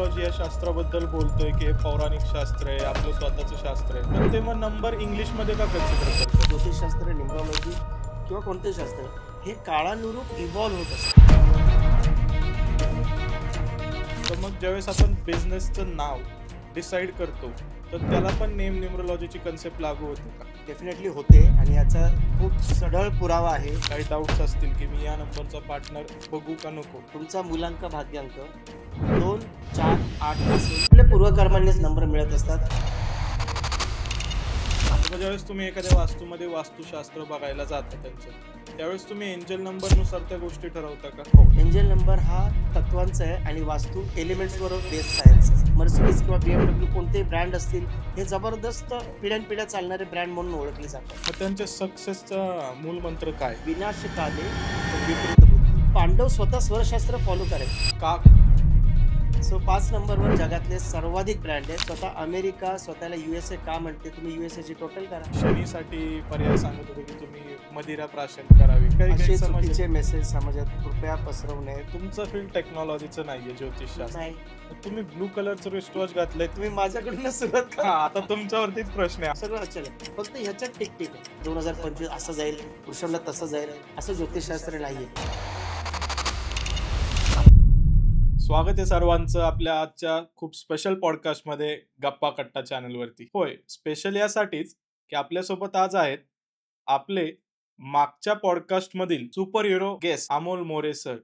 Numerology या शास्त्राबद्दल बोलतोय की हे पौराणिक शास्त्र आहे, आपलं स्वतःचं शास्त्र आहे, पण ते मग नंबर इंग्लिशमध्ये का कन्सिडर करतात? ज्योतिषशास्त्र, न्यूमरॉलॉजी किंवा कोणते शास्त्र हे काळानुरूप इव्हॉल्व्ह होत असतं. तर मग ज्यावेळेस आपण बिझनेसचं नाव डिसाईड करतो तर त्याला पण नेम न्यूमरोलॉजीची कन्सेप्ट लागू होते का? डेफिनेटली होते आणि याचा खूप सढळ पुरावा आहे. काही डाऊट्स असतील की मी या नंबरचा पार्टनर बघू का नको? तुमचा मूलांक भाग्यांक 2, 4, 8 असेल. आपल्या पूर्वकर्मांनीच नंबर मिळत असतात. तर ज्यावेळेस तुम्ही एखाद्या वास्तूमध्ये वास्तुशास्त्र बघायला जाता त्यांचं, त्यावेळेस तुम्ही एंजल नंबरनुसार त्या गोष्टी ठरवता का? हो, एंजल नंबर हा तत्वांचा आहे आणि वास्तू एलिमेंट्सवर बेस्ड सायन्स. मर्सिडीज किंवा BMW कोणते ब्रँड असतील हे जबरदस्त पिढ्यानपिढ्या चालणारे ब्रँड म्हणून ओळखले जातात. मग त्यांच्या सक्सेसचा मूलमंत्र काय? विनाशकाले विपरीत बुद्धी. पांडव स्वतः स्वरशास्त्र फॉलो करायचे. का? 5 नंबरवर जगातले सर्वाधिक ब्रँड आहेत. स्वतः अमेरिका स्वतःला USA का म्हणते? तुम्ही USA ची टोटल करा. शनीसाठी पर्याय सांगत होते की तुम्ही मदिरा प्राशन करावी. काही असे काही चुकीचे समाज मेसेज समाजात कृपया पसरवू नये. तुमचं फील्ड टेक्नॉलॉजीचं नाहीये, ज्योतिषशास्त्र. नाही, तुम्ही ब्लू कलरचं रिस्टवॉच घातलंय. तुम्ही माझ्याकडूनच सुरुवात हा, करा. आता तुमच्यावरतीच प्रश्न आहे. सगळं अचल आहे. फक्त ह्याच्यात टिक आहे. 2025 असं जाईल, पुरुषांना तसं जाईल, असं ज्योतिषशास्त्र नाहीये. स्वागत आहे सर्वांचं आपल्या आजच्या खूप स्पेशल पॉडकास्टमध्ये गप्पा कट्टा चॅनलवरती. होय, स्पेशल यासाठीच की आपल्यासोबत आज आहेत आपले मागच्या पॉडकास्टमधील super hero guest Amol More sir.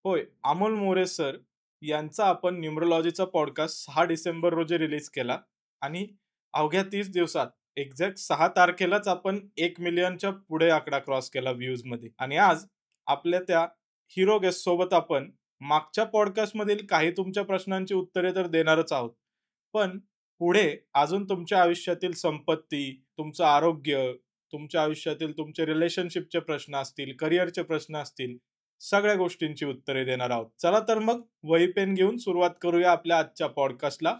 होय, अमोल मोरे सर यांचा आपण न्यूमरोलॉजीचा पॉडकास्ट 6 डिसेंबर रोजी रिलीज केला आणि अवघ्या 30 दिवसात एक्झॅक्ट 6 तारखेलाच आपण 1 मिलियनच्या पुढे आकडा क्रॉस केला व्ह्यूज मध्ये. आणि आज आपल्या त्या हिरो गेस्ट सोबत आपण मागच्या पॉडकास्ट मधील काही तुमच्या प्रश्नांची उत्तरे तर देणारच आहोत, पण पुढे अजून तुमच्या आयुष्यातील संपत्ती, तुमचं आरोग्य, तुमच्या आयुष्यातील तुमचे रिलेशनशिपचे प्रश्न असतील, करिअरचे प्रश्न असतील, सगळ्या गोष्टींची उत्तरे देणार आहोत. चला तर मग वही पेन घेऊन सुरुवात करूया आपल्या आजच्या पॉडकास्टला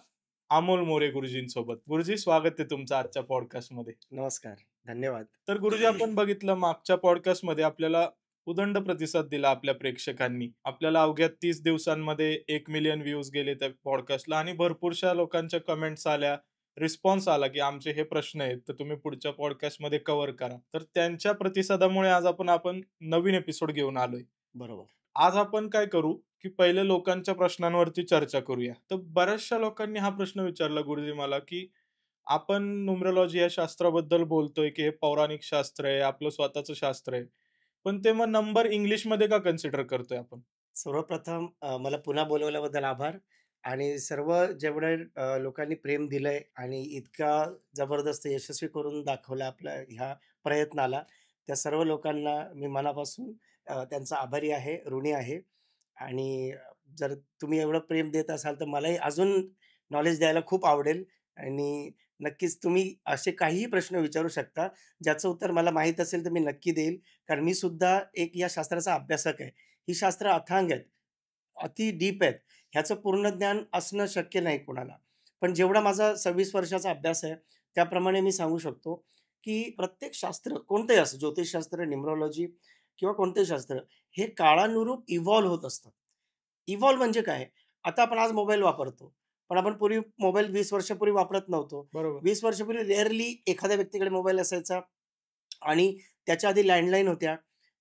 अमोल मोरे गुरुजींसोबत. गुरुजी, स्वागत आहे तुमचं आजच्या पॉडकास्ट मध्ये. नमस्कार, धन्यवाद. तर गुरुजी, आपण बघितलं मागच्या पॉडकास्ट मध्ये आपल्याला उदंड प्रतिसाद दिला आपल्या प्रेक्षकांनी. आपल्याला अवघ्या 30 दिवसांमध्ये 1 मिलियन व्ह्यूज गेले त्या पॉडकास्टला आणि भरपूरशा लोकांच्या कमेंट्स आल्या, रिस्पॉन्स आला की आमचे हे प्रश्न आहेत तर तुम्ही पुढच्या पॉडकास्ट मध्ये कव्हर करा. तर त्यांच्या प्रतिसादामुळे आज आपण नवीन एपिसोड घेऊन आलोय. बरोबर. आज आपण काय करू की पहिले लोकांच्या प्रश्नांवरती चर्चा करूया. तर बऱ्याचशा लोकांनी हा प्रश्न विचारला गुरुजी मला की आपण न्यूमरोलॉजी या शास्त्राबद्दल बोलतोय की हे पौराणिक शास्त्र आहे, आपलं स्वतःचं शास्त्र आहे, पण ते मग नंबर इंग्लिशमध्ये का कन्सिडर करतोय आपण? सर्वप्रथम मला पुन्हा बोलवल्याबद्दल आभार आणि सर्व जेवढे लोकांनी प्रेम दिलंय आणि इतका जबरदस्त यशस्वी करून दाखवला आपल्या ह्या प्रयत्नाला, त्या सर्व लोकांना मी मनापासून त्यांचा आभारी आहे, ऋणी आहे. आणि जर तुम्ही एवढं प्रेम देत असाल तर मलाही अजून नॉलेज द्यायला खूप आवडेल. आणि नक्कीच तुम्ही असे काहीही प्रश्न विचारू शकता, ज्याचं उत्तर मला माहीत असेल तर मी नक्की देईल. कारण मी सुद्धा एक या शास्त्राचा अभ्यासक आहे. ही शास्त्र अथांग आहेत, अति डीप आहेत. ह्याचं पूर्ण ज्ञान असणं शक्य नाही कोणाला. पण जेवढा माझा 26 वर्षाचा अभ्यास आहे, त्याप्रमाणे मी सांगू शकतो, की प्रत्येक शास्त्र कोणतंही असो, ज्योतिषशास्त्र, न्यूमरोलॉजी किंवा कोणतेही शास्त्र, हे काळानुरूप इव्हॉल्व्ह होत असतात. इव्हॉल्व्ह म्हणजे काय? आता आपण आज मोबाईल वापरतो. पण आपण पूर्वी मोबाईल 20 वर्षापूर्वी वापरत नव्हतो. बरोबर. 20 वर्षापूर्वी रेअरली एखाद्या व्यक्तीकडे मोबाईल असायचा आणि त्याच्या आधी लँडलाईन होत्या.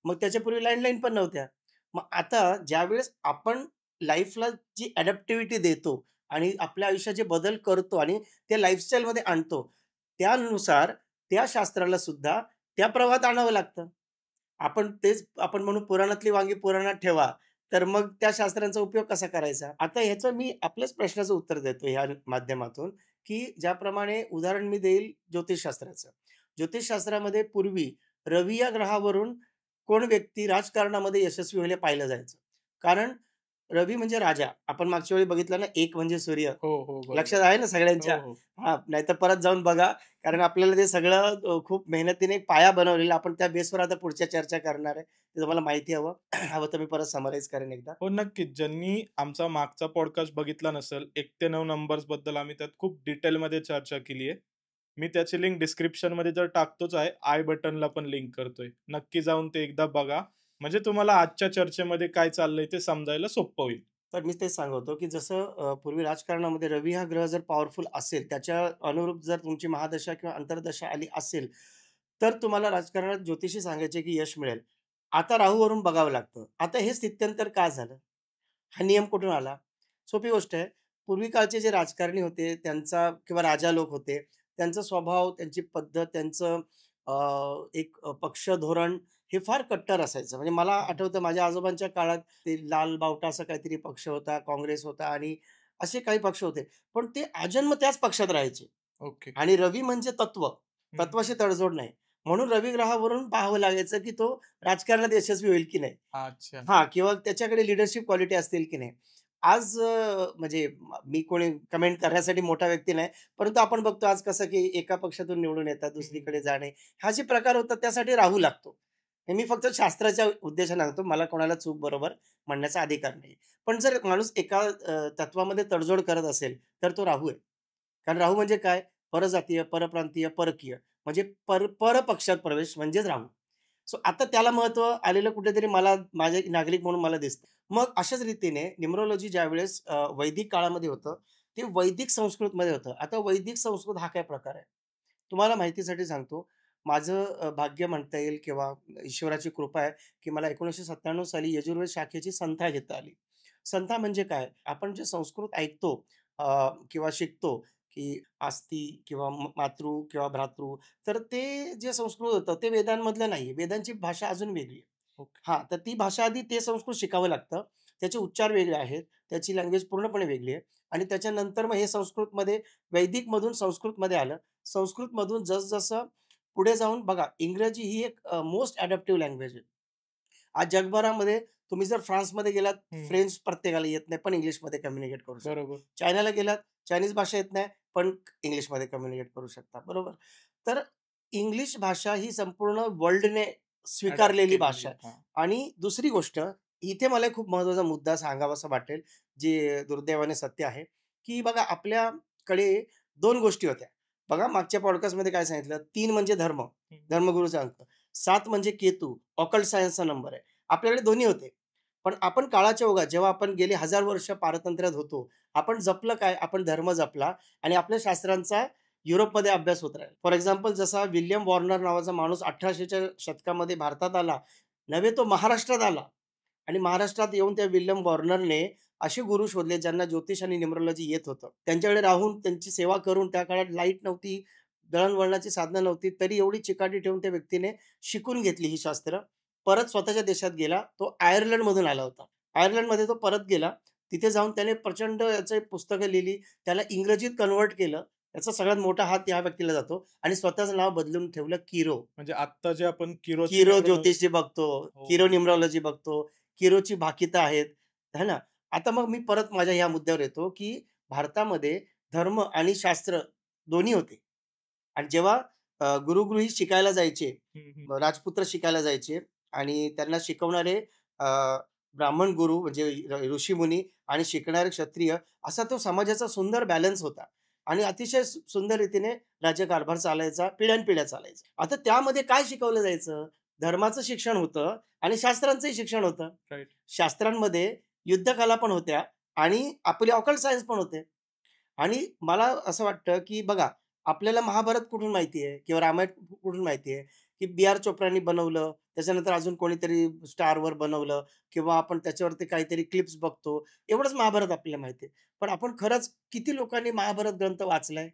मग त्याच्यापूर्वी लँडलाईन पण नव्हत्या. मग आता ज्यावेळेस आपण लाईफला जी अडॅप्टिव्हिटी देतो आणि आपल्या आयुष्यात जे बदल करतो आणि ते लाईफस्टाईलमध्ये आणतो, त्यानुसार त्या शास्त्राला सुद्धा त्या प्रवाहात आणावं लागतं. आपण म्हणू पुराणातली वांगी पुराणात ठेवा, तर मग त्या शास्त्रांचा उपयोग कसा करायचा? आता ह्याचं मी आपल्याच प्रश्नाचं उत्तर देतो ह्या माध्यमातून, की ज्याप्रमाणे उदाहरण मी देईल ज्योतिषशास्त्राचं. ज्योतिषशास्त्रामध्ये पूर्वी रवी या ग्रहावरून कोण व्यक्ती राजकारणामध्ये यशस्वी व्हायला पाहिलं जायचं. कारण रवी म्हणजे राजा. आपण मागच्या वेळी बघितलं ना, एक म्हणजे सूर्य. हो, हो, बरोबर. लक्षात आहे ना सगळ्यांच्या? हो, हो. हां, नाहीतर परत जाऊन बघा. कारण आपल्याला ते सगळं खूप मेहनतीने एक पाया बनवलेला. आपण त्या बेसवर आता पुढच्या चर्चा करणार आहे. ते तुम्हाला माहिती हवं हवं तर मी परत समराईज करेन एकदा. हो, नक्कीच. ज्यांनी आमचा मागचा पॉडकास्ट बघितला नसेल, 1 ते 9 नंबर्स बद्दल आम्ही त्यात खूप डिटेलमध्ये चर्चा केली आहे. मी त्याची लिंक डिस्क्रिप्शनमध्ये तर टाकतोच आहे. आय बटनला पण लिंक करतोय. नक्की जाऊन ते एकदा बघा. म्हणजे तुम्हाला आजच्या चर्चेमध्ये काय चाललंय ते समजायला सोपं होईल. तर मी तेच सांगत होतो, की जसं पूर्वी राजकारणामध्ये रवी हा ग्रह जर पॉवरफुल असेल, त्याच्या अनुरूप जर तुमची महादशा किंवा अंतर्दशा आली असेल, तर तुम्हाला राजकारणात ज्योतिषी सांगायचे, की यश मिळेल. आता राहूवरून बघावं लागतं. आता हे स्थित्यंतर का झालं? हा नियम कुठून आला? सोपी गोष्ट आहे. पूर्वी काळचे जे राजकारणी होते, त्यांचा किंवा राजा लोक होते, त्यांचा स्वभाव, त्यांची पद्धत, त्यांचं एक पक्ष धोरण हे फार कट्टर असायचं. म्हणजे मला हं. आठवतं माझ्या आजोबांच्या काळात ते लाल बावटा असा काहीतरी पक्ष होता, काँग्रेस होता आणि असे काही पक्ष होते. पण ते आजन्म त्याच पक्षात राहायचे. ओके. आणि रवी म्हणजे तत्व. हं. तत्वाशी तडजोड नाही. म्हणून रवी ग्रहावरून पाहावं लागायचं, की तो राजकारणात यशस्वी होईल की नाही? अच्छा. हां, किंवा त्याच्याकडे लीडरशिप क्वालिटी असतील की नाही. आज म्हणजे मी कोणी कमेंट करण्यासाठी मोठा व्यक्ती नाही. परंतु आपण बघतो आज कसं की एका पक्षातून निवडून येतात, दुसरीकडे हं. जाणे. हा जे प्रकार होतात त्यासाठी राहू लागतो. हे मी फक्त शास्त्राच्या उद्देशाने सांगतो. मला कोणाला चूक बरोबर म्हणण्याचा अधिकार नाही. पण जर माणूस एका तत्वामध्ये तडजोड करत असेल, तर तो राहू आहे. कारण राहू म्हणजे काय? परजातीय, परप्रांतीय, परकीय म्हणजे परपक्षात प्रवेश म्हणजेच राहू. सो आता त्याला महत्त्व आलेलं कुठेतरी मला माझे नागरिक म्हणून मला दिसतं. मग अशाच रीतीने न्यूमरोलॉजी ज्यावेळेस वैदिक काळामध्ये होतं, ते वैदिक संस्कृतमध्ये होतं. आता वैदिक संस्कृत हा काय प्रकार आहे? तुम्हाला माहितीसाठी सांगतो. माझं भाग्य म्हणता येईल किंवा ईश्वराची कृपा आहे, की मला 1997 साली यजुर्वेद शाखेची संथा घेता आली. संथा म्हणजे काय? आपण जे संस्कृत ऐकतो अ, किंवा शिकतो, की अस्ती किंवा मातृ किंवा भ्रातृ, तर ते जे संस्कृत होतं ते वेदांमधलं नाहीये. वेदांची भाषा अजून वेगळी आहे. ओके. हां, तर ती भाषा आधी ते संस्कृत शिकावं लागतं. त्याचे उच्चार वेगळे आहेत. त्याची लँग्वेज पूर्णपणे वेगळी आहे आणि त्याच्यानंतर मग हे संस्कृतमध्ये वैदिकमधून संस्कृतमध्ये आलं. संस्कृतमधून जसं पुढे जाऊन बघा इंग्रजी ही एक मोस्ट अडॅप्टिव्ह लँग्वेज आहे. आज जगभरामध्ये तुम्ही जर फ्रान्समध्ये गेलात, हं. फ्रेंच प्रत्येकाला येत नाही, पण इंग्लिशमध्ये कम्युनिकेट करू शकता. बरोबर. चायनाला गेलात, चायनीज भाषा येत नाही, पण इंग्लिशमध्ये कम्युनिकेट करू शकता. बरोबर? तर इंग्लिश भाषा ही संपूर्ण वर्ल्डने अडॅप्ट स्वीकारलेली केलेली भाषा आहे. आहे. हां. आणि दुसरी गोष्ट, इथे मला एक खूप महत्त्वाचा मुद्दा सांगावासा वाटेल, जे दुर्दैवाने सत्य आहे, की बघा आपल्याकडे 2 गोष्टी होत्या. बघा मागच्या पॉडकास्टमध्ये काय सांगितलं, 3 म्हणजे धर्म, हं. धर्मगुरूचा अंक. 7 म्हणजे केतू, ऑकल्ट सायन्सचा नंबर आहे. आपल्याकडे दोन्ही होते. पण आपण काळाच्या ओघात जेव्हा आपण गेली 1000 वर्ष पारतंत्र्यात होतो, आपण जपलं काय? आपण धर्म जपला आणि आपल्या शास्त्रांचा युरोपमध्ये अभ्यास होत राहिला. फॉर एक्झाम्पल जसा विल्यम वॉर्नर नावाचा माणूस 1800च्या शतकामध्ये भारतात आला. नव्हे तो महाराष्ट्रात आला आणि महाराष्ट्रात येऊन त्या विल्यम वॉर्नरने असे गुरु शोधले ज्यांना ज्योतिष आणि न्यूमरोलॉजी येत होतं. त्यांच्याकडे राहून त्यांची सेवा करून त्या काळात लाईट नव्हती, दळणवळणाची साधनं नव्हती, तरी एवढी चिकाटी ठेवून त्या व्यक्तीने शिकून घेतली ही शास्त्र. परत स्वतःच्या देशात गेला. तो आयर्लंडमधून आला होता. आयर्लंडमध्ये तो परत गेला. तिथे जाऊन त्याने प्रचंड याची पुस्तकं लिहिली. त्याला इंग्रजीत कन्व्हर्ट केलं. त्याचा सगळ्यात मोठा हात या व्यक्तीला जातो आणि स्वतःचं नाव बदलून ठेवलं किरो. म्हणजे आत्ता जे आपण किरोची किरो न्यूमरोलॉजी. ज्योतिषी बघतो, किरो हो. न्यूमरॉलॉजी बघतो, किरोची भाकितं आहेत, है ना? आता मग मी परत माझ्या ह्या मुद्द्यावर येतो, की भारतामध्ये धर्म आणि शास्त्र दोन्ही होते. आणि जेव्हा गुरुगृही शिकायला जायचे, हं, हं. राजपुत्र शिकायला जायचे आणि त्यांना शिकवणारे अ, ब्राह्मण गुरु म्हणजे ऋषीमुनी आणि शिकणारे क्षत्रिय असा तो समाजाचा सुंदर बॅलन्स होता आणि अतिशय सुंदर रीतीने राज्यकारभार चालायचा, पिढ्यानपिढ्या चालायचा. आता त्यामध्ये काय शिकवलं जायचं? धर्माचं शिक्षण होतं आणि शास्त्रांचंही शिक्षण होतं. राइट. शास्त्रांमध्ये युद्धकला पण होत्या आणि आपले ऑकल्ट सायन्स पण होते. आणि मला असं वाटतं, की बघा आपल्याला महाभारत कुठून माहिती आहे किंवा रामायण कुठून माहिती आहे, की बी.आर. चोप्रानी बनवलं. त्याच्यानंतर अजून कोणीतरी स्टारवर बनवलं किंवा आपण त्याच्यावरती काहीतरी क्लिप्स बघतो. एवढंच महाभारत आपल्याला माहिती आहे. पण आपण खरंच किती लोकांनी महाभारत ग्रंथ वाचलाय?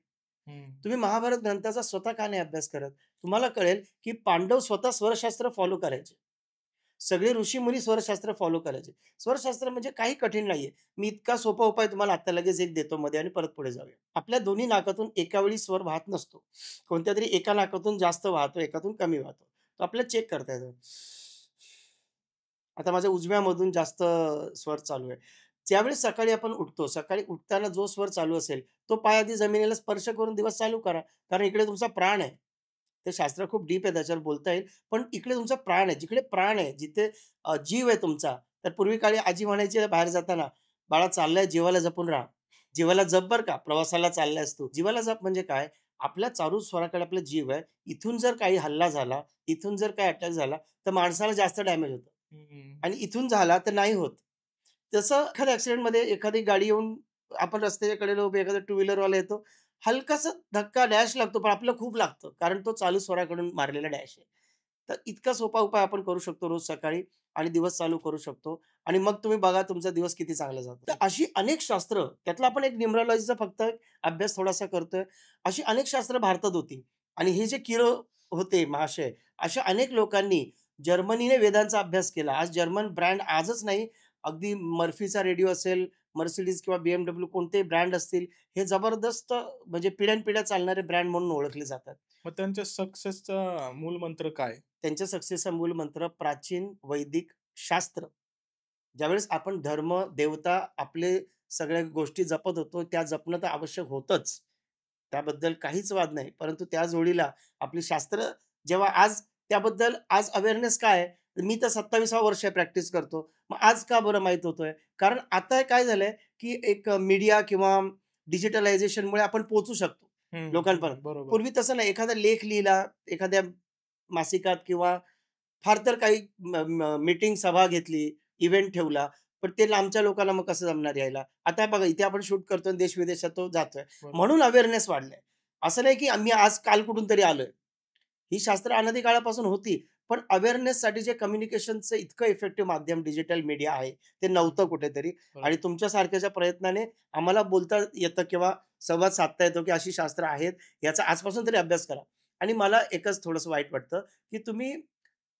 हं. तुम्ही महाभारत ग्रंथाचा स्वतः का नाही अभ्यास करत? तुम्हाला कळेल, की पांडव स्वतः स्वरशास्त्र फॉलो करायचे. सगळे ऋषीमुनी स्वरशास्त्र फॉलो करायचे. स्वरशास्त्र म्हणजे काही कठीण नाहीये. मी इतका सोपा उपाय तुम्हाला आत्ता लगेच एक देतो मध्ये आणि परत पुढे जाऊया. आपल्या दोन्ही नाकातून एका वेळी स्वर वाहत नसतो. कोणत्यातरी एका नाकातून जास्त वाहतो, एकातून कमी वाहतो. तो आपल्याला चेक करता येतं. आता माझ्या उजव्यामधून जास्त स्वर चालू आहे. ज्यावेळेस सकाळी आपण उठतो, सकाळी उठताना जो स्वर चालू असेल, तो पाय आधी जमिनीला स्पर्श करून दिवस चालू करा. कारण इकडे तुमचा प्राण आहे. ते शास्त्र खूप डीप आहे त्याच्यावर बोलता येईल. पण इकडे तुमचा प्राण आहे. जिकडे प्राण आहे, जिथे जीव आहे तुमचा. तर पूर्वी काळी आजी म्हणायची बाहेर जाताना, "बाळा चाललाय जीवाला जपून राहा. जीवाला जप बरं का, प्रवासाला चाललायस तू." जीवाला जप म्हणजे काय? आपल्या चालू स्वराकडे आपला जीव आहे. इथून जर काही हल्ला झाला, इथून जर काही अटॅक झाला, तर माणसाला जास्त डॅमेज होतं. हं. आणि इथून झाला तर नाही होत. तसं एखाद्या ॲक्सिडेंटमध्ये एखादी गाडी येऊन आपण रस्त्याच्या कडेला उभे एखादा टू व्हीलरवाला येतो. हलकासा धक्का डॅश लागतो, पण आपल्याला खूप लागतं. कारण तो चालू स्वराकडून मारलेला डॅश आहे. तर इतका सोपा उपाय आपण करू शकतो रोज सकाळी आणि दिवस चालू करू शकतो आणि मग तुम्ही बघा तुमचा दिवस किती चांगला जातो. तर अशी अनेक शास्त्र त्यातला आपण एक न्यूमरॉलॉजीचा फक्त अभ्यास थोडासा करतोय. अशी अनेक शास्त्र भारतात होती आणि हे जे किरो होते महाशय, अशा अनेक लोकांनी जर्मनीने वेदांचा अभ्यास केला. आज जर्मन ब्रँड आजच नाही, अगदी मर्फीचा रेडिओ असेल, Mercedes किंवा BMW कोणतेही ब्रँड असतील, हे जबरदस्त म्हणजे पिढ्यानपिढ्या चालणारे ब्रँड म्हणून ओळखले जातात. मग त्यांच्या सक्सेसचा मूलमंत्र काय? त्यांच्या सक्सेसचा मूलमंत्र प्राचीन वैदिक शास्त्र. ज्यावेळेस आपण धर्म, देवता, आपले सगळ्या गोष्टी जपत होतो, त्या जपणं तर आवश्यक होतंच. त्याबद्दल काहीच वाद नाही. परंतु त्या जोडीला आपली शास्त्र जेव्हा आज त्याबद्दल आज अवेअरनेस काय आहे? मी तर 27वं वर्ष आहे प्रॅक्टिस करतो. मग आज का बरं माहीत होतोय? कारण आता काय झालंय, की एक मीडिया किंवा डिजिटलायझेशनमुळे आपण पोहोचू शकतो हं, लोकांपर्यंत. हं. बरोबर. पूर्वी तसं नाही. एखादा लेख लिहिला, एखाद्या मासिकात किंवा फार तर काही मीटिंग सभा घेतली, इव्हेंट ठेवला, पण ते लांबच्या लोकांना मग कसं जमणार यायला? आता बघा इथे आपण शूट करतोय देश-विदेशात तो जातोय. बरोबर. म्हणून अवेअरनेस वाढलाय. असं नाही की आम्ही आज काल कुठून तरी आलोय. ही शास्त्र अनादी काळापासून होती. पण अवेअरनेससाठी जे कम्युनिकेशनचं इतकं इफेक्टिव्ह माध्यम डिजिटल मीडिया आहे, ते नव्हतं कुठेतरी बरोबर. आणि तुमच्यासारख्याच्या प्रयत्नाने आम्हाला बोलता येतं किंवा संवाद साधता येतो, की अशी शास्त्र आहेत. याचा आजपासून तरी अभ्यास करा. आणि मला एकच थोडंसं वाईट वाटतं, की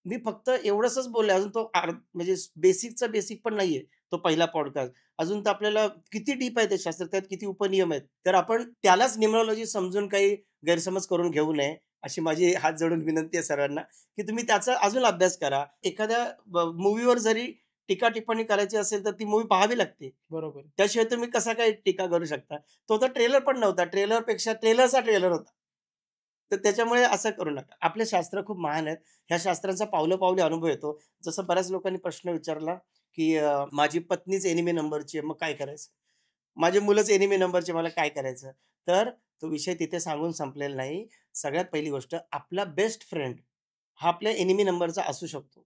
मी फक्त एवढंसच बोललोय. अजून तो म्हणजे बेसिकचा बेसिक पण नाहीये, तो पहिला पॉडकास्ट. अजून तर आपल्याला किती डीप आहे ते शास्त्र, त्यात किती उपनियम आहेत. तर आपण त्यालाच न्यूमरॉलॉजी समजून काही गैरसमज करून घेऊ नये, अशी माझी हात जोडून विनंती आहे सर्वांना, की तुम्ही त्याचा अजून अभ्यास करा. एखाद्या मूव्हीवर जरी टीका-टिप्पणी करायची असेल, तर ती मूव्ही पाहावी लागते. बरोबर. त्याशिवाय तुम्ही कसा काय टीका करू शकता? तो तर ट्रेलर पण नव्हता. ट्रेलरपेक्षा ट्रेलरचा ट्रेलर होता. तर त्याच्यामुळे असं करू नका. आपले शास्त्र खूप महान आहेत. ह्या शास्त्रांचा पावलं-पावली अनुभव येतो. जसं बऱ्याच लोकांनी प्रश्न विचारला, की माझी पत्नीच एनिमी नंबरची आहे, मग काय करायचं? माझी मुलंच एनिमी नंबरची, मला काय करायचं? तर तो विषय तिथे सांगून संपलेला नाही. सगळ्यात पहिली गोष्ट, आपला बेस्ट फ्रेंड हा आपल्या एनिमी नंबरचा असू शकतो.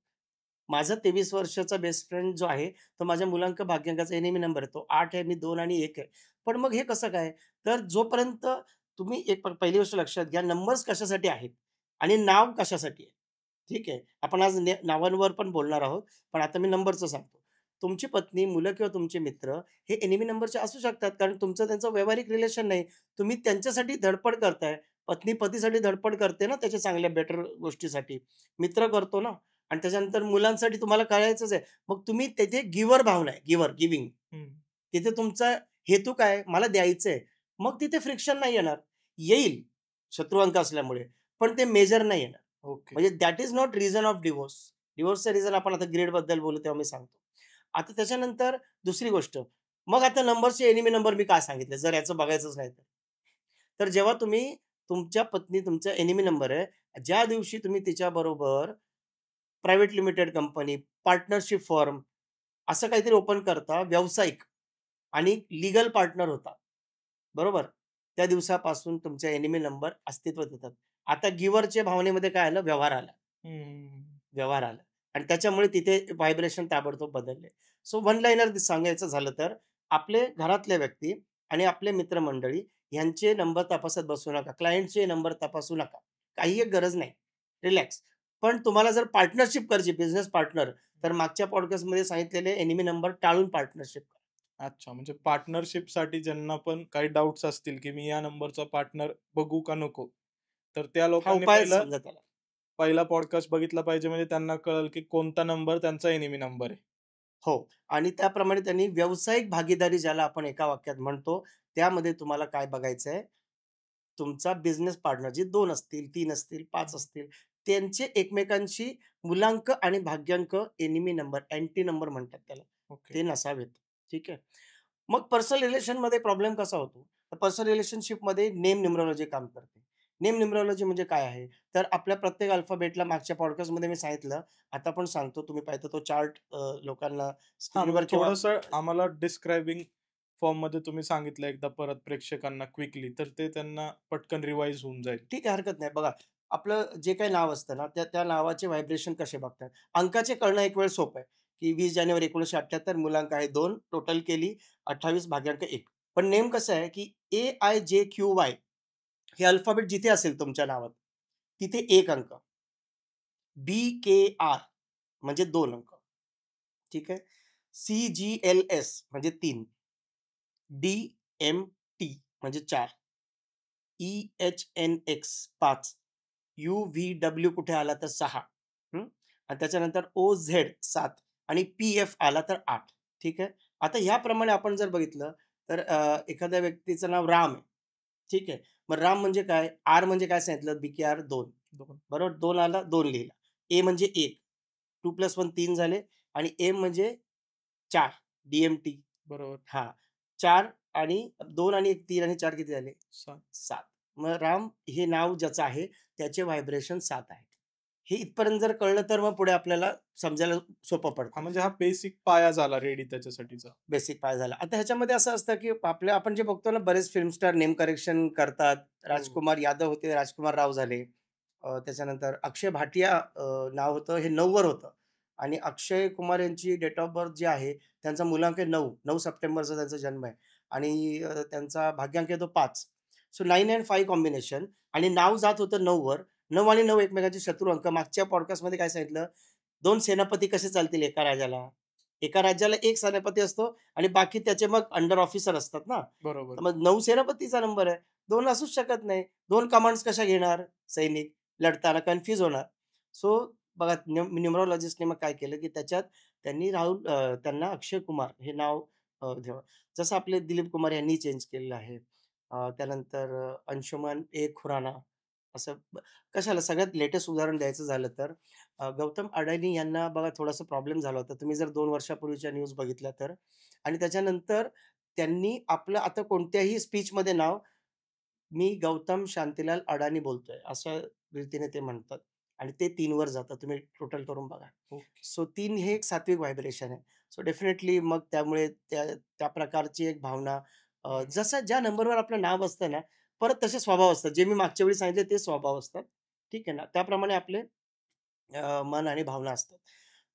माझा 23 वर्षाचा बेस्ट फ्रेंड जो आहे, तो माझ्या मुलांक भाग्यांकाचा एनिमी नंबर आहे. तो 8 आहे, मी 2 आणि 1 आहे. पण मग हे कसं काय? तर जोपर्यंत तुम्ही एक पहिली गोष्ट लक्षात घ्या, नंबर्स कशासाठी आहेत आणि नाव कशासाठी आहे. ठीक आहे. आपण आज नावांवर पण बोलणार आहोत. पण आता मी नंबरचं सांगतो. तुमची पत्नी, मुलं किंवा तुमचे मित्र हे एनिमी नंबरचे असू शकतात. कारण तुमचं त्यांचं व्यावहारिक रिलेशन नाही. तुम्ही त्यांच्यासाठी धडपड करताय. पत्नी पतीसाठी धडपड करते ना त्याच्या चांगल्या बेटर गोष्टीसाठी. मित्र करतो ना आणि त्याच्यानंतर मुलांसाठी तुम्हाला करायचंच आहे. मग तुम्ही तिथे गिव्हर भावना आहे. गिव्हिंग. हं. तिथे तुमचा हेतू काय? मला द्यायचंय. मग तिथे फ्रिक्शन नाही येणार. येईल शत्रू अंक असल्यामुळे. पण ते मेजर नाही येणार. ओके. म्हणजे that is not reason of divorce. डिव्होर्सचं रिझन आपण आता ग्रेडबद्दल बोलू तेव्हा मी सांगतो. आता त्याच्यानंतर दुसरी गोष्ट. मग आता नंबरचे एनिमी नंबर मी का सांगितले? जर याचं बघायचंच नाही तर. तर जेव्हा तुम्ही तुमच्या पत्नी तुमचा एनिमी नंबर आहे. ज्या दिवशी तुम्ही तिच्याबरोबर private limited company, partnership firm असं काहीतरी ओपन करता व्यावसायिक आणि लीगल पार्टनर होता. बरोबर? त्या दिवसापासून तुमचे एनिमी नंबर अस्तित्वात येतात. आता गिव्हरच्या भावनेमध्ये काय आलं? व्यवहार आला. हं, व्यवहार आला आणि त्याच्यामुळे तिथे व्हायब्रेशन ताबडतोब बदलले. सो वन लाइनर सांगायचं झालं तर आपले घरातल्या व्यक्ती आणि आपले मित्रमंडळी यांचे नंबर तपासत बसू नका. क्लायंटचे नंबर तपासू नका. काही एक गरज नाही. रिलॅक्स. पण तुम्हाला जर पार्टनरशिप करायची बिझनेस पार्टनर, तर मागच्या पॉडकास्टमध्ये सांगितलेले एनिमी नंबर टाळून पार्टनरशिप करा. अच्छा. म्हणजे पार्टनरशिपसाठी ज्यांना पण काही डाउट्स असतील, की मी या नंबरचा पार्टनर बघू का नको? तर त्या हा लोकांनी उपाय पहिला समजा त्याला. पहिला पॉडकास्ट बघितला पाहिजे म्हणजे त्यांना कळेल, की कोणता नंबर त्यांचा एनिमी नंबर आहे. हो. आणि त्याप्रमाणे त्यांनी व्यावसायिक भागीदारी ज्याला आपण एका वाक्यात म्हणतो, त्यामध्ये तुम्हाला काय बघायचंय, तुमचा बिझनेस पार्टनर जे 2 असतील, 3 असतील, 5 असतील, त्यांचे एकमेकांशी मुलांक आणि भाग्यांक एनिमी नंबर, अँटी नंबर म्हणतात त्याला. ओके. ते नसावेत. ठीक आहे. मग पर्सनल रिलेशनमध्ये प्रॉब्लेम कसा होतो? तर पर्सनल रिलेशनशिपमध्ये नेम न्यूमरॉलॉजी काम करते. नेम न्यूमरॉलॉजी म्हणजे काय आहे? तर आपल्या प्रत्येक अल्फाबेटला मागच्या पॉडकास्टमध्ये मी सांगितलं. आता पण सांगतो. तुम्ही पाहिजे तो चार्ट लोकांना हां, म्हणजे स्क्रीनवर किंवा थोडंसं आम्हाला डिस्क्रायबिंग फॉर्ममध्ये तुम्ही सांगितलं एकदा परत प्रेक्षकांना क्विकली, तर ते त्यांना पटकन रिवाईज होऊन जाईल. ठीक आहे, हरकत नाही. बघा, आपलं जे काही नाव असतं ना, त्या त्या नावाचे व्हायब्रेशन कसे बघतात. अंकाचे कळणं एक वेळ सोपं आहे. की 20 जानेवारी 1978 मूलांक आहे 2, टोटल केली 28/1. पण नेम कसं आहे, की AIJQY हे अल्फाबेट जिथे असेल तुमच्या नावात, तिथे 1 अंक. BKR म्हणजे 2 अंक. ठीक आहे. CGLS म्हणजे 3. DMT म्हणजे 4. EHNX 5. UVW कुठे आला तर 6. आणि त्याच्यानंतर OZ 7 आणि PF आला तर 8. ठीक आहे. आता ह्याप्रमाणे आपण जर बघितलं तर एखाद्या व्यक्तीचं नाव राम आहे. ठीक आहे. मग राम म्हणजे काय? आर म्हणजे काय सांगितलं? BKR 2. 2 बरोबर. 2 आला, 2 लिहिला. ए म्हणजे 1. 2+1 3 झाले आणि एम म्हणजे 4. DMT. बरोबर. हां. 4 आणि 2 आणि 1 3 आणि 4 किती झाले? 7. 7. मग राम हे नाव ज्याचं आहे त्याचे व्हायब्रेशन 7 आहे. हे इथपर्यंत जर कळलं तर मग पुढे आपल्याला समजायला सोपं पडतं. म्हणजे हा बेसिक पाया झाला रेडी त्याच्यासाठीचा. बेसिक पाय झाला. आता ह्याच्यामध्ये असं असतं, की आपण जे बघतो ना बरेच फिल्म स्टार नेम करेक्शन करतात. हो. राजकुमार यादव होते, राजकुमार राव झाले. त्याच्यानंतर अक्षय भाटिया नाव होतं, हे 9 वर होतं आणि अक्षय कुमार यांची डेट ऑफ बर्थ जी आहे, त्यांचा मूलांक आहे 9. 9 सप्टेंबरचा त्यांचा जन्म आहे आणि त्यांचा भाग्यांक आहे तो 5. सो 9 अँड 5 कॉम्बिनेशन आणि नाव जात होतं 9 वर. 9 आणि 9 एकमेकांचे शत्रू अंक. मागच्या पॉडकास्टमध्ये काय सांगितलं? 2 सेनापती कसे चालतील एका राजाला? एका राज्याला 1 सेनापती असतो आणि बाकी त्याचे मग अंडर ऑफिसर असतात ना. बरोबर. तर मग 9 सेनापतीचा नंबर आहे. 2 असूच शकत नाही. 2 कमांड्स कशा घेणार सैनिक लढताना? कन्फ्यूज होणार. सो बघा न्यूमरोलॉजिस्टने मग काय केलं, की त्याच्यात त्यांनी त्यांना अक्षय कुमार हे नाव ठेवा. जसं आपले दिलीप कुमार यांनी चेंज केलेलं आहे. त्यानंतर अंशुमन ए खुराना असं कशाला सगळ्यात लेटेस्ट उदाहरण द्यायचं झालं तर गौतम अडानी यांना बघा थोडासा प्रॉब्लेम झाला होता. तुम्ही जर 2 वर्षापूर्वीच्या न्यूज बघितल्या तर आणि त्याच्यानंतर त्यांनी आपलं आता कोणत्याही स्पीचमध्ये नाव, "मी गौतम शांतीलाल अडानी बोलतोय," अशा रीतीने ते म्हणतात आणि ते 3 वर जातं. तुम्ही टोटल करून बघा. ओके. सो 3 हे एक सात्विक व्हायब्रेशन आहे. सो डेफिनेटली मग त्यामुळे त्या त्या प्रकारची एक भावना जसं ज्या नंबरवर आपलं नाव असतं ना, परत तसे स्वभाव असतात. जे मी मागच्या वेळी सांगितले ते स्वभाव असतात. ठीक आहे ना. त्याप्रमाणे आपले मन आणि भावना असतात.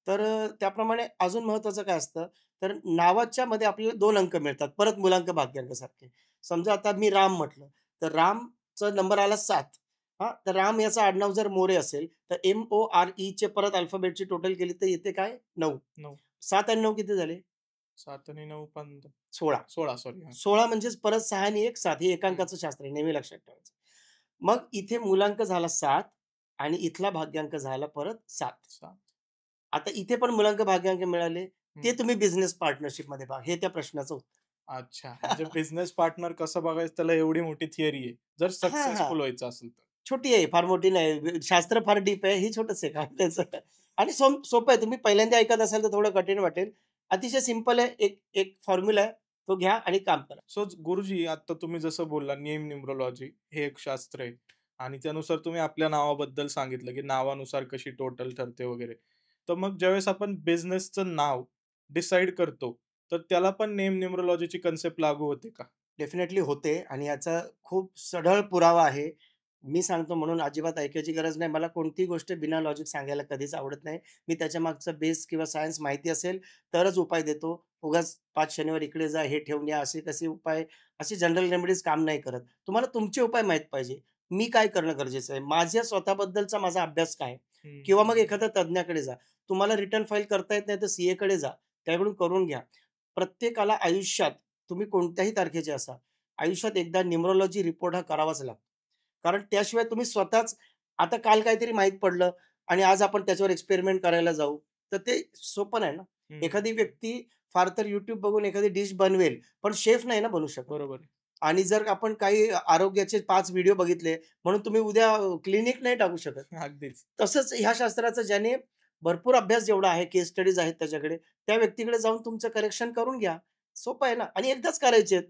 तर त्याप्रमाणे अजून महत्त्वाचं काय असतं, तर नावाच्या मध्ये आपल्याला 2 अंक मिळतात. परत मुलांक भाग्यांकासारखे. समजा आता मी राम म्हटलं, तर रामचा नंबर आला 7. हां, तर राम याचं आडनाव जर मोरे असेल, तर MOREचे परत अल्फाबेटची टोटल केली तर येते काय? 9. 9. 7 आणि 9 किती झाले? 7 आणि 9 15. 16. 16 सॉरी. हां. 16 म्हणजेच परत 6 आणि 1 7 हे हं. एकांकाचं शास्त्र आहे. नेहमी लक्षात ठेवायचं. मग इथे मूलांक झाला 7 आणि इथला भाग्यांक झाला परत 7. 7. आता इथे पण मुलांक भाग्यांक मिळाले. हं. ते तुम्ही बिझनेस पार्टनरशिपमध्ये पहा. हे त्या प्रश्नाचं उत्तर. अच्छा. म्हणजे बिझनेस पार्टनर कसं बघायचं त्याला एवढी मोठी थिअरी आहे. जर हां, हां. सक्सेसफुल व्हायचं असेल तर. छोटी आहे, फार मोठी नाही. शास्त्र फार डीप आहे. ही छोटंच आहे काम त्याचं आणि सोपं आहे. तुम्ही पहिल्यांदा ऐकत असाल तर थोडं कठीण वाटेल. अतिशय सिंपल आहे. एक एक फॉर्म्युला आहे. तो घ्या आणि काम करा. सो गुरुजी आता तुम्ही जसं बोलला नेम न्यूमरोलॉजी हे एक शास्त्र आहे आणि त्यानुसार तुम्ही आपल्या नावाबद्दल सांगितलं, की नावानुसार कशी टोटल ठरते वगैरे. तर मग ज्यावेळेस आपण बिझनेसचं नाव डिसाईड करतो, तर त्याला पण नेम न्यूमरोलॉजीची कन्सेप्ट लागू होते का? डेफिनेटली होते आणि याचा खूप सढळ पुरावा आहे. मी सांगतो म्हणून अजिबात ऐकायची गरज नाही. मला कोणतीही गोष्ट बिना लॉजिक सांगायला कधीच आवडत नाही. मी त्याच्या मागचा बेस किंवा सायन्स माहिती असेल तरच उपाय देतो. उगाच 5 शनिवार इकडे जा, हे ठेवून या, असे कसे उपाय, असे जनरल रेमेडीज काम नाही करत. तुम्हाला तुमचे उपाय माहीत पाहिजे. मी काय करणं गरजेचं आहे? माझ्या स्वतःबद्दलचा माझा अभ्यास काय आहे? हं, किंवा हं. मग एखाद्या तज्ञाकडे जा. तुम्हाला रिटर्न फाईल करता येत नाही तर सीएकडे जा. त्याकडून करून घ्या. प्रत्येकाला आयुष्यात तुम्ही कोणत्याही तारखेचे असा, आयुष्यात एकदा न्यूमरोलॉजी रिपोर्ट हा करावाच लागतो. कारण त्याशिवाय तुम्ही स्वतःच आता काल काहीतरी माहीत पडलं आणि आज आपण त्याच्यावर एक्सपेरिमेंट करायला जाऊ, तर ते सोपं नाही ना. हं, हं. एखादी व्यक्ती फार तर YouTube बघून एखादी डिश बनवेल, पण शेफ नाही ना बनू शकत. बरोबर आहे. आणि जर आपण काही आरोग्याचे 5 व्हिडिओ बघितले, म्हणून तुम्ही उद्या क्लिनिक नाही टाकू शकत. अगदीच. तसंच ह्या शास्त्राचं ज्याने भरपूर अभ्यास जेवढा आहे, केस स्टडीज आहेत त्याच्याकडे, त्या व्यक्तीकडे जाऊन तुमचं करेक्शन करून घ्या. सोपं आहे ना आणि एकदाच करायचे आहेत.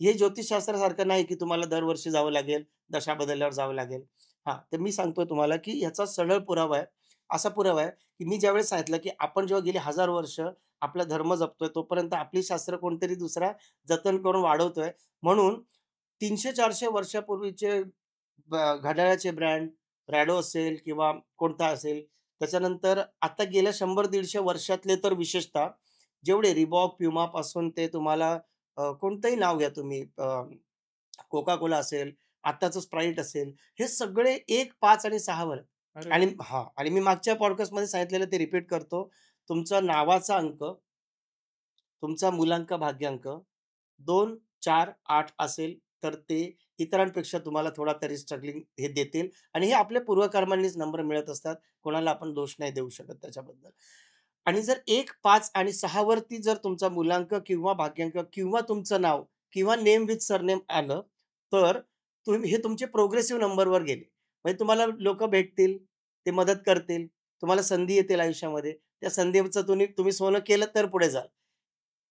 हे ज्योतिषशास्त्रासारखं नाही, की तुम्हाला दरवर्षी जावं लागेल, दशा बदलल्यावर जावं लागेल. हां, तर मी सांगतोय तुम्हाला, की ह्याचा सरळ पुरावा आहे. असा पुरावा आहे, की मी ज्यावेळेस सांगितलं, की आपण जेव्हा गेली 1000 वर्ष आपला धर्म जपतोय, तोपर्यंत आपली शास्त्र कोणतरी दुसरा जतन करून वाढवतोय. म्हणून 300-400 वर्षापूर्वीचे घड्याळाचे ब्रँड, रॅडो असेल किंवा कोणता असेल, त्याच्यानंतर आता गेल्या 100-150 वर्षातले तर विशेषतः जेवढे Reebok, Puma पासून ते तुम्हाला कोणतंही नाव घ्या तुम्ही, Coca-Cola असेल, आत्ताचं Sprite असेल, हे सगळे 1, 5 आणि 6 वर आहेत. अरे आणि वाह! हां, आणि मी मागच्या पॉडकास्टमध्ये सांगितलेलं ते रिपीट करतो. तुमचा नावाचा अंक, तुमचा मुलांक भाग्यांक 2, 4, 8 असेल, तर ते इतरांपेक्षा तुम्हाला थोडा तरी स्ट्रगलिंग हे देतील आणि हे आपल्या पूर्वकर्मांनीच नंबर मिळत असतात. कोणाला आपण दोष नाही देऊ शकत त्याच्याबद्दल. आणि जर 1, 5 आणि 6 वरती जर तुमचा मुलांक किंवा भाग्यांक किंवा तुमचं नाव किंवा नेम विथ सरनेम आलं, तर तुम्ही हे तुमचे प्रोग्रेसिव्ह नंबरवर गेले. म्हणजे तुम्हाला लोकं भेटतील, ते मदत करतील, तुम्हाला संधी येतील आयुष्यामध्ये. त्या संधीचं तुम्ही तुम्ही सोनं केलं तर पुढे जाल.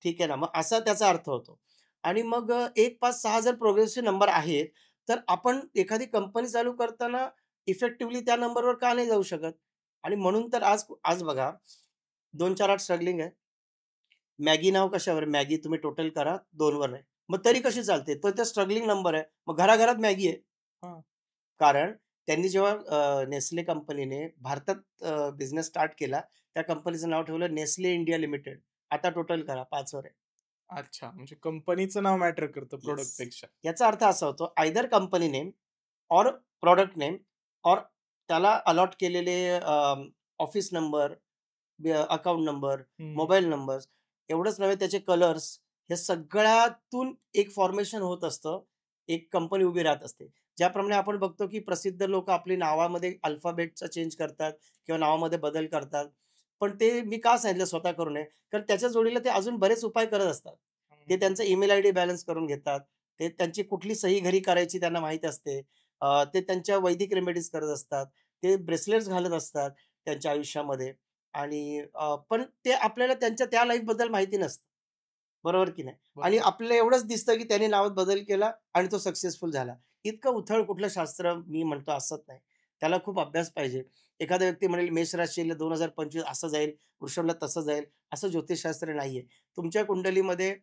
ठीक आहे ना. मग असा त्याचा अर्थ होतो. आणि मग 1, 5, 6 जर प्रोग्रेसिव्ह नंबर आहेत, तर आपण एखादी कंपनी चालू करताना इफेक्टिव्हली त्या नंबरवर का नाही जाऊ शकत? आणि म्हणून तर आज आज बघा 2-4-8 स्ट्रगलिंग आहे. मॅगी नाव कशावर? मॅगी तुम्ही टोटल करा 2 वर आहे. मग तरी कशी चालते? तर ते स्ट्रगलिंग नंबर आहे. मग घराघरात मॅगी आहे. हां. कारण त्यांनी जेव्हा नेस्ले कंपनीने भारतात बिझनेस स्टार्ट केला, त्या कंपनीचं नाव ठेवलं नेस्ले इंडिया लिमिटेड. आता टोटल करा 5 वर आहे. अच्छा. म्हणजे कंपनीचं नाव मॅटर करतं येस. प्रॉडक्टपेक्षा. याचा अर्थ असा होतो either company name or product name or त्याला अलॉट केलेले ऑफिस नंबर, अकाउंट नंबर, हं. मोबाईल नंबर्स, एवढंच नव्हे त्याचे कलर्स, हे सगळ्यातून एक फॉर्मेशन होत असतं. एक कंपनी उभी राहत असते. ज्याप्रमाणे आपण बघतो, की प्रसिद्ध लोकं आपली नावामध्ये अल्फाबेटचा चेंज करतात किंवा नावामध्ये बदल करतात. पण ते मी का सांगितलं स्वतः करू नये? कारण त्याच्या जोडीला ते अजून बरेच उपाय करत असतात. ते हं. त्यांचा ईमेल आयडी बॅलन्स करून घेतात. ते त्यांची कुठली सही घरी करायची त्यांना माहीत असते. ते त्यांच्या वैदिक रेमेडीज करत असतात. ते ब्रेसलेट्स घालत असतात त्यांच्या आयुष्यामध्ये. आणि पण ते आपल्याला त्यांच्या त्या लाईफबद्दल माहिती नसतं. बरोबर की नाही? आणि बरोबर. आपल्याला एवढंच दिसतं, की त्याने नावात बदल केला आणि तो सक्सेसफुल झाला. इतकं उथळ कुठलं शास्त्र मी म्हणतो असत नाही. त्याला खूप अभ्यास पाहिजे. एखादा व्यक्ती म्हणेल मेष राशीला 2025 असं जाईल, वृषभला तसं जाईल, असं ज्योतिषशास्त्र नाहीये. तुमच्या कुंडलीमध्ये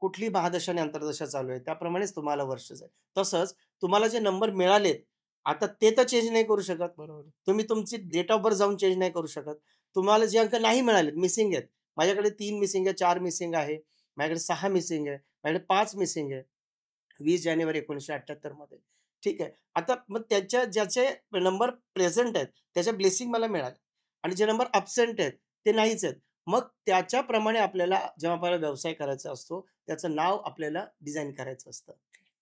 कुठली महादशा आणि अंतर्दशा चालू आहे, त्याप्रमाणेच तुम्हाला वर्ष जाईल. तसंच तुम्हाला जे नंबर मिळालेत, आता ते तर चेंज नाही करू शकत. बरोबर. तुम्ही तुमची डेट ऑफ बर्थ जाऊन चेंज नाही करू शकत. तुम्हाला जे अंक नाही मिळालेत, मिसिंग आहेत. माझ्याकडे 3 मिसिंग आहे, 4 मिसिंग आहे. माझ्याकडे 6 मिसिंग आहे. माझ्याकडे 5 मिसिंग आहे. 20 जानेवारी 1978 मध्ये. ठीक आहे. आता मग त्याच्या ज्याचे नंबर प्रेझेंट आहेत, त्याच्या ब्लेसिंग मला मिळाले आणि जे नंबर अब्सेंट आहेत, ते नाहीच आहेत. मग त्याच्याप्रमाणे आपल्याला जेव्हा आपल्याला व्यवसाय करायचा असतो, त्याचं नाव आपल्याला डिझाइन करायचं असतं.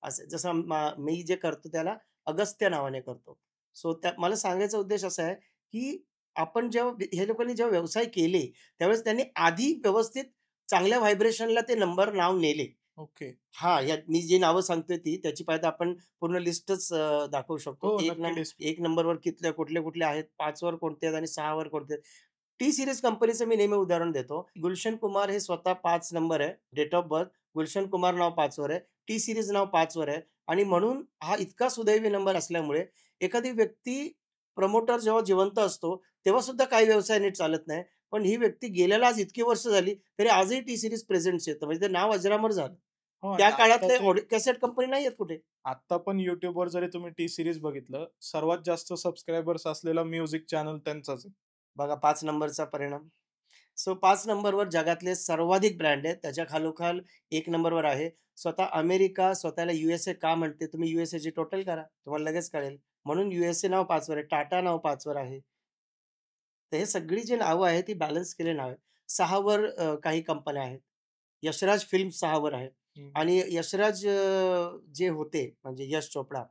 असं जसं मी जे करतो त्याला अगस्त्य नावाने करतो. सो त्या मला सांगायचा उद्देश असा आहे, की आपण जेव्हा हे लोकांनी जेव्हा व्यवसाय केले, त्यावेळेस त्यांनी आधी व्यवस्थित चांगल्या व्हायब्रेशनला ते नंबर नाव नेले. ओके. हां, यात मी जी नावं सांगतोय त्याची पाहिजे तर आपण पूर्ण लिस्टच दाखवू शकतो. हो, नक्की डिस्प्ले. 1 नंबरवर कुठले-कुठले आहेत, 5 वर कोणते आहेत आणि 6 वर कोणते आहेत. टी सीरीज कंपनीचं मी नेहमी उदाहरण देतो. गुलशन कुमार हे स्वतः 5 नंबर आहे. Date of birth Gulshan Kumar नाव 5 वर आहे. टी सीरीज नाव 5 वर आहे आणि म्हणून हा इतका सुदैवी नंबर असल्यामुळे एखादी व्यक्ती प्रमोटर जेव्हा जिवंत असतो, तेव्हा सुद्धा काही व्यवसाय नीट चालत नाही. पण ही व्यक्ती गेल्याला आज इतकी वर्ष झाली, तरी आजही टी सीरीज प्रेझेंट्स येतं. म्हणजे ते नाव अजरामर झालं. हो आणि त्या आत्ता काळातले ते कॅसेट कंपनी नाहीयेत कुठे. आत्ता पण YouTubeवर जरी तुम्ही टी सीरीज बघितलं, सर्वात जास्त सबस्क्रायबर्स असलेला म्युझिक चॅनल त्यांचाच आहे. बघा 5 नंबरचा परिणाम. सो 5 नंबरवर जगातले सर्वाधिक ब्रँड आहेत. त्याच्या खालोखाल 1 नंबरवर आहे. स्वतः अमेरिका स्वतःला USA का म्हणते? तुम्ही USAची टोटल करा. तुम्हाला लगेच कळेल. म्हणून USA नाव 5 वर आहे. टाटा नाव 5 वर आहे. तर हे सगळी जी नावं आहेत ती बॅलन्स केलेली नावं आहेत. 6 वर काही कंपन्या आहेत. यशराज फिल्म्स 6 वर आहे. हं. आणि यशराज जे होते म्हणजे यश चोपडा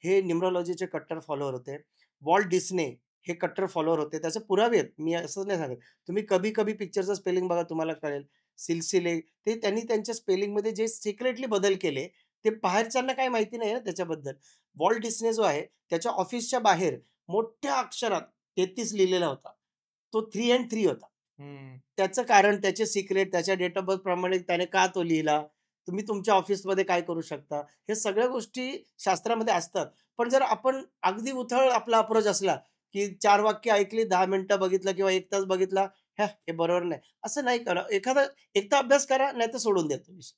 हे न्यूमरोलॉजीचे कट्टर फॉलोवर होते. वॉल्ट डिस्ने हे कट्टर फॉलोवर होते. त्याचे पुरावे आहेत. मी असंच नाही सांगत. तुम्ही कभी-कभी पिक्चरचं स्पेलिंग बघा तुम्हाला कळेल. सिलसिले ते त्यांनी त्यांच्या स्पेलिंगमध्ये जे सिक्रेटली बदल केले, ते बाहेरच्यांना काही माहिती नाही ना त्याच्याबद्दल. वॉल्ट डिस्ने जो आहे त्याच्या ऑफिसच्या बाहेर मोठ्या अक्षरात 33 लिहिलेला होता. तो 3 एंड 3 होता. हं. त्याचं कारण त्याचे सिक्रेट त्याच्या डेट ऑफ बर्थ प्रमाणे त्याने का तो लिहिला? तुम्ही तुमच्या ऑफिसमध्ये काय करू शकता? हे सगळ्या गोष्टी शास्त्रामध्ये असतात. पण जर आपण अगदी उथळ आपला अप्रोच असला, की 4 वाक्य ऐकली, 10 मिनिटं बघितलं किंवा 1 तास बघितला, हे बरोबर नाही. असं नाही करा. एकदा अभ्यास करा, नाहीतर सोडून द्या तो विषय.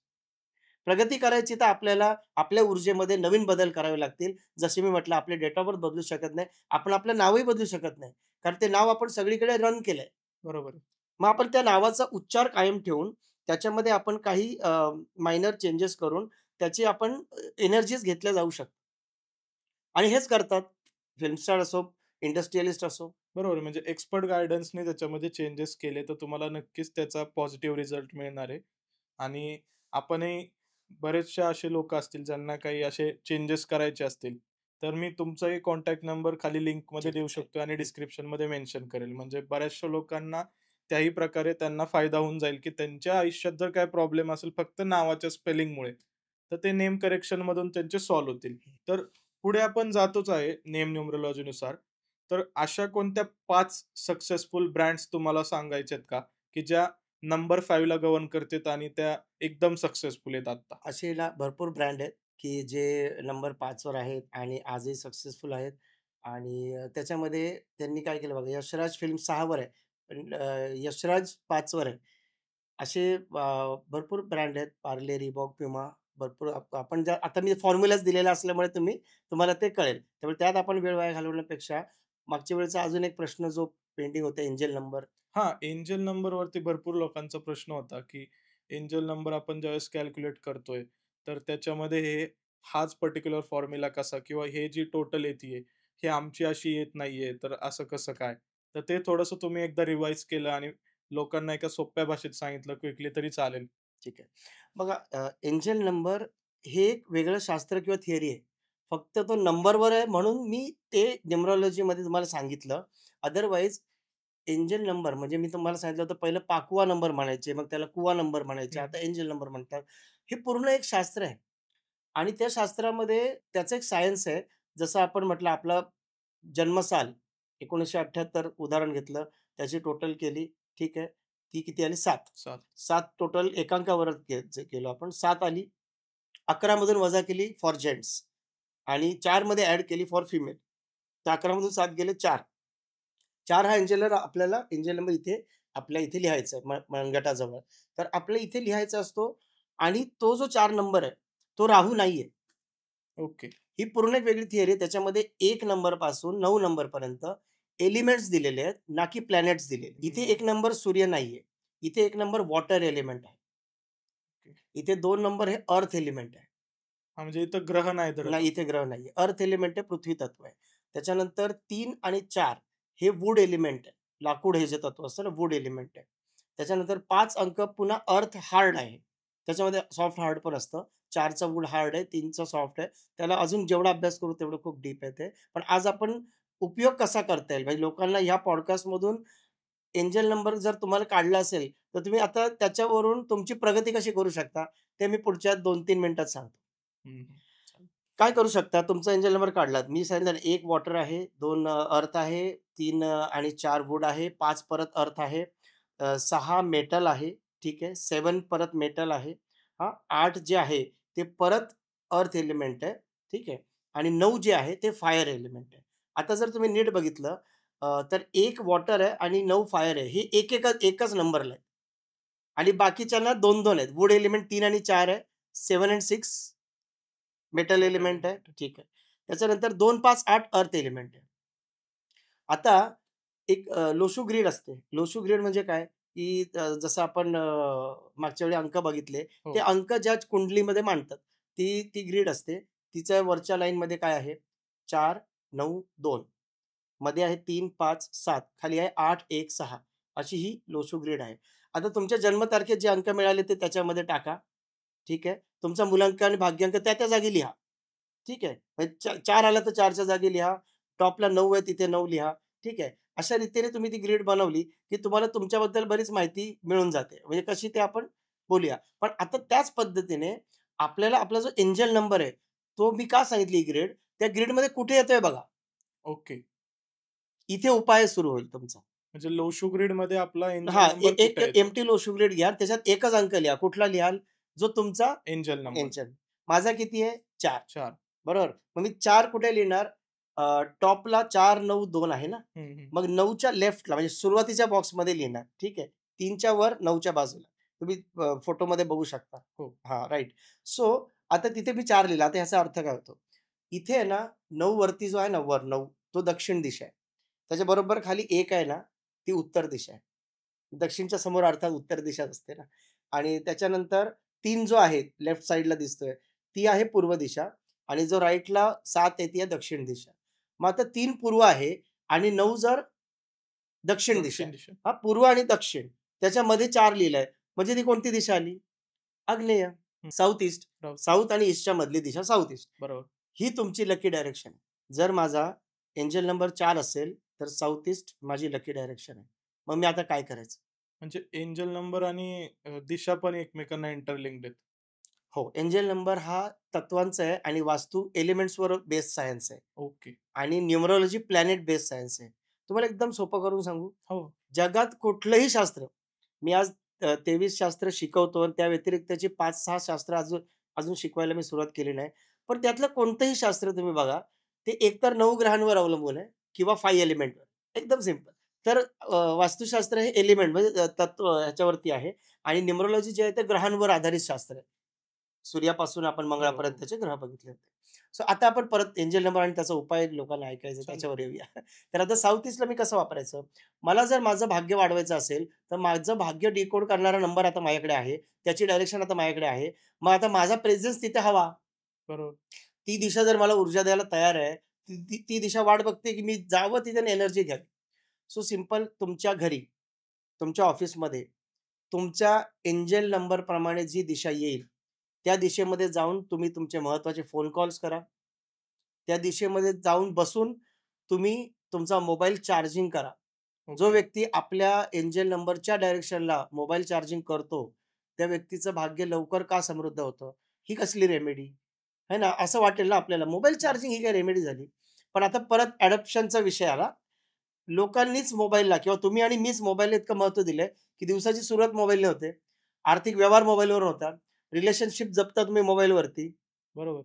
प्रगती करायची तर आपल्याला आपल्या ऊर्जेमध्ये नवीन बदल करावे लागतील. जसे मी म्हटलं आपले डेट ऑफ बर्थ बदलू शकत नाही. आपण आपलं नावही बदलू शकत नाही. कारण ते नाव आपण सगळीकडे रन केलंय. बरोबर आहे. मग आपण त्या नावाचा उच्चार कायम ठेवून त्याच्यामध्ये आपण काही मायनर चेंजेस करून त्याची आपण एनर्जीज घेतल्या जाऊ शकतात. आणि हेच करतात फिल्म स्टार असो, इंडस्ट्रियलिस्ट असो. बरोबर आहे. म्हणजे एक्सपर्ट गाईडन्सने त्याच्यामध्ये चेंजेस केले, तर तुम्हाला नक्कीच त्याचा पॉझिटिव्ह रिझल्ट मिळणार आहे. आणि आपणही बरेचसे असे लोकं असतील ज्यांना काही असे चेंजेस करायचे असतील, तर मी तुमचाही कॉन्टॅक्ट नंबर खाली लिंकमध्ये ठीक आहे, देऊ चालेल. शकतो आणि हं, डिस्क्रिप्शनमध्ये मेन्शन करेल. म्हणजे बऱ्याचशा लोकांना त्याही प्रकारे त्यांना फायदा होऊन जाईल, की त्यांच्या आयुष्यात जर काही प्रॉब्लेम असेल फक्त नावाच्या स्पेलिंगमुळे, तर ते नेम करेक्शनमधून त्यांचे सॉल्व्ह होतील. तर पुढे आपण जातोच आहे नेम न्यूमरोलॉजीनुसार. तर अशा कोणत्या 5 सक्सेसफुल ब्रँड्स तुम्हाला सांगायच्या आहेत का, की ज्या नंबर 5 ला गव्हर्न करतात आणि त्या एकदम सक्सेसफुल आहेत आता? असे ना भरपूर ब्रँड आहेत, की जे नंबर 5 वर आहेत आणि आजही सक्सेसफुल आहेत आणि त्याच्यामध्ये त्यांनी काय केलं बघा, यशराज फिल्म 6 वर आहे. पण यशराज 5 वर आहे. असे भरपूर ब्रँड आहेत. पार्ले, रिबॉक, प्युमा भरपूर आपण जर आता मी फॉर्म्युलाच दिलेला असल्यामुळे तुम्हाला ते कळेल. त्यामुळे त्यात आपण वेळ वाया घालवण्यापेक्षा मागच्या वेळेचा अजून एक प्रश्न जो पेंडिंग होता एंजेल नंबर. हां, एंजल नंबरवरती भरपूर लोकांचा प्रश्न होता, की एंजल नंबर आपण ज्यावेळेस कॅल्क्युलेट करतोय, तर त्याच्यामध्ये हाच पर्टिक्युलर फॉर्म्युला कसा किंवा हे जी टोटल येतीये, हे आमची अशी येत नाहीये, तर असं कसं काय? तर ते थोडंसं तुम्ही एकदा रिवाईज केलं आणि लोकांना एका सोप्या भाषेत सांगितलं क्विकली तरी चालेल. ठीक आहे. बघा एंजेल नंबर हे एक वेगळं शास्त्र किंवा थिअरी आहे. फक्त तो नंबरवर आहे म्हणून मी ते न्यूमरॉलॉजीमध्ये तुम्हाला सांगितलं. अदरवाईज एंजेल नंबर म्हणजे मी तुम्हाला सांगितलं होतं पहिलं पाकवा नंबर म्हणायचे, मग त्याला कुवा नंबर म्हणायचे, हं. आता एंजेल नंबर म्हणतात. हे पूर्ण एक शास्त्र आहे आणि त्या शास्त्रामध्ये त्याचं एक सायन्स आहे. जसं आपण म्हटलं आपला जन्मसाल 1978 उदाहरण घेतलं, त्याची टोटल केली, ठीक आहे. ती किती आली 7. 7. 7 टोटल एकांकावरच केलो आपण. 7 आली. 11 मधून वजा केली फॉर जेंट्स आणि 4 मध्ये ॲड केली फॉर फिमेल. तर 11 मधून 7 गेले 4. 4 हा आपल्याला एंजेल नंबर इथे आपल्या इथे लिहायचा आहे मनगटाजवळ. तर आपल्या इथे लिहायचा असतो आणि तो जो 4 नंबर आहे, तो राहू नाहीये. ओके. ही पूर्ण एक वेगळी थिअरी आहे. त्याच्यामध्ये 1 नंबरपासून 9 नंबरपर्यंत एलिमेंट्स दिलेले आहेत, ना की प्लॅनेट्स दिलेले. इथे हं. 1 नंबर सूर्य नाहीये. इथे 1 नंबर वॉटर एलिमेंट आहे. ओके. इथे 2 नंबर हे अर्थ एलिमेंट आहे. हां, म्हणजे इथं ग्रह नाही धरत नाही, आपण. इथे ग्रह नाहीये. अर्थ एलिमेंट आहे, पृथ्वी तत्व आहे. त्याच्यानंतर 3 आणि 4 हे वूड एलिमेंट आहे. लाकूड हे जे तत्व असतं ना, वूड एलिमेंट आहे. त्याच्यानंतर 5 अंक पुन्हा अर्थ हार्ड आहे. त्याच्यामध्ये सॉफ्ट हार्ड पण असतं. 4चा वूड हार्ड आहे, 3चा सॉफ्ट आहे. त्याला अजून जेवढा अभ्यास करू तेवढं खूप डीप आहे ते. पण आज आपण उपयोग कसा करता येईल, म्हणजे लोकांना ह्या पॉडकास्टमधून एंजल नंबर जर तुम्हाला काढला असेल, तर तुम्ही आता त्याच्यावरून तुमची प्रगती कशी करू शकता, ते मी पुढच्या 2-3 मिनिटात सांगतो. हं, हं. चालेल. काय करू शकता? तुमचा एंजल नंबर काढलात. मी सांगितलं ना, 1 वॉटर आहे, 2 अर्थ आहे, 3 आणि 4 वूड आहे, 5 परत अर्थ आहे, 6 मेटल आहे, ठीक आहे. 7 परत मेटल आहे. हां, 8 जे आहे ते परत अर्थ एलिमेंट आहे, ठीक आहे. आणि 9 जे आहे ते फायर एलिमेंट आहे. आता जर तुम्ही नीट बघितलं तर 1 वॉटर आहे आणि 9 फायर आहे. हे एकच नंबरला आहे आणि बाकीच्यांना 2-2 आहेत. वूड एलिमेंट 3 आणि 4 आहे. 7 आणि 6 मेटल मेटल एलिमेंट आहे. एलिमेंट. ठीक आहे. त्याच्यानंतर 2, 5, 8 अर्थ एलिमेंट आहे. आता एक लोशू ग्रीड असते. लोशू ग्रीड म्हणजे काय? की जसं आपण मागच्या वेळी अंक बघितले. ते हो. अंक ज्या कुंडलीमध्ये मांडतात, ती ग्रीड असते. तिच्या वरच्या लाईनमध्ये काय आहे? 4, 9, 2 मध्ये आहे 3, 5, 7 खाली आहे 8, 1, 6 अशी ही लोशू ग्रीड आहे. आता तुमच्या जन्मतारखेत जे अंक मिळाले ते त्याच्यामध्ये टाका. ठीक आहे. तुमचा मूलांक आणि भाग्यांक त्या जागी लिहा. ठीक आहे. म्हणजे 4 आला तर 4च्या जागी लिहा. टॉपला 9 आहे तिथे 9 लिहा. ठीक आहे. अशा रीतीने तुम्ही ती ग्रिड बनवली, की तुम्हाला तुमच्याबद्दल बरीच माहिती मिळून जाते. म्हणजे कशी ते आपण बोलूया. पण आता त्याच पद्धतीने आपल्याला आपला जो एंजल नंबर आहे, तो मी का सांगितली ही ग्रिड, त्या ग्रिडमध्ये कुठे येतोय बघा. ओके. इथे उपाय सुरू होईल तुमचा. म्हणजे लो शुगरीडमध्ये आपला एंजल हां, नंबर एक कुठे येतो? एम्प्टी लो शुगर घ्या. त्याच्यात एकच अंक लिहा. कुठला लिहाल? जो तुमचा एंजल नंबर. एंजल. माझा किती आहे? 4. 4. बरोबर. मग मी 4 कुठे लिहिणार? टॉपला 4, 9, 2 आहे ना. हं, हं. मग 9च्या लेफ्टला म्हणजे सुरुवातीच्या बॉक्समध्ये लिहिणार. ठीक आहे. 3च्या वर 9च्या बाजूला. तुम्ही फोटोमध्ये बघू शकता. हो. हां, राइट. सो आता तिथे मी 4 लिहिला. आता ह्याचा अर्थ काय होतो? इथे आहे ना 9 वरती जो आहे ना, वर 9 तो दक्षिण दिशा आहे. त्याच्या बरोबर खाली 1 आहे ना, ती उत्तर दिशा आहे. दक्षिणच्या समोर अर्थात उत्तर दिशाच असते ना. आणि त्याच्यानंतर 3 जो आहे लेफ्ट साइडला दिसतोय, ती आहे पूर्व दिशा आणि जो राइटला 7 आहे ती आहे दक्षिण दिशा. मग आता 3 पूर्व आहे आणि 9 जर दक्षिण दिशा दक्षिण आहे. दिशा. हां, पूर्व आणि दक्षिण त्याच्यामध्ये 4 लिहिलंय. म्हणजे ती कोणती दिशा आली? आग्नेय. हं. South east. राऊत. साउथ आणि ईस्टच्या मधली दिशा साउथ ईस्ट. बरोबर. ही तुमची लकी डायरेक्शन आहे. जर माझा एंजल नंबर 4 असेल, तर साउथ ईस्ट माझी लकी डायरेक्शन आहे. मग मी आता काय करायचं? म्हणजे एंजल नंबर आणि दिशा पण एकमेकांना इंटरलिंक्ड आहेत. हो, एंजल नंबर हा तत्वांचा आहे आणि वास्तू एलिमेंट्सवर बेस्ड सायन्स आहे ओके. आणि न्यूमरोलॉजी प्लॅनेट बेस्ड सायन्स आहे. तुम्हाला एकदम सोपं करून सांगू? हो. जगात कुठलंही शास्त्र मी आज 23 शास्त्र शिकवतो आणि त्या व्यतिरिक्तची 5-6 शास्त्र अजून अजून शिकवायला मी सुरुवात केली नाही. पण त्यातलं कोणतंही शास्त्र तुम्ही बघा, ते एकतर 9 ग्रहांवर अवलंबून आहे किंवा 5 एलिमेंटवर. एकदम सिंपल. तर वास्तुशास्त्र हे एलिमेंट म्हणजे तत्व ह्याच्यावरती आहे आणि न्यूमरोलॉजी जे आहे ते ग्रहांवर आधारित शास्त्र आहे. सूर्यापासून आपण हो, हो. मंगळापर्यंतचे ग्रह बघितले होते. सो आता आपण परत एंजल नंबर आणि त्याचा उपाय लोकांना ऐकायचा आहे, चालेल. त्याच्यावर येऊया. तर आता साउथ ईस्टला मी कसं वापरायचं? मला जर माझं भाग्य वाढवायचं असेल, तर माझं भाग्य डिकोड करणारा नंबर आता माझ्याकडे आहे. त्याची डायरेक्शन आता माझ्याकडे आहे. मग आता माझा प्रेझेन्स तिथे हवा. बरोबर. ती दिशा जर मला ऊर्जा द्यायला तयार आहे, ती ती ती दिशा वाट बघते, की मी जावं तिथे एनर्जी घ्यावी. सो सिंपल तुमच्या घरी, तुमच्या ऑफिसमध्ये, तुमच्या एंजल नंबरप्रमाणे जी दिशा येईल, त्या दिशेमध्ये जाऊन तुम्ही तुमचे महत्त्वाचे फोन कॉल्स करा. त्या दिशेमध्ये जाऊन बसून तुम्ही तुमचा मोबाईल चार्जिंग करा. जो ओके. व्यक्ती आपल्या एंजल नंबरच्या डायरेक्शनला मोबाईल चार्जिंग करतो, त्या व्यक्तीचं भाग्य लवकर का समृद्ध होतं? ही कसली रेमेडी? आहे ना? असं वाटेल ना आपल्याला. मोबाईल चार्जिंग ही काय रेमेडी झाली? पण आता परत अडॉप्शनचा विषय आला. लोकांनीच मोबाईलला किंवा तुम्ही आणि मीच मोबाईलला इतकं महत्त्व दिलंय, की दिवसाची सुरुवात मोबाईलने होते. आर्थिक व्यवहार मोबाईलवर होतात. रिलेशनशिप जपता तुम्ही मोबाईलवरती. बरोबर.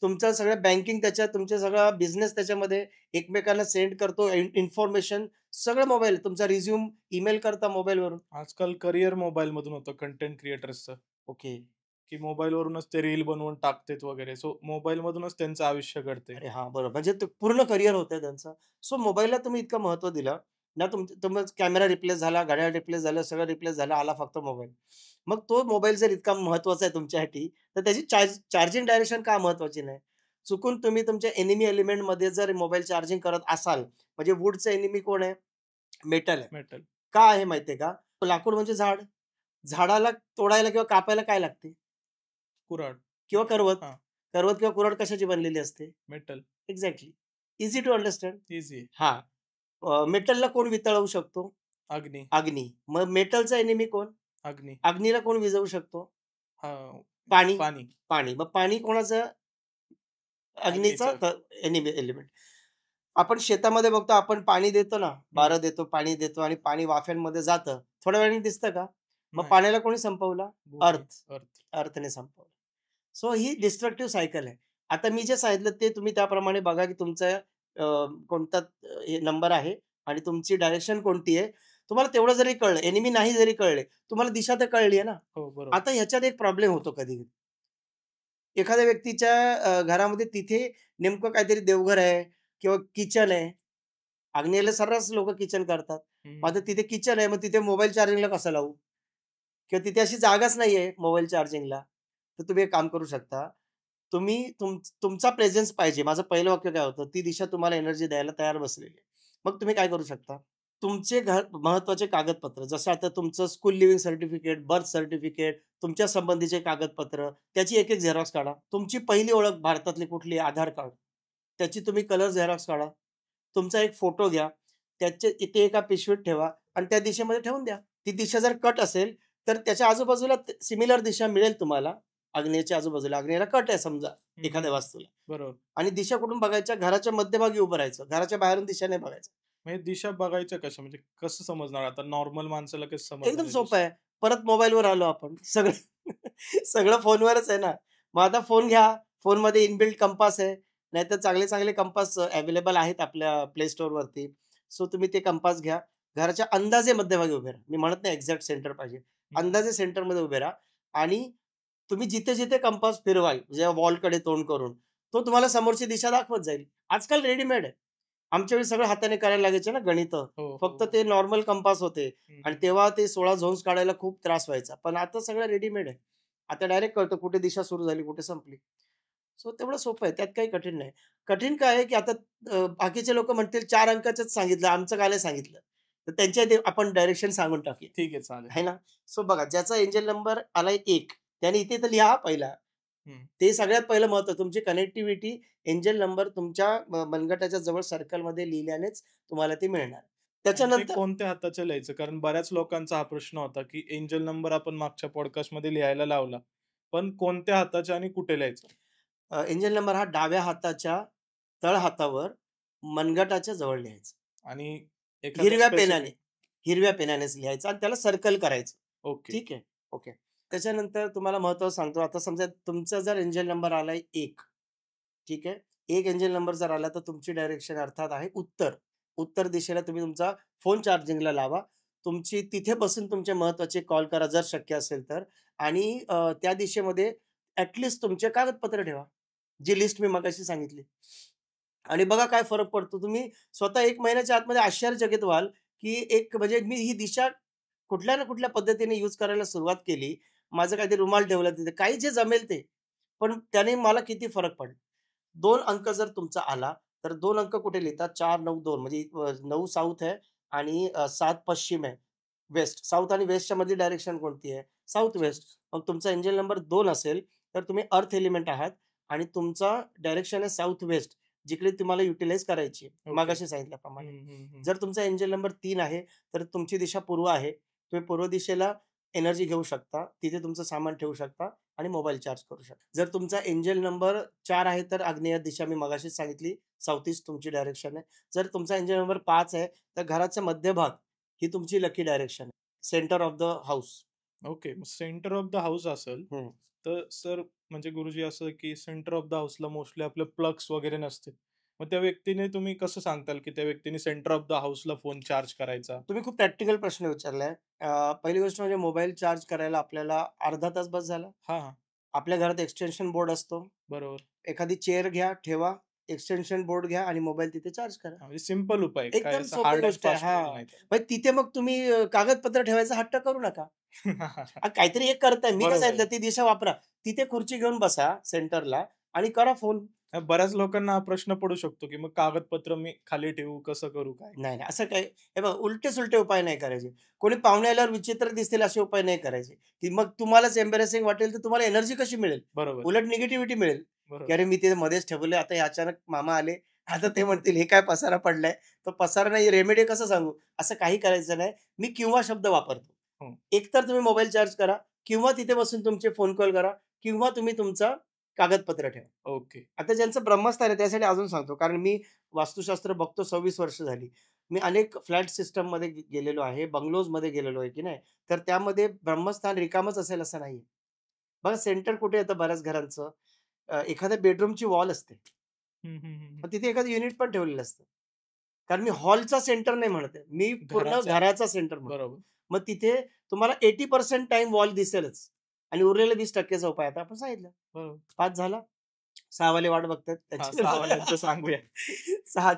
तुमचं सगळं बँकिंग त्याच्यात, तुमचा सगळा बिझनेस त्याच्यामध्ये एकमेकांना सेंड करतो इन्फॉर्मेशन सगळं मोबाईल. तुमचा रिझ्यूम ईमेल करता मोबाईलवरून. आजकाल करियर मोबाईलमधून होतं कंटेंट क्रिएटर्सचं, ओके. की मोबाईलवरूनच ते रील बनवून टाकतात वगैरे. सो मोबाईलमधूनच त्यांचं आयुष्य घडतंय. अरे हां, बरोबर. म्हणजे ते पूर्ण करियर होतंय त्यांचं. सो मोबाईलला तुम्ही इतकं महत्त्व दिलं ना, तुमचा कॅमेरा रिप्लेस झाला, घड्याळ रिप्लेस झालं, सगळं रिप्लेस झालं, आला फक्त मोबाईल. मग तो मोबाईल जर इतका महत्त्वाचा आहे तुमच्यासाठी, तर त्याची चार्जिंग डायरेक्शन का महत्त्वाची नाही? चुकून तुम्ही तुमच्या एनिमी एलिमेंटमध्ये जर मोबाईल चार्जिंग करत असाल, म्हणजे वूडचं एनिमी कोण आहे? मेटल आहे. मेटल. का आहे माहिती का? लाकूड म्हणजे झाड. झाडाला तोडायला किंवा कापायला काय लागते? कुऱ्हाड. किंवा करवत. हां. करवत किंवा कुऱ्हाड कशाची बनलेली असते? Metal. Exactly. Easy to understand. Easy. हां. मेटलला कोण वितळवू शकतो? अग्नी. अग्नी. मग मेटलचा एनिमी कोण? अग्नी. अग्नीला कोण विझवू शकतो? हां. पाणी. पाणी. पाणी. मग पाणी कोणाचं? अग्नीचा अग्नीचं. Enemy element. आपण शेतामध्ये बघतो आपण पाणी देतो ना, बारं देतो, पाणी देतो आणि पाणी वाफ्यांमध्ये जातं. थोड्या वेळाने दिसतं का? मग नाही. पाण्याला कोणी संपवला? भूमी. अर्थ. अर्थ. अर्थने संपवलं. सो ही डिस्ट्रक्टिव्ह सायकल आहे. आता मी जे सांगितलं ते तुम्ही त्याप्रमाणे बघा, की तुमचा कोणता नंबर आहे आणि तुमची डायरेक्शन कोणती आहे. तुम्हाला तेवढं जरी कळलं, एनिमी नाही जरी कळले, तुम्हाला दिशा तर कळली आहे ना. हो, बरोबर. आता ह्याच्यात एक प्रॉब्लेम होतो कधी-कधी. एखाद्या व्यक्तीच्या घरामध्ये तिथे नेमकं काहीतरी देवघर आहे किंवा किचन आहे. आग्नेयला सर्रास लोकं किचन करतात. मग आता हं. तिथे किचन आहे, मग तिथे मोबाईल चार्जिंगला कसं लावू? किंवा तिथे अशी जागाच नाहीये मोबाईल चार्जिंगला. तर तुम्ही एक काम करू शकता. तुम्ही तुमचा प्रेझेन्स पाहिजे. माझं पहिलं वाक्य काय होतं? ती दिशा तुम्हाला एनर्जी द्यायला तयार बसलेली आहे. मग तुम्ही काय करू शकता? तुमचे घर महत्त्वाचे कागदपत्र जसं आता तुमचं school living certificate, birth certificate, तुमच्या संबंधीचे कागदपत्र, त्याची एक-एक झेरॉक्स काढा. तुमची पहिली ओळख भारतातली कुठली आहे? आधार कार्ड. त्याची तुम्ही कलर झेरॉक्स काढा. तुमचा एक फोटो घ्या. त्याचे ते एका पिशवीत ठेवा आणि त्या दिशेमध्ये ठेवून द्या. ती दिशा जर कट असेल, तर त्याच्या आजूबाजूला सिमिलर दिशा मिळेल तुम्हाला. आग्नेयच्या आजूबाजूला. आग्नेयला कट आहे समजा हं, एखाद्या हं. वास्तूला बरोबर. आणि दिशा कुठून बघायच्या? घराच्या मध्यभागी उभं राहायचं. घराच्या बाहेरून दिशा नाही बघायचं. म्हणजे दिशा बघायच्या कशा? म्हणजे कसं समजणार? आता नॉर्मल माणसाला कसं समजणार एकदम ही सोपं दिशा? आहे. परत मोबाईलवर आलो आपण. सगळं सगळं फोनवरच आहे ना. मग आता फोन घ्या. फोनमध्ये इनबिल्ट कंपास आहे. नाहीतर चांगले-चांगले कंपास अवेलेबल आहेत आपल्या Play Storeवरती. सो तुम्ही ते कंपास घ्या. घराच्या अंदाजे मध्यभागी उभे राहा. मी म्हणत नाही एक्झॅक्ट सेंटर पाहिजे. अंदाजे सेंटरमध्ये उभे राहा आणि तुम्ही जिथे-जिथे कंपास फिरवाल, ज्या वॉलकडे तोंड करून, तो तुम्हाला समोरची दिशा दाखवत जाईल. आजकाल रेडीमेड आहे. आमच्या वेळी सगळं हाताने करायला लागायचे ना गणितं. हो, हो, फक्त हो. ते नॉर्मल कंपास होते हं, आणि हं. तेव्हा ते 16 झोन्स काढायला खूप त्रास व्हायचा. पण आता सगळं रेडीमेड आहे. आता डायरेक्ट कळतं कुठे दिशा सुरू झाली, कुठे संपली. सो तेवढं सोपं आहे. त्यात काही कठीण नाही. कठीण काय आहे, की आता बाकीचे लोकं म्हणतील 4 अंकाचंच सांगितलं, आमचं का नाही सांगितलं? तर त्यांच्या ते आपण डायरेक्शन सांगून टाकूया. ठीक आहे, चालेल. आहे ना? सो बघा ज्याचा एंजल नंबर आलाय 1 त्याने इथे तर लिहा पहिला. हं. ते सगळ्यात पहिलं महत्त्व. तुमची कनेक्टिव्हिटी एंजल नंबर तुमच्या मनगटाच्या जवळ सर्कलमध्ये लिहिल्यानेच तुम्हाला ते मिळणार. आणि ते त्याच्यानंतर कोणत्या हाताचे लिहायचं? कारण बऱ्याच लोकांचा हा प्रश्न होता, की एंजल नंबर आपण मागच्या पॉडकास्टमध्ये लिहायला लावला. पण कोणत्या हाताचे आणि कुठे लिहायचं? एंजल नंबर हा डाव्या हाताच्या तळहातावर मनगटाच्या जवळ लिहायचा. आणि एखादं हिरव्या पेनाने. स्पेसिफिक हिरव्या पेनानेच लिहायचं आणि त्याला सर्कल करायचं. ओके. ठीक आहे? ओके. त्याच्यानंतर तुम्हाला महत्त्व सांगतो. आता समजा तुमचा जर एंजल नंबर आलाय 1 ठीक आहे. 1 एंजल नंबर जर आला तर तुमची डायरेक्शन अर्थात आहे उत्तर. उत्तर दिशेला तुम्ही तुमचा फोन चार्जिंगला लावा. तुमची तिथे बसून तुमचे महत्त्वाचे कॉल करा जर शक्य असेल तर आणि त्या दिशेमध्ये तुमचे कागदपत्र ठेवा. जी लिस्ट मी मगाशी सांगितली. आणि बघा काय फरक पडतो. तुम्ही स्वतः 1 महिन्याच्या आतमध्ये आश्चर्यचकित व्हाल, की एक म्हणजे मी ही दिशा कुठल्या ना कुठल्या पद्धतीने यूज करायला सुरुवात केली. माझं काहीतरी रुमाल ठेवला तिथे. काही जे जमेल ते. पण त्याने मला किती फरक पडला. 2 अंक जर तुमचा आला, तर 2 अंक कुठे लिहितात? 4, 9, 2 म्हणजे 9 साउथ आहे आणि 7 पश्चिम आहे. वेस्ट. साउथ आणि वेस्टच्या मधली डायरेक्शन कोणती आहे? South west. मग तुमचा एंजल नंबर 2 असेल, तर तुम्ही अर्थ एलिमेंट आहात आणि तुमचा डायरेक्शन आहे साउथ वेस्ट, जिकडे तुम्हाला युटिलाइज करायची आहे, ओके. मगाशी सांगितल्याप्रमाणे. हं, हं, हं. जर तुमचा एंजल नंबर 3 आहे, तर तुमची दिशा पूर्व आहे. तुम्ही पूर्व दिशेला एनर्जी घेऊ शकता. तिथे तुमचं सामान ठेवू शकता आणि मोबाईल चार्ज करू शकता. जर तुमचा एंजल नंबर 4 आहे, तर आग्नेय दिशा मी मगाशीच सांगितली, साउथ ईस्ट तुमची डायरेक्शन आहे. जर तुमचा एंजल नंबर 5 आहे, तर घराचा मध्यभाग ही तुमची लकी डायरेक्शन आहे. Centre of the house. Okay. मग सेंटर ऑफ द हाउस असेल, हं. तर सर म्हणजे गुरुजी असं की सेंटर ऑफ द हाउसला मोस्टली आपले प्लग्स वगैरे नसते. मग त्या व्यक्तीने तुम्ही कसं सांगताल, की त्या व्यक्तीने सेंटर ऑफ द हाउसला फोन चार्ज करायचा? तुम्ही खूप प्रॅक्टिकल प्रश्न विचारलाय. पहिली गोष्ट म्हणजे मोबाईल चार्ज करायला आपल्याला अर्धा तास बस झाला. हां, हां. आपल्या घरात एक्सटेन्शन बोर्ड असतो. बरोबर. एखादी चेअर घ्या, ठेवा, एक्सटेन्शन बोर्ड घ्या आणि मोबाईल तिथे चार्ज करा. हां, म्हणजे सिंपल उपाय आहे. काय एकदम असं सोपी हार्ड अँड गोष्ट आहे. फास्ट रूल हां. नाही तर. मग तिथे मग तुम्ही कागदपत्र ठेवायचा हट्ट करू नका. काहीतरी एक करताय. मी काय बरोबर आहे. सांगितलं ती दिशा वापरा. तिथे खुर्ची घेऊन बसा सेंटरला आणि करा फोन. बऱ्याच लोकांना हा प्रश्न पडू शकतो, की मग कागदपत्र मी खाली ठेवू, कसं करू काय? नाही, नाही. असं काही हे बघा उलटे-सुलटे उपाय नाही करायचे. कोणी पाहुणे आल्यावर विचित्र दिसतील असे उपाय नाही करायचे, की मग तुम्हालाच एम्बॅरसिंग वाटेल, तर तुम्हाला एनर्जी कशी मिळेल? बरोबर, उलट निगेटिव्हिटी मिळेल, की बरोबर. अरे मी ते मध्येच ठेवलंय, आता हे अचानक मामा आले, आता ते म्हणतील हे काय पसारा पडलाय. तो पसारा नाही रेमेडी कसं सांगू? असं काही करायचं नाही. मी किंवा शब्द वापरतो. हो. एकतर तुम्ही मोबाईल चार्ज करा किंवा तिथे बसून तुमचे फोन कॉल करा किंवा तुम्ही तुमचा कागदपत्र ठेवा. ओके. आता ज्यांचं ब्रह्मस्थान आहे त्यासाठी अजून सांगतो. कारण मी वास्तुशास्त्र बघतो 26 वर्ष झाली. मी अनेक फ्लॅट सिस्टममध्ये गेलेलो आहे, बंगलोजमध्ये गेलेलो आहे, की नाही. तर त्यामध्ये ब्रह्मस्थान रिकामच असेल असं नाहीये. बघा सेंटर कुठे येतं बऱ्याच घरांचं एखाद्या बेडरूमची वॉल असते. हं, हं, हं, हं. मग तिथे एखादं युनिट पण ठेवलेलं असतं. कारण मी हॉलचा सेंटर नाही म्हणत आहे. मी पूर्ण घराच्या घराचा सेंटर म्हणतो. बरोबर. मग तिथे तुम्हाला 80% टाईम वॉल दिसेलच आणि उरलेला 20% चा उपाय आता आपण सांगितलं. बरोबर. 5 झाला. 6 वाले वाट बघतायत हां, त्यांची. 6 वाल्यांचं सांगूया. 6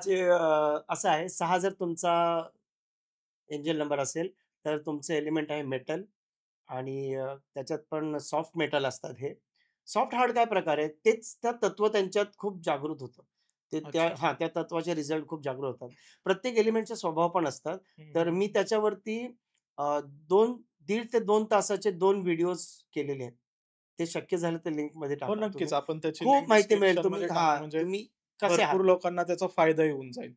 असं आहे 6 जर तुमचा एंजल नंबर असेल, तर तुमचं एलिमेंट आहे मेटल आणि त्याच्यात पण सॉफ्ट मेटल असतात हे. सॉफ्ट हार्ड काय प्रकार आहे? तेच त्या तत्व त्यांच्यात खूप जागृत होतं. ते त्या अच्छा. हां, त्या तत्वाचे रिझल्ट खूप जागृत होतात. प्रत्येक एलिमेंटचे स्वभाव पण असतात. हं, तर हं, मी हं. त्याच्यावरती 2 दीड ते 2 तासाचे 2 व्हिडिओज केलेले आहेत. ते शक्य झालं तर लिंकमध्ये हो, टाका तुम्ही. नक्कीच. आपण त्याची खूप लिंक माहिती मिळेल. तुम्ही डिस्क्रिप्शनमध्ये टाकू हां, म्हणजे तुम्ही कसे आहात? भरपूर लोकांना त्याचा फायदाही होऊन जाईल.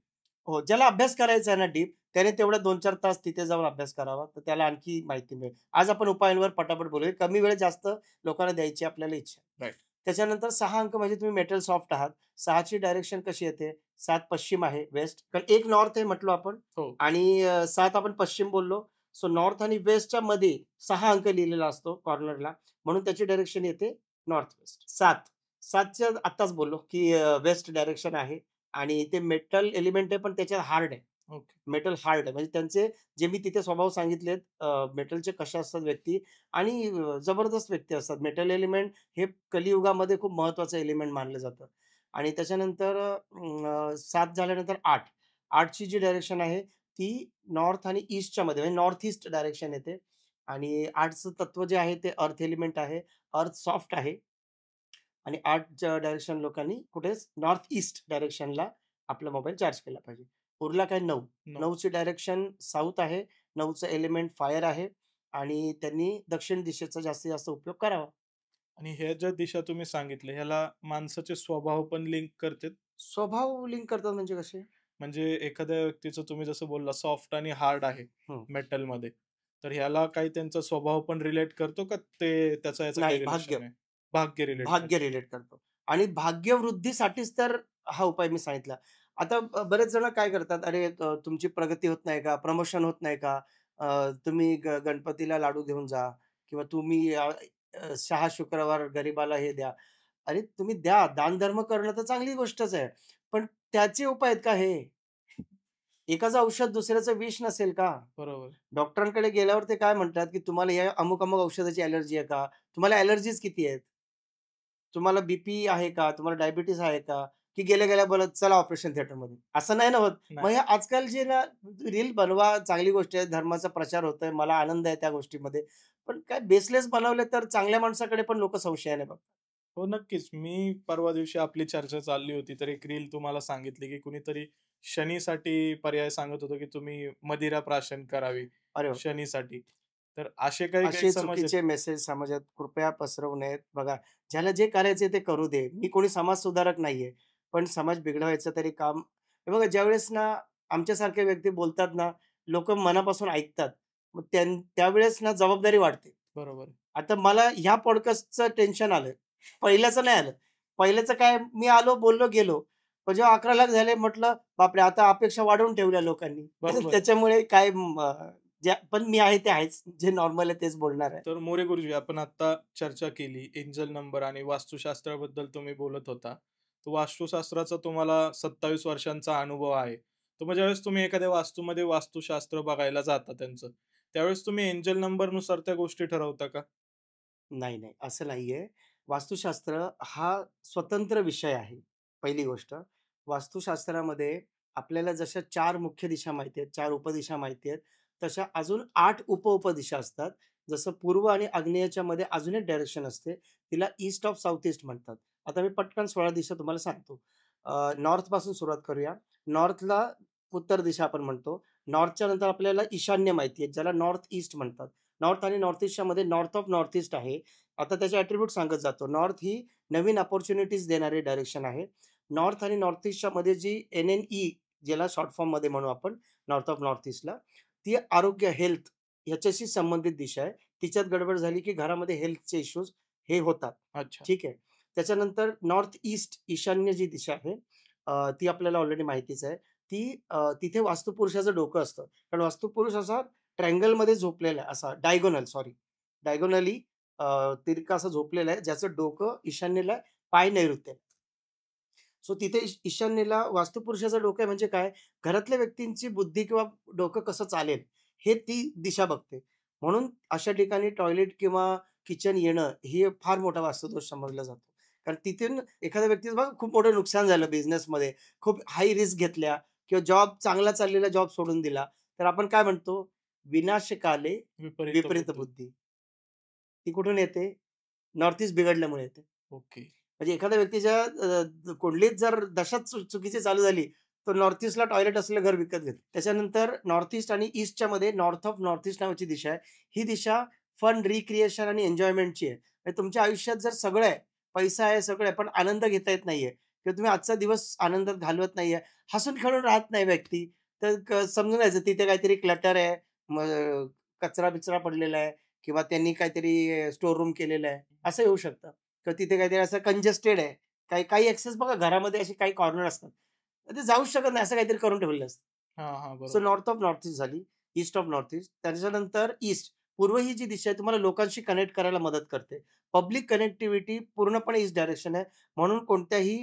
हो, ज्याला अभ्यास करायचा आहे ना डीप, त्याने तेवढे 2-4 तास तिथे जाऊन अभ्यास करावा. तर त्याला आणखी माहिती मिळेल. आज आपण उपायांवर पटापट बोलूया. कमी वेळ जास्त लोकांना द्यायची आपल्याला इच्छा आहे. राइट. त्याच्यानंतर 6 अंक म्हणजे तुम्ही मेटल सॉफ्ट आहात. 6 ची डायरेक्शन कशी येते? 7 पश्चिम आहे, वेस्ट. कारण एक नॉर्थ आहे म्हटलो आपण हो. आणि 7 आपण पश्चिम बोललो. सो नॉर्थ आणि वेस्टच्या मध्ये 6 अंक लिहिलेला असतो कॉर्नरला. म्हणून त्याची डायरेक्शन येते नॉर्थ वेस्ट. 7 7चं आत्ताच बोललो, की वेस्ट डायरेक्शन आहे आणि ते मेटल एलिमेंट आहे, पण त्याच्यात हार्ड आहे. ओके. मेटल हार्ड आहे. म्हणजे त्यांचे जे मी तिथे स्वभाव सांगितलेत मेटलचे कसे असतात व्यक्ती आणि जबरदस्त व्यक्ती असतात. मेटल एलिमेंट हे कलियुगामध्ये खूप महत्त्वाचं एलिमेंट मानलं जातं. आणि त्याच्यानंतर 7 झाल्यानंतर 8. 8ची जी डायरेक्शन आहे ती नॉर्थ आणि ईस्टच्या मध्ये म्हणजे नॉर्थ ईस्ट डायरेक्शन येते आणि 8चं तत्व जे आहे ते अर्थ एलिमेंट आहे. अर्थ सॉफ्ट आहे आणि 8च्या डायरेक्शन लोकांनी कुठेच नॉर्थ ईस्ट डायरेक्शनला आपला मोबाईल चार्ज केला पाहिजे. उरला काय 9. 9. 9ची डायरेक्शन साऊथ आहे. 9चं एलिमेंट फायर आहे आणि त्यांनी दक्षिण दिशेचा जास्तीत जास्त उपयोग करावा. आणि ह्या ज्या दिशा तुम्ही सांगितल्या, ह्याला माणसाचे स्वभाव पण लिंक करतात? स्वभाव लिंक करतात म्हणजे कसे? म्हणजे एखाद्या व्यक्तीचं तुम्ही जसं बोलला सॉफ्ट आणि हार्ड आहे हं. मेटलमध्ये. तर ह्याला काही त्यांचा स्वभाव पण रिलेट करतो का ते त्याचा याचा नाही काही भाग्य. रिलेशन आहे? भाग्य रिलेट भाग्य करतो. रिलेट करतो आणि भाग्यवृद्धीसाठीच तर हा उपाय मी सांगितला. आता बरेच जण काय करतात, "अरे तुमची प्रगती होत नाही का? प्रमोशन होत नाही का? तुम्ही गणपतीला लाडू घेऊन जा किंवा तुम्ही 6 शुक्रवार गरिबाला हे द्या." अरे तुम्ही द्या, दानधर्म करणं तर चांगली गोष्टच आहे. पण त्याचे उपाय आहेत का हे? एकाचं औषध दुसऱ्याचं विष नसेल का? बरोबर. डॉक्टरांकडे गेल्यावर ते काय म्हणतात, की तुम्हाला या अमुक-अमुक औषधाची ॲलर्जी आहे का? तुम्हाला ॲलर्जीज किती आहेत? तुम्हाला बीपी आहे का? तुम्हाला डायबिटीज आहे का? की गेल्या-गेल्या बोलत चला ऑपरेशन थिएटरमध्ये. असं नाही ना होत. मग नाही. हे आजकाल जे ना रील बनवा, चांगली गोष्ट आहे, धर्माचा प्रचार होतोय, मला आनंद आहे त्या गोष्टीमध्ये. पण काय बेसलेस बनवले तर चांगल्या माणसाकडे पण लोकं संशयाने बघतात. हो, नक्कीच. मी परवा दिवशी आपली चर्चा चालली होती, तर एक रील तुम्हाला सांगितली, की कुणीतरी शनीसाठी पर्याय सांगत होतं, की तुम्ही मदिरा प्राशन करावी अरे वाह! शनीसाठी. तर असे काही असे गैरसमज आहेत. चुकीचे मेसेज समाजात कृपया पसरवू नयेत. बघा, ज्याला जे करायचे ते करू दे. मी कोणी समाजसुधारक नाहीये. पण समाज बिघडवायचं तरी काम हे बघा ज्यावेळेस ना आमच्यासारखे व्यक्ती बोलतात ना, लोकं मनापासून ऐकतात. मग त्यावेळेस ना जबाबदारी वाढते. बरोबर. आता मला ह्या पॉडकास्टचं टेन्शन आलं. पहिल्याचं नाही आलं. पहिल्याचं काय मी आलो, बोललो, गेलो. पण जेव्हा 11 लाख झाले म्हटलं, बापरे! आता अपेक्षा वाढवून ठेवल्या लोकांनी. बरोबर. त्याच्यामुळे काय ज्या पण मी आहे ते आहेच. जे नॉर्मल आहे तेच बोलणार आहे. तर मोरे गुरुजी आपण आता चर्चा केली एंजल नंबर आणि वास्तुशास्त्राबद्दल तुम्ही बोलत होता. तर वास्तुशास्त्राचा तुम्हाला 27 वर्षांचा अनुभव आहे. तर मग ज्यावेळेस तुम्ही एखाद्या वास्तूमध्ये वास्तुशास्त्र बघायला जाता त्यांचं, त्यावेळेस तुम्ही एंजल नंबरनुसार त्या गोष्टी ठरवता का? नाही, नाही. असं नाहीये. वास्तुशास्त्र हा स्वतंत्र विषय आहे, पहिली गोष्ट. वास्तुशास्त्रामध्ये आपल्याला जशा 4 मुख्य दिशा माहिती आहेत, 4 उपदिशा माहिती आहेत, तशा अजून 8 उपदिशा असतात. जसं पूर्व आणि आग्नेयच्या मध्ये अजून एक डायरेक्शन असते. तिला ईस्ट ऑफ साउथ ईस्ट म्हणतात. आता मी पटकन 16 दिशा तुम्हाला सांगतो. नॉर्थपासून सुरुवात करूया. नॉर्थला उत्तर दिशा आपण म्हणतो. नॉर्थच्या नंतर आपल्याला ईशान्य माहिती आहे, ज्याला नॉर्थ ईस्ट म्हणतात. नॉर्थ आणि नॉर्थ ईस्टच्या नॉर्थ ऑफ नॉर्थ ईस्ट आहे. आता त्याचे ॲट्रिब्यूट सांगत जातो. नॉर्थ ही नवीन अपॉर्च्युनिटीज देणारी डायरेक्शन आहे. नॉर्थ आणि नॉर्थ ईस्टच्या मध्ये जी NNE ज्याला शॉर्ट फॉर्ममध्ये म्हणू आपण नॉर्थ ऑफ नॉर्थ ईस्टला, ती आरोग्य, हेल्थ ह्याच्याशी संबंधित दिशा आहे. तिच्यात गडबड झाली की घरामध्ये हेल्थचे इश्यूज हे होतात. अच्छा. ठीक आहे. त्याच्यानंतर नॉर्थ ईस्ट ईशान्य जी दिशा आहे ती आपल्याला ऑलरेडी माहितीच आहे. ती तिथे वास्तुपुरुषाचं डोकं असतं. कारण वास्तुपुरुष असा ट्रायंगलमध्ये झोपलेला आहे, असा डायगोनल सॉरी डायगोनली तिरका असं झोपलेलं आहे, ज्याचं डोकं ईशान्येला आहे, पाय नैऋत्येला. सो तिथे ईशान्येला वास्तुपुरुषाचं डोकं आहे म्हणजे काय? घरातल्या व्यक्तींची बुद्धी किंवा डोकं कसं चालेल, हे ती दिशा बघते. म्हणून अशा ठिकाणी टॉयलेट किंवा किचन येणं, हे फार मोठा वास्तुदोष समजला जातो. कारण तिथून एखाद्या व्यक्तीचं बघा खूप मोठं नुकसान झालं बिझनेसमध्ये, खूप हाय रिस्क घेतल्या किंवा जॉब चांगला चाललेला जॉब सोडून दिला. तर आपण काय म्हणतो? विनाशकाले विपरीत विपरीत बुद्धी. बुद्धी. ती कुठून येते? नॉर्थ ईस्ट बिघडल्यामुळे येते. ओके. म्हणजे एखाद्या व्यक्तीच्या कुंडलीत जर दशाच चुकीची चालू झाली, तर नॉर्थ ईस्टला टॉयलेट असलेलं घर विकत घेतो. त्याच्यानंतर नॉर्थ ईस्ट आणि ईस्टच्या मध्ये नॉर्थ ऑफ नॉर्थ ईस्ट नावाची दिशा आहे. ही दिशा फन, रिक्रिएशन आणि एन्जॉयमेंटची आहे. म्हणजे तुमच्या आयुष्यात जर सगळं आहे, पैसा आहे, सगळं आहे, पण आनंद घेता येत नाहीये किंवा तुम्ही आजचा दिवस आनंदात घालवत नाहीये, हसून-खेळून राहत नाही व्यक्ती, तर समजून घ्यायचं तिथे काहीतरी क्लटर आहे, मग कचरा-बिचरा पडलेला आहे किंवा त्यांनी काहीतरी स्टोअर रूम केलेलं आहे, असं येऊ शकतं. किंवा तिथे काहीतरी असं कंजेस्टेड आहे. काही काही ॲक्सेस बघा घरामध्ये असे काही कॉर्नर असतात. तर ते जाऊच शकत नाही असं काहीतरी करून ठेवलेलं असतं. हां, हां. सो बरोबर. नॉर्थ ऑफ नॉर्थ ईस्ट झाली. East of north east. त्याच्यानंतर ईस्ट. पूर्व ही जी दिशा आहे तुम्हाला लोकांशी कनेक्ट करायला मदत करते. पब्लिक कनेक्टिव्हिटी पूर्णपणे ईस्ट डायरेक्शन आहे. म्हणून कोणत्याही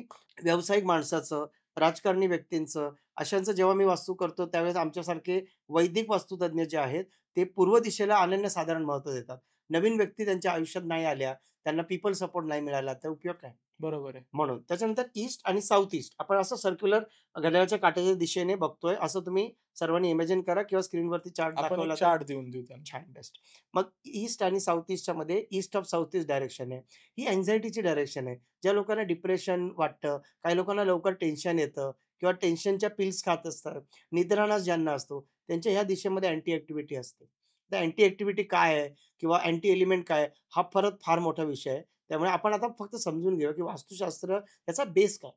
व्यावसायिक माणसाचं, राजकारणी व्यक्तींचं अशांचं जेव्हा मी वास्तू करतो त्यावेळेस आमच्यासारखे वैदिक वास्तुतज्ञ जे आहेत, ते पूर्व दिशेला अनन्यसाधारण महत्त्व देतात. नवीन व्यक्ती त्यांच्या आयुष्यात नाही आल्या, त्यांना पीपल सपोर्ट नाही मिळाला, तर उपयोग काय? बरोबर आहे. म्हणून. त्याच्यानंतर ईस्ट आणि साउथ ईस्ट आपण असं सर्क्युलर घड्याळाच्या काट्याच्या दिशेने बघतोय, असं तुम्ही सर्वांनी इमॅजिन करा किंवा स्क्रीनवरती चार्ट आपण एक दाखवला तर चार्ट देऊन देऊ त्यांना. छान, बेस्ट. मग ईस्ट आणि साउथ ईस्टच्या मध्ये east of south east direction आहे. ही अँक्झायटीची डायरेक्शन आहे. ज्या लोकांना डिप्रेशन वाटतं, काही लोकांना लवकर टेन्शन येतं किंवा टेन्शनच्या पिल्स खात असतात, निद्रानाश ज्यांना असतो, त्यांच्या ह्या दिशेमध्ये अँटी ॲक्टिव्हिटी असते. तर अँटी ॲक्टिव्हिटी काय आहे किंवा अँटी एलिमेंट काय आहे, हा फरक फार मोठा विषय आहे. त्यामुळे आपण आता फक्त समजून घेऊया, की वास्तुशास्त्र याचा बेस काय?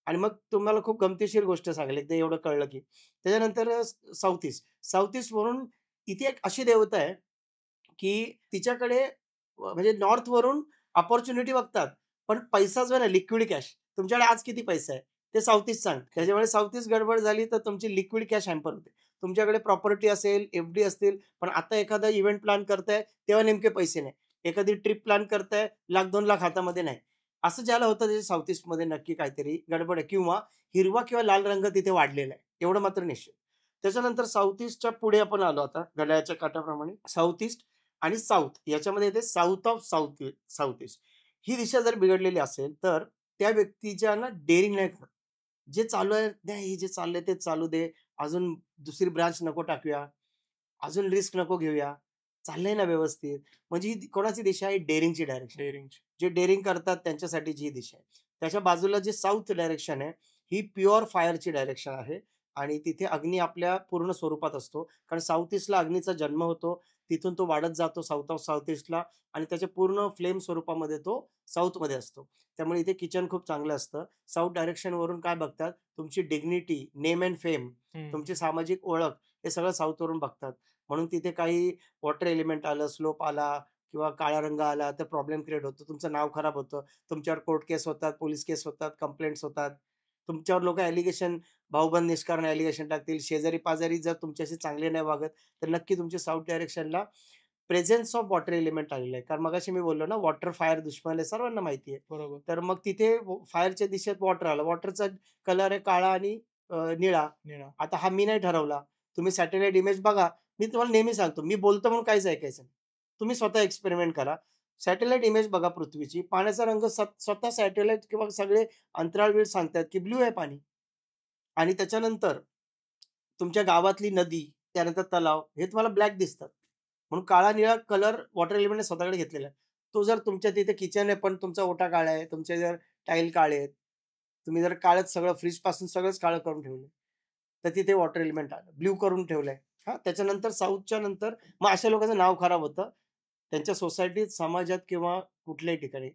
आणि मग तुम्हाला खूप गमतीशीर गोष्ट सांगेल एकदा एवढं कळलं की. त्याच्यानंतर साउथ ईस्ट. साउथ ईस्टवरून इथे एक अशी देवता आहे, की तिच्याकडे म्हणजे नॉर्थवरून अपॉर्च्युनिटी बघतात. पण पैसा जो आहे ना लिक्विड कॅश, तुमच्याकडे आज किती पैसा आहे? ते साउथ ईस्ट सांगतं. त्याच्यामुळे साउथ ईस्ट गडबड झाली तर तुमची लिक्विड कॅश हॅम्पर होते. तुमच्याकडे प्रॉपर्टी असेल, एफ-डी असतील, पण आता एखादा इव्हेंट प्लॅन करताय, तेव्हा नेमके पैसे नाही. एखादी ट्रिप प्लॅन करताय, लाख-2 लाख हातामध्ये नाही. असं ज्याला होतं त्याच्या साउथ ईस्टमध्ये नक्की काहीतरी गडबड आहे किंवा हिरवा किंवा लाल रंग तिथे वाढलेला आहे. एवढं मात्र निश्चित. त्याच्यानंतर साउथ ईस्टच्या पुढे आपण आलो आता घड्याळाच्या काट्याप्रमाणे. साउथ ईस्ट आणि साउथ याच्यामध्ये येते south of south south east. ही दिशा जर बिघडलेली असेल, तर त्या व्यक्तीच्या ना डेअरिंग नाही करत. जे चालू आहे, नाही हे जे चाललंय तेच चालू दे. अजून दुसरी ब्रांच नको टाकूया. अजून रिस्क नको घेऊया. चाललंय ना व्यवस्थित. म्हणजे ही कोणाची दिशा आहे? डेअरिंगची डायरेक्शन. डेअरिंगची. जे डेअरिंग करतात त्यांच्यासाठीची ही दिशा आहे. त्याच्या बाजूला जे साउथ डायरेक्शन आहे, ही प्युअर फायरची डायरेक्शन आहे आणि तिथे अग्नी आपल्या पूर्ण स्वरूपात असतो. कारण साउथ ईस्टला अग्नीचा जन्म होतो. तिथून तो वाढत जातो साउथ ऑफ साउथ ईस्टला आणि त्याच्या पूर्ण फ्लेम स्वरूपामध्ये तो साउथमध्ये असतो. त्यामुळे इथे किचन खूप चांगलं असतं. साउथ डायरेक्शनवरून काय बघतात? तुमची डिग्निटी, नेम एंड फेम, हं, तुमची हं. सामाजिक ओळख हे सगळं साउथवरून बघतात. म्हणून तिथे काही वॉटर एलिमेंट आलं, स्लोप आला किंवा काळा रंग आला तर प्रॉब्लेम क्रिएट होतो. तुमचं नाव खराब होतं. तुमच्यावर कोर्ट केस होतात, पोलीस केस होतात, कंप्लेंट्स होतात. तुमच्यावर लोकं ॲलिगेशन भाऊबंद निष्कारण ॲलिगेशन टाकतील. शेजारी-पाजारी जर तुमच्याशी चांगले नाही वागत, तर नक्की तुमच्या साउथ डायरेक्शनला प्रेझेन्स ऑफ वॉटर एलिमेंट आलेलं आहे. कारण मगाशी मी बोललो ना, वॉटर फायर दुश्मन आहे, सर्वांना माहिती आहे. बरोबर. तर मग तिथे फायरच्या दिशेत वॉटर आलं. वॉटरचा कलर आहे काळा आणि निळा. निळा. आता हा मी नाही ठरवला. तुम्ही सॅटेलाईट इमेज बघा. मी तुम्हाला नेहमी सांगतो, मी बोलतो म्हणून काहीच ऐकायचं नाही. तुम्ही स्वतः एक्सपेरिमेंट करा. सॅटेलाईट इमेज बघा पृथ्वीची. पाण्याचा रंग स्वतः सॅटेलाईट किंवा सगळे अंतराळवीर सांगतात, की ब्लू आहे पाणी. आणि त्याच्यानंतर तुमच्या गावातली नदी, त्यानंतर तलाव हे तुम्हाला ब्लॅक दिसतात. म्हणून काळा-निळा कलर वॉटर एलिमेंटने स्वतःकडे घेतलेला आहे. तो जर तुमच्या तिथे किचन आहे, पण तुमचा ओटा काळा आहे, तुमचे जर टाईल काळे आहेत, तुम्ही जर काळच सगळं फ्रिजपासून सगळंच काळं करून ठेवलंय, तर तिथे वॉटर एलिमेंट आलं. ब्लू करून ठेवलंय. हां, त्याच्यानंतर साऊथच्या नंतर मग अशा लोकांचं नाव खराब होतं. त्यांच्या सोसायटीत, समाजात किंवा कुठल्याही ठिकाणी.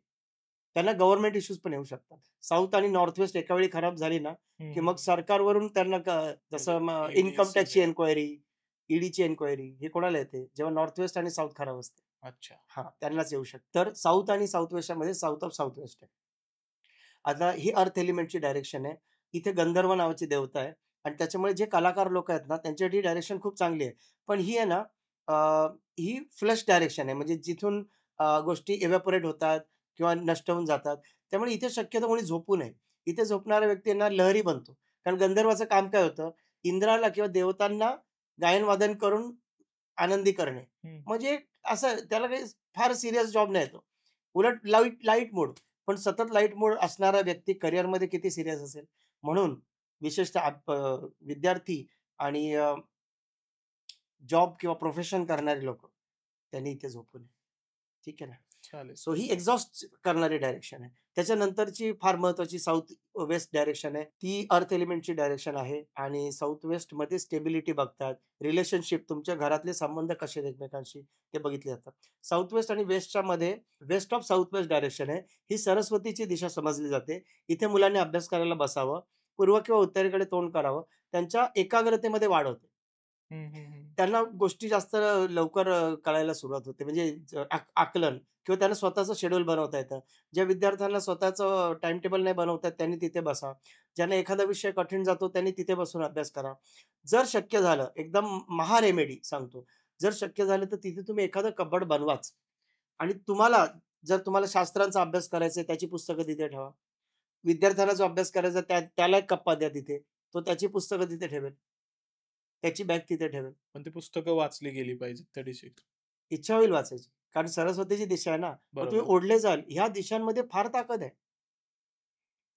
त्यांना गव्हर्नमेंट इश्यूज पण येऊ शकतात. साऊथ आणि नॉर्थ वेस्ट एका वेळी खराब झाली ना, हं, की हं. मग सरकारवरून त्यांना जसं मग ईडी, इन्कम टॅक्सची सीबीआय. एन्क्वायरी, ईडीची एन्क्वायरी हे कोणाला येते? जेव्हा नॉर्थ वेस्ट आणि साऊथ खराब असते. अच्छा. हां, त्यांनाच येऊ शकतं. तर साऊथ आणि साऊथ वेस्टमध्ये साऊथ ऑफ साऊथ वेस्ट आहे. आता ही अर्थ एलिमेंटची डायरेक्शन आहे. इथे गंधर्व नावाची देवता आहे आणि त्याच्यामुळे जे कलाकार लोकं आहेत ना, त्यांच्यासाठी ही डायरेक्शन खूप चांगली आहे. पण ही आहे ना, अ, ही फ्लश डायरेक्शन आहे. म्हणजे जिथून गोष्टी इव्हॅपोरेट होतात किंवा नष्ट होऊन जातात. त्यामुळे इथे शक्यतो कोणी झोपू नये. इथे झोपणारा व्यक्ती आहे ना, लहरी बनतो. कारण गंधर्वाचं काम काय होतं? इंद्राला किंवा देवतांना गायन-वादन करून आनंदी करणे. हं. म्हणजे असं त्याला काही फार सीरियस जॉब नाही तो. उलट लाईट लाईट मोड. पण सतत लाईट मोड असणारा व्यक्ती करिअरमध्ये किती सीरियस असेल. म्हणून विशेषतः विद्यार्थी आणि जॉब किंवा प्रोफेशन करणारे लोकं, त्यांनी इथे झोपू नये. ठीक आहे ना. चालेल. सो ही एक्झॉस्ट करणारी डायरेक्शन आहे. त्याच्यानंतरची फार महत्त्वाची साउथ वेस्ट डायरेक्शन आहे. ती अर्थ एलिमेंटची डायरेक्शन आहे आणि साउथ वेस्टमध्ये स्टेबिलिटी बघतात. रिलेशनशिप तुमच्या घरातले संबंध कसे आहेत एकमेकांशी ते बघितले जातात. साउथ वेस्ट आणि वेस्टच्या मध्ये west of south west direction आहे. ही सरस्वतीची दिशा समजली जाते. इथे मुलांनी अभ्यास करायला बसावं. पूर्व किंवा उत्तरेकडे तोंड करावं. त्यांच्या एकाग्रतेमध्ये वाढ होते. हं, हं, हं. त्यांना गोष्टी जास्त लवकर कळायला सुरुवात होते. म्हणजे आकलन किंवा त्यांना स्वतःचं शेड्यूल बनवता येतं. ज्या विद्यार्थ्यांना स्वतःचं टाईम टेबल नाही बनवता येत, त्यांनी तिथे बसा. ज्यांना एखादा विषय कठीण जातो, त्यांनी तिथे बसून अभ्यास करा. जर शक्य झालं, एकदम रेमेडी सांगतो. जर शक्य झालं, तर तिथे तुम्ही एखादं कबड बनवाच आणि जर तुम्हाला शास्त्रांचा अभ्यास करायचा आहे, त्याची पुस्तकं तिथे ठेवा. विद्यार्थ्यांना जो अभ्यास करायचा त्याला एक कप्पा द्या तिथे. तो त्याची पुस्तकं तिथे ठेवेल. त्याची बॅग तिथे ठेवेल. पण ती पुस्तकं वाचली गेली पाहिजेत त्या दिवशी. इच्छा होईल वाचायची. कारण सरस्वतीची दिशा आहे ना. मग तुम्ही बरोबर. ओढले जाल. ह्या दिशांमध्ये फार ताकद आहे.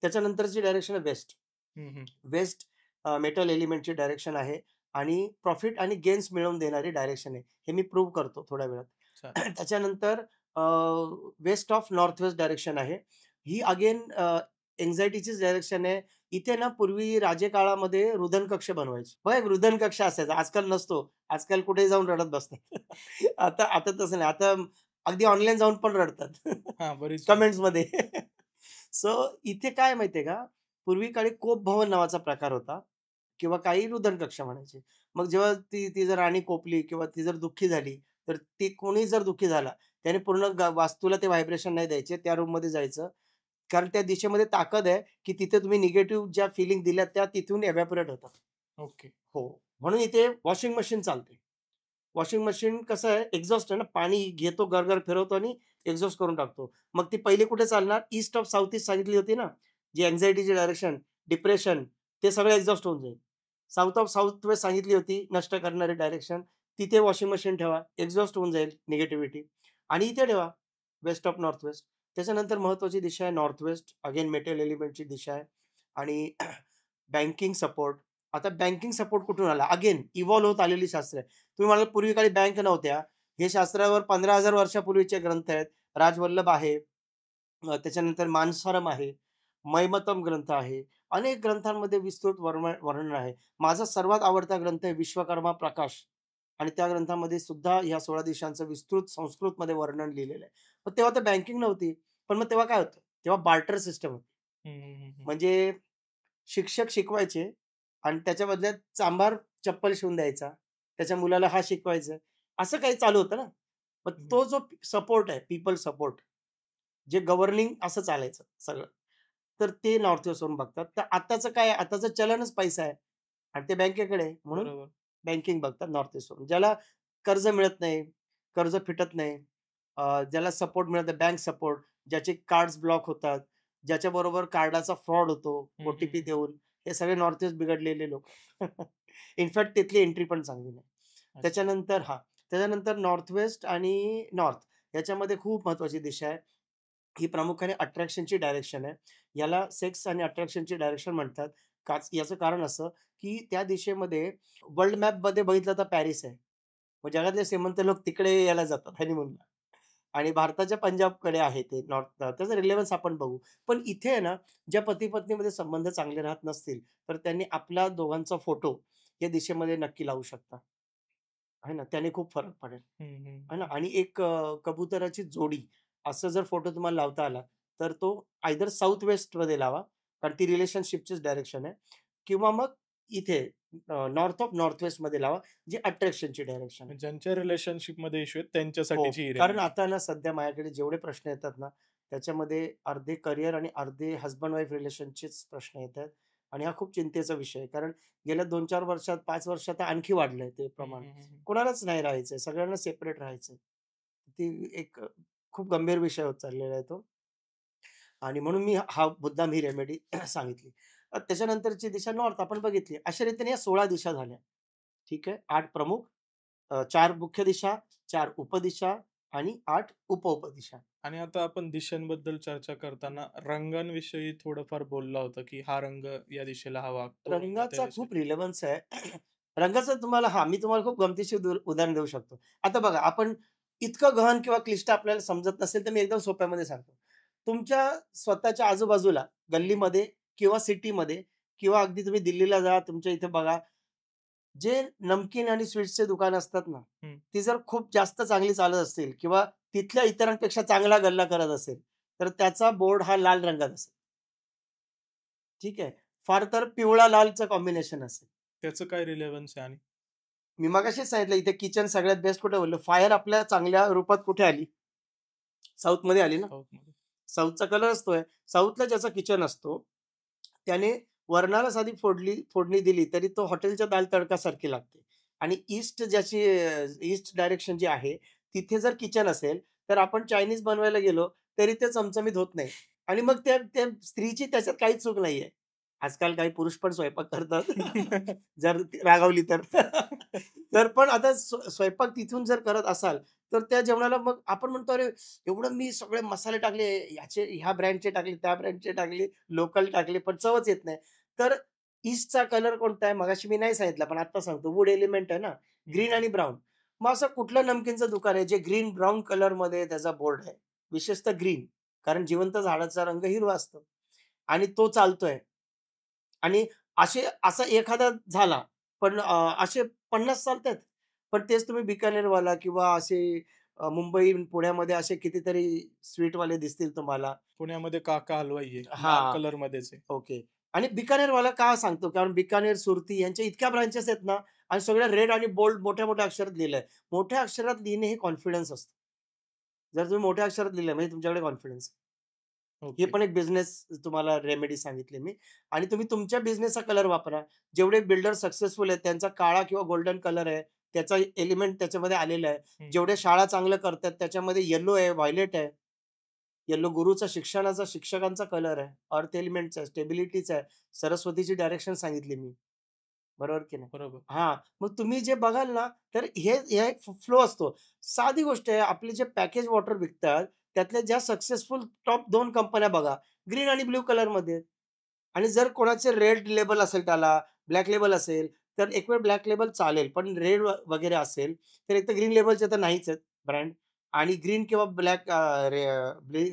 त्याच्यानंतरची डायरेक्शन आहे वेस्ट. हं, हं. वेस्ट मेटल एलिमेंटची डायरेक्शन आहे आणि प्रॉफिट आणि गेन्स मिळवून देणारी डायरेक्शन आहे. हे मी प्रूव्ह करतो थोड्या वेळात. छान. त्याच्यानंतर west of north west direction आहे. ही अगेन अँक्साइटीचीच डायरेक्शन आहे. इथे ना पूर्वी राजकाळामध्ये रुदन कक्ष बनवायचे. बघा एक रुदन कक्ष असायचा. आजकाल नसतो. आजकाल कुठेही जाऊन रडत बसतात. आता आता तसं नाही. आता अगदी ऑनलाईन जाऊन पण रडतात. हां, बरीच कमेंट्समध्ये. सो इथे काय माहिती का, पूर्वी काळी कोप भवन नावाचा प्रकार होता किंवा काही रुदन कक्ष म्हणायचे. मग जेव्हा ती ती जर राणी कोपली किंवा ती जर दुःखी झाली, तर ती कोणी जर दुःखी झाला, त्याने पूर्ण वास्तूला ते व्हायब्रेशन नाही द्यायचे. त्या रूममध्ये जायचं. कारण त्या दिशेमध्ये ताकद आहे, की तिथे तुम्ही निगेटिव्ह ज्या फीलिंग दिल्यात त्या तिथून इव्हॅपोरेट होतात. ओके. हो. म्हणून इथे वॉशिंग मशीन चालते. वॉशिंग मशीन कसं आहे, एक्झॉस्ट आहे ना, पाणी घेतो, गरगर फिरवतो आणि एक्झॉस्ट करून टाकतो. मग ती पहिली कुठे चालणार? ईस्ट ऑफ साउथ ईस्ट सांगितली होती ना, जी अँक्साइटीची डायरेक्शन, डिप्रेशन ते सगळं एक्झॉस्ट होऊन जाईल. साउथ ऑफ साउथ वेस्ट सांगितली होती, नष्ट करणारी डायरेक्शन. तिथे वॉशिंग मशीन ठेवा, एक्झॉस्ट होऊन जाईल निगेटिव्हिटी आणि इथे ठेवा वेस्ट ऑफ नॉर्थ वेस्ट. त्याच्यानंतर महत्त्वाची दिशा आहे नॉर्थ वेस्ट. अगेन मेटल एलिमेंटची दिशा आहे आणि बँकिंग सपोर्ट. आता बँकिंग सपोर्ट कुठून आला? अगेन इव्हॉल्व होत आलेली शास्त्र आहे. तुम्ही म्हणाल पूर्वी काळी बँक नव्हत्या. हे शास्त्रावर 15,000 वर्षापूर्वीचे ग्रंथ आहेत. राजवल्लभ आहे. त्याच्यानंतर मानसारम आहे. मैमतम ग्रंथ आहे. अनेक ग्रंथांमध्ये विस्तृत वर्णन आहे. माझा सर्वात आवडता ग्रंथ आहे विश्वकर्मा प्रकाश आणि त्या ग्रंथामध्ये सुद्धा ह्या 16 दिशांचं विस्तृत संस्कृतमध्ये वर्णन लिहिलेलं आहे. पण तेव्हा तर बँकिंग नव्हती. पण मग तेव्हा काय होतं? तेव्हा बार्टर सिस्टम होती. हं, हं, हं, हं. म्हणजे शिक्षक शिकवायचे आणि त्याच्या बदल्यात चांभार चप्पल शिवून द्यायचा. त्याच्या मुलाला हा शिकवायचं. असं काही चालू होतं ना. मग हं. तो जो सपोर्ट आहे, पीपल सपोर्ट जे गव्हर्निंग असं चालायचं सगळं. तर ते नॉर्थ वेस्टवरून बघतात. तर आताचं काय आहे, आताचं चलनच पैसा आहे आणि ते बँकेकडे आहे. म्हणून बरोबर. बँकिंग बघतात नॉर्थ ईस्टवरून. ज्याला कर्ज मिळत नाही, कर्ज फिटत नाही, ज्याला सपोर्ट मिळत नाही, बँक सपोर्ट, ज्याचे कार्ड्स ब्लॉक होतात, ज्याच्याबरोबर कार्डाचा फ्रॉड होतो, हं, हं, ओ-टी-पी हं. देऊन, हे सगळे नॉर्थ ईस्ट बिघडलेले लोक. इनफॅक्ट तिथली एंट्री पण चांगली नाही. अच्छा. त्याच्यानंतर त्याच्यानंतर नॉर्थ वेस्ट आणि नॉर्थ याच्यामध्ये खूप महत्त्वाची दिशा आहे. ही प्रामुख्याने अट्रॅक्शनची डायरेक्शन आहे. याला सेक्स आणि अट्रॅक्शनची डायरेक्शन म्हणतात. याचं कारण असं, की त्या दिशेमध्ये वर्ल्ड मॅपमध्ये बघितलं तर पॅरिस आहे. मग जगातले श्रीमंत लोक तिकडे यायला जातात हनीमूनला आणि भारताच्या पंजाबकडे आहे ते नॉर्थ त्याचा रिलेव्हन्स आपण बघू. पण इथे आहे ना, ज्या पती-पत्नीमध्ये संबंध चांगले राहत नसतील, तर त्यांनी आपला दोघांचा फोटो या दिशेमध्ये नक्की लावू शकता. आहे ना, त्याने खूप फरक पडेल. हं, हं, आहे ना हं. आणि एक कबुतराची जोडी असं जर फोटो तुम्हाला लावता आला, तर तो आयदर साउथ वेस्टमध्ये लावा, कारण ती रिलेशनशिपचीच डायरेक्शन आहे किंवा मग इथे नॉर्थ ऑफ नॉर्थ वेस्टमध्ये लावा, जी अट्रॅक्शनची डायरेक्शन आहे. ज्यांच्या रिलेशनशिपमध्ये इश्यू आहेत हो, त्यांच्यासाठीची ही कारण रेमेडी. आता ना सध्या माझ्याकडे जेवढे प्रश्न येतात ना, त्याच्यामध्ये अर्धे करियर आणि अर्धे हसबँड वाईफ रिलेशनचेच प्रश्न येतात आणि हा खूप चिंतेचा विषय आहे. कारण गेल्या 2-4 वर्षात, 5 वर्षात तर आणखी वाढलंय ते हं, प्रमाण. हं, हं, हं. कोणालाच नाही राहायचंय, सगळ्यांना सेपरेट राहायचंय. ती एक खूप गंभीर विषय होत चाललेला आहे तो आणि म्हणून मी हा मुद्दाम ही रेमेडी सांगितली. त्याच्यानंतरची दिशा नॉर्थ आपण बघितली. अशा रीतीने या 16 दिशा झाल्या. ठीक आहे. 8 प्रमुख, 4 मुख्य दिशा, 4 उपदिशा आणि 8 उपउपदिशा. आणि आता आपण दिशांबद्दल चर्चा करताना रंगांविषयी थोडंफार बोलला होता, की हा रंग या दिशेला हवा, तो रंग त्या रंगाचा दिशेला. खूप रिलेव्हन्स आहे. रंगाचं तुम्हाला मी तुम्हाला खूप गमतीशीर उदाहरण देऊ शकतो. आता बघा, आपण इतकं गहन किंवा क्लिष्ट आपल्याला समजत नसेल, तर मी एकदम सोप्यामध्ये सांगतो. तुमच्या स्वतःच्या आजूबाजूला गल्लीमध्ये किंवा सिटीमध्ये किंवा अगदी तुम्ही दिल्लीला जा, तुमच्या इथे बघा, जे नमकीन आणि स्वीट्सचे दुकान असतात ना, हं. ती जर खूप जास्त चांगली चालत असतील किंवा तिथल्या इतरांपेक्षा चांगला गल्ला करत असेल, तर त्याचा बोर्ड हा लाल रंगात असेल. ठीक आहे. फार तर पिवळा लालचं कॉम्बिनेशन असेल. त्याचं काय रिलेव्हन्स आहे आणि मी मगाशीच सांगितलं इथे किचन सगळ्यात बेस्ट कुठे बोललो. फायर आपल्या चांगल्या रूपात कुठे आली? साऊथमध्ये आली ना. साऊथमध्ये? साऊथचा कलरच तो आहे. साऊथला ज्याचा किचन असतो, त्याने वरणाला साधी फोडणी दिली तरी तो हॉटेलच्या दाल तडकासारखी लागते. आणि ईस्ट डायरेक्शन जी आहे, तिथे जर किचन असेल, तर आपण चायनीज बनवायला गेलो, तरी ते चमचमीत होत नाही. आणि मग त्या त्या स्त्रीची त्याच्यात काहीच चूक नाहीये. आजकाल काही पुरुष पण स्वयंपाक करतात. जर ती रागावली तर. तर पण आता स्वयंपाक तिथून जर करत असाल, तर त्या जेवणाला मग आपण म्हणतो, "अरे, एवढं मी सगळे मसाले टाकले, ह्या ब्रँडचे टाकले, त्या ब्रँडचे टाकले, लोकल टाकले, पण चवच येत नाही." तर ईस्टचा कलर कोणता आहे? मगाशी मी नाही सांगितला, पण आता सांगतो. वूड एलिमेंट आहे ना, ग्रीन आणि ब्राउन. मग असं कुठलं नमकीनचं दुकान आहे, जे ग्रीन ब्राउन कलरमध्ये त्याचा बोर्ड आहे? विशेषतः ग्रीन. कारण जिवंत झाडाचा रंग हिरवा असतो आणि तो चालतोय. आणि असा एखादा झाला, पण असे 50 चालतात. पण तेच तुम्ही बिकानेरवाला किंवा असे मुंबई, पुण्यामध्ये असे कितीतरी स्वीटवाले दिसतील तुम्हाला. पुण्यामध्ये काका हलवाई आहे. लाल हां, कलरमध्येच आहे. ओके. आणि बिकानेरवाला का सांगतो? कारण बिकानेर, सुरती यांच्या इतक्या ब्रांचेस आहेत ना आणि सगळ्या रेड आणि बोल्ड मोठ्या-मोठ्या अक्षरात लिहिलंय. मोठ्या अक्षरात लिहिणे हे कॉन्फिडन्स असतं. जर तुम्ही मोठ्या अक्षरात लिहिलंय म्हणजे तुमच्याकडे कॉन्फिडन्स हे ओके. पण एक बिझनेस तुम्हाला रेमेडी सांगितली मी. आणि तुम्ही तुमच्या बिझनेसचा कलर वापरा. जेवढे बिल्डर सक्सेसफुल आहेत त्यांचा काळा किंवा गोल्डन कलर आहे. त्याचा एलिमेंट त्याच्यामध्ये आलेला आहे. हं. जेवढ्या शाळा चांगलं करतात त्याच्यामध्ये येलो आहे, व्हायलेट आहे. येलो गुरुचा शिक्षणाचा शिक्षकांचा कलर आहे. अर्थ एलिमेंटचा आहे, स्टेबिलिटीचा आहे. सरस्वतीची डायरेक्शन सांगितली मी. बरोबर की नाही? बरोबर. हां, मग तुम्ही जे बघाल ना, तर हे एक फ्लो असतो. साधी गोष्ट आहे, आपले जे पॅकेज वॉटर विकतात, त्यातल्या ज्या सक्सेसफुल टॉप 2 कंपन्या बघा, ग्रीन आणि ब्लू कलरमध्ये. आणि जर कोणाचे रेड लेबल असेल त्याला, ब्लॅक लेबल असेल, तर एक वेळ ब्लॅक लेबल चालेल. पण रेड वगैरे असेल, तर एक तर ग्रीन लेबलचे तर नाहीच आहेत ब्रँड. आणि ग्रीन किंवा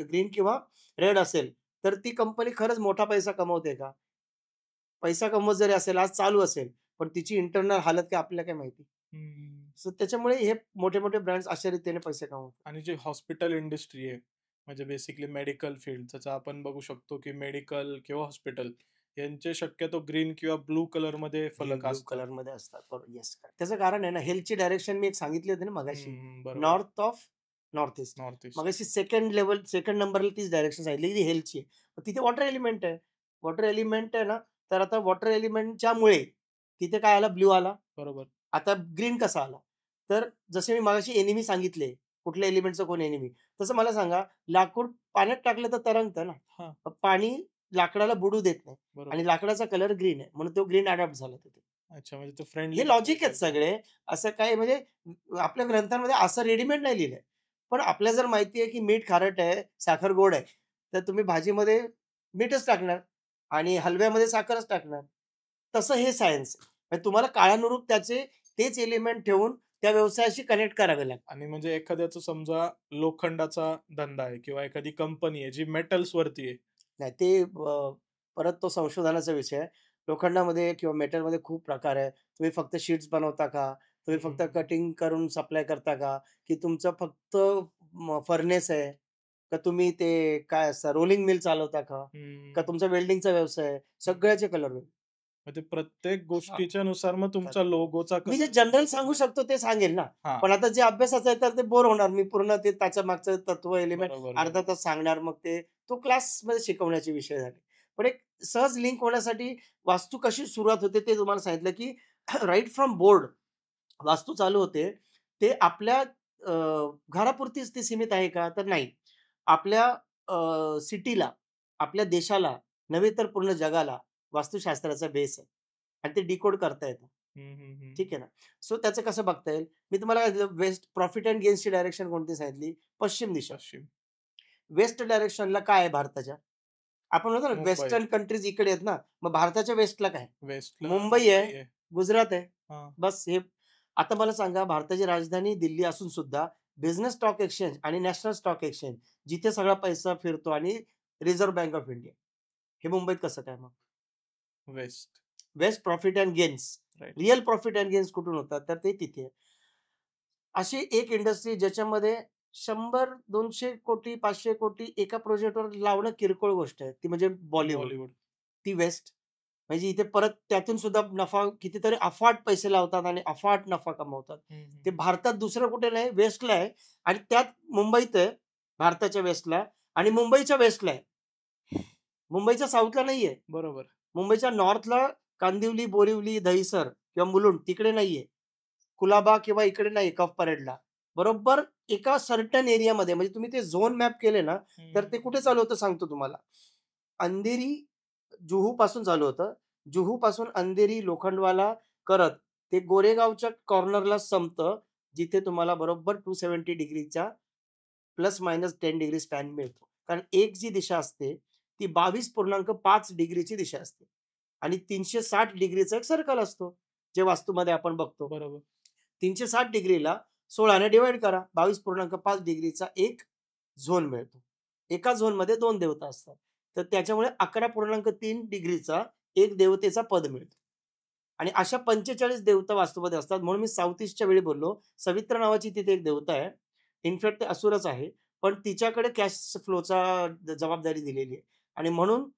ग्रीन किंवा रेड असेल, तर ती कंपनी खरंच मोठा पैसा कमवते का? पैसा कमवत जरी असेल, आज चालू असेल, पण तिची इंटरनल हालत काय आपल्याला काय माहिती? हं. सो त्याच्यामुळे हे मोठे-मोठे ब्रँड्स अशा रीतीने पैसे कमवतात. आणि जे हॉस्पिटल इंडस्ट्री आहे, म्हणजे बेसिकली मेडिकल फील्ड त्याचं आपण बघू शकतो, की मेडिकल किंवा हॉस्पिटल यांचे शक्यतो ग्रीन किंवा ब्लू कलरमध्ये ग्रीन, फलक ब्लू असतात. कलरमध्ये असतात. बरोबर. येस. त्याचं कारण आहे ना, हेल्थची डायरेक्शन मी एक सांगितली होती ना हं, मगाशी. हं. बरोबर. North of north east. North east. मगाशी सेकंड नंबरला तीच डायरेक्शन सांगितली, जी हेल्थची आहे. मग तिथे वॉटर एलिमेंट आहे. वॉटर एलिमेंट आहे ना, तर आता वॉटर एलिमेंटच्यामुळे तिथे काय आला? ब्लू आला. बरोबर. आता ग्रीन कसा आला? तर जसे मी मगाशी एनिमी सांगितले, कुठल्या एलिमेंटचं कोण एनिमी. तसं मला सांगा, लाकूड पाण्यात टाकलं तर तरंगतं ना. हां, पाणी लाकडाला बुडू देत नाही बरोबर. आणि लाकडाचा कलर ग्रीन आहे. म्हणून तो ग्रीन अडॅप्ट झाला तिथे. अच्छा, म्हणजे तो फ्रेंडली हे लॉजिक आहेत सगळे. असं काय म्हणजे आपल्या ग्रंथांमध्ये असं रेडीमेड नाही लिहिलंय. पण आपल्याला जर माहिती आहे, की मीठ खारट आहे, साखर गोड आहे, तर तुम्ही भाजीमध्ये मीठच टाकणार आणि हलव्यामध्ये साखरच टाकणार. तसं हे सायन्स आहे. म्हणजे तुम्हाला काळानुरूप तेच एलिमेंट ठेवून त्या व्यवसायाशी कनेक्ट करावे लागतात. आणि म्हणजे एखाद्याचा समजा लोखंडाचा धंदा आहे किंवा एखादी कंपनी आहे जी मेटल्सवरती आहे. नाही ते परत तो संशोधनाचा विषय आहे. लोखंडामध्ये किंवा मेटलमध्ये खूप प्रकार आहे. तुम्ही फक्त शीट्स बनवता का? तुम्ही हं, फक्त हं. कटिंग करून सप्लाय करता का? की तुमचं फक्त फर्नेस आहे? का तुम्ही ते काय असतं रोलिंग मिल चालवता का? का हं. तुमचा वेल्डिंगचा व्यवसाय आहे? हं. सगळ्याचे कलर वेगळे. मग ते प्रत्येक हां. गोष्टीच्या नुसार मग तर तुमचा लोगोचा मी जे कलर जनरल सांगू शकतो ते सांगेल ना. हां. पण आता जे अभ्यासाचं आहे तर ते बोर होणार. मी पूर्ण ते त्याच्या मागचं तत्व, एलिमेंट बरोबर, अर्धा बरोबर. तास सांगणार. मग तो क्लासमध्ये शिकवण्याचे विषय झाले. पण एक सहज लिंक होण्यासाठी वास्तू कशी सुरुवात होते ते तुम्हाला सांगितलं, की राइट फ्रॉम बोर्ड वास्तू चालू होते. ते आपल्या घरापुरतीच ती सीमित आहे का? तर नाही. आपल्या सिटीला, आपल्या देशाला नव्हे तर पूर्ण जगाला वास्तुशास्त्राचा बेस आहे आणि ते डिकोड करता येतं. हं, हं, हं, ठीक हं. आहे ना. सो त्याचं कसं बघता येईल? मी तुम्हाला काय सांगितलं वेस्ट प्रॉफिट अँड गेन्सची डायरेक्शन कोणती सांगितली? पश्चिम दिशा. पश्चिम. वेस्ट डायरेक्शनला काय आहे भारताच्या? आपण म्हणतो ना मुंबई. वेस्टर्न कंट्रीज इकडे आहेत ना, मग भारताच्या वेस्टला काय? वेस्टला मुंबई आहे, मुंबई आहे. गुजरात आहे. हां. बस हे आता मला सांगा भारताची राजधानी दिल्ली असून सुद्धा बिझनेस स्टॉक एक्सचेंज आणि नॅशनल स्टॉक एक्सचेंज जिथे सगळा पैसा फिरतो आणि रिझर्व्ह बँक ऑफ इंडिया हे मुंबईत कसं काय मग? West. West profit and gains. Right. Real profit and gains कुठून होतात? तर ते तिथे आहे. अशी एक इंडस्ट्री ज्याच्यामध्ये 100-200 कोटी, 500 कोटी एका प्रोजेक्टवर लावणं किरकोळ गोष्ट आहे. ती म्हणजे बॉलिवूड. बॉलिवूड. ती वेस्ट. म्हणजे इथे परत त्यातून सुद्धा नफा कितीतरी अफाट पैसे लावतात आणि अफाट नफा कमवतात. हं, हं, ते हं. भारतात दुसरं कुठे नाही, वेस्टला आहे आणि त्यात मुंबईत आहे, भारताच्या वेस्टला आणि मुंबईच्या वेस्टला आहे. मुंबईच्या साऊथला नाहीये. बरोबर. मुंबईच्या नॉर्थला कांदिवली, बोरिवली, दहिसर किंवा मुलुंड तिकडे नाहीये. कुलाबा किंवा इकडे नाही कफ परेडला. बरोबर एका सर्टन एरियामध्ये म्हणजे तुम्ही ते झोन मॅप केले ना, हं, तर हं, ते हं, कुठे हं. चालू होतं सांगतो तुम्हाला. अंधेरी जुहूपासून चालू होतं. जुहूपासून अंधेरी, लोखंडवाला करत ते गोरेगावच्या कॉर्नरला संपतं, जिथे तुम्हाला बरोबर 270 डिग्रीचा प्लस मायनस 10 डिग्री स्पॅन मिळतो. कारण एक जी दिशा असते, ती 22.5 डिग्रीची दिशा असते आणि 360 डिग्रीचा एक सर्कल असतो, जे वास्तूमध्ये आपण बघतो. बरोबर. 360 डिग्रीला 16 ने डिव्हाईड करा. 22.5 डिग्रीचा एक झोन मिळतो. एका झोनमध्ये 2 देवता असतात. तर त्याच्यामुळे 11.3 डिग्रीचा एक देवतेचा पद मिळतो. आणि अशा 45 देवता वास्तूमध्ये असतात. म्हणून मी साउथ ईस्टच्या वेळी बोललो. सवित्रा नावाची तिथे एक देवता आहे. इनफॅक्ट ते असुरच आहे. पण तिच्याकडे कॅश फ्लोचा जबाबदारी दिलेली आहे. आणि म्हणून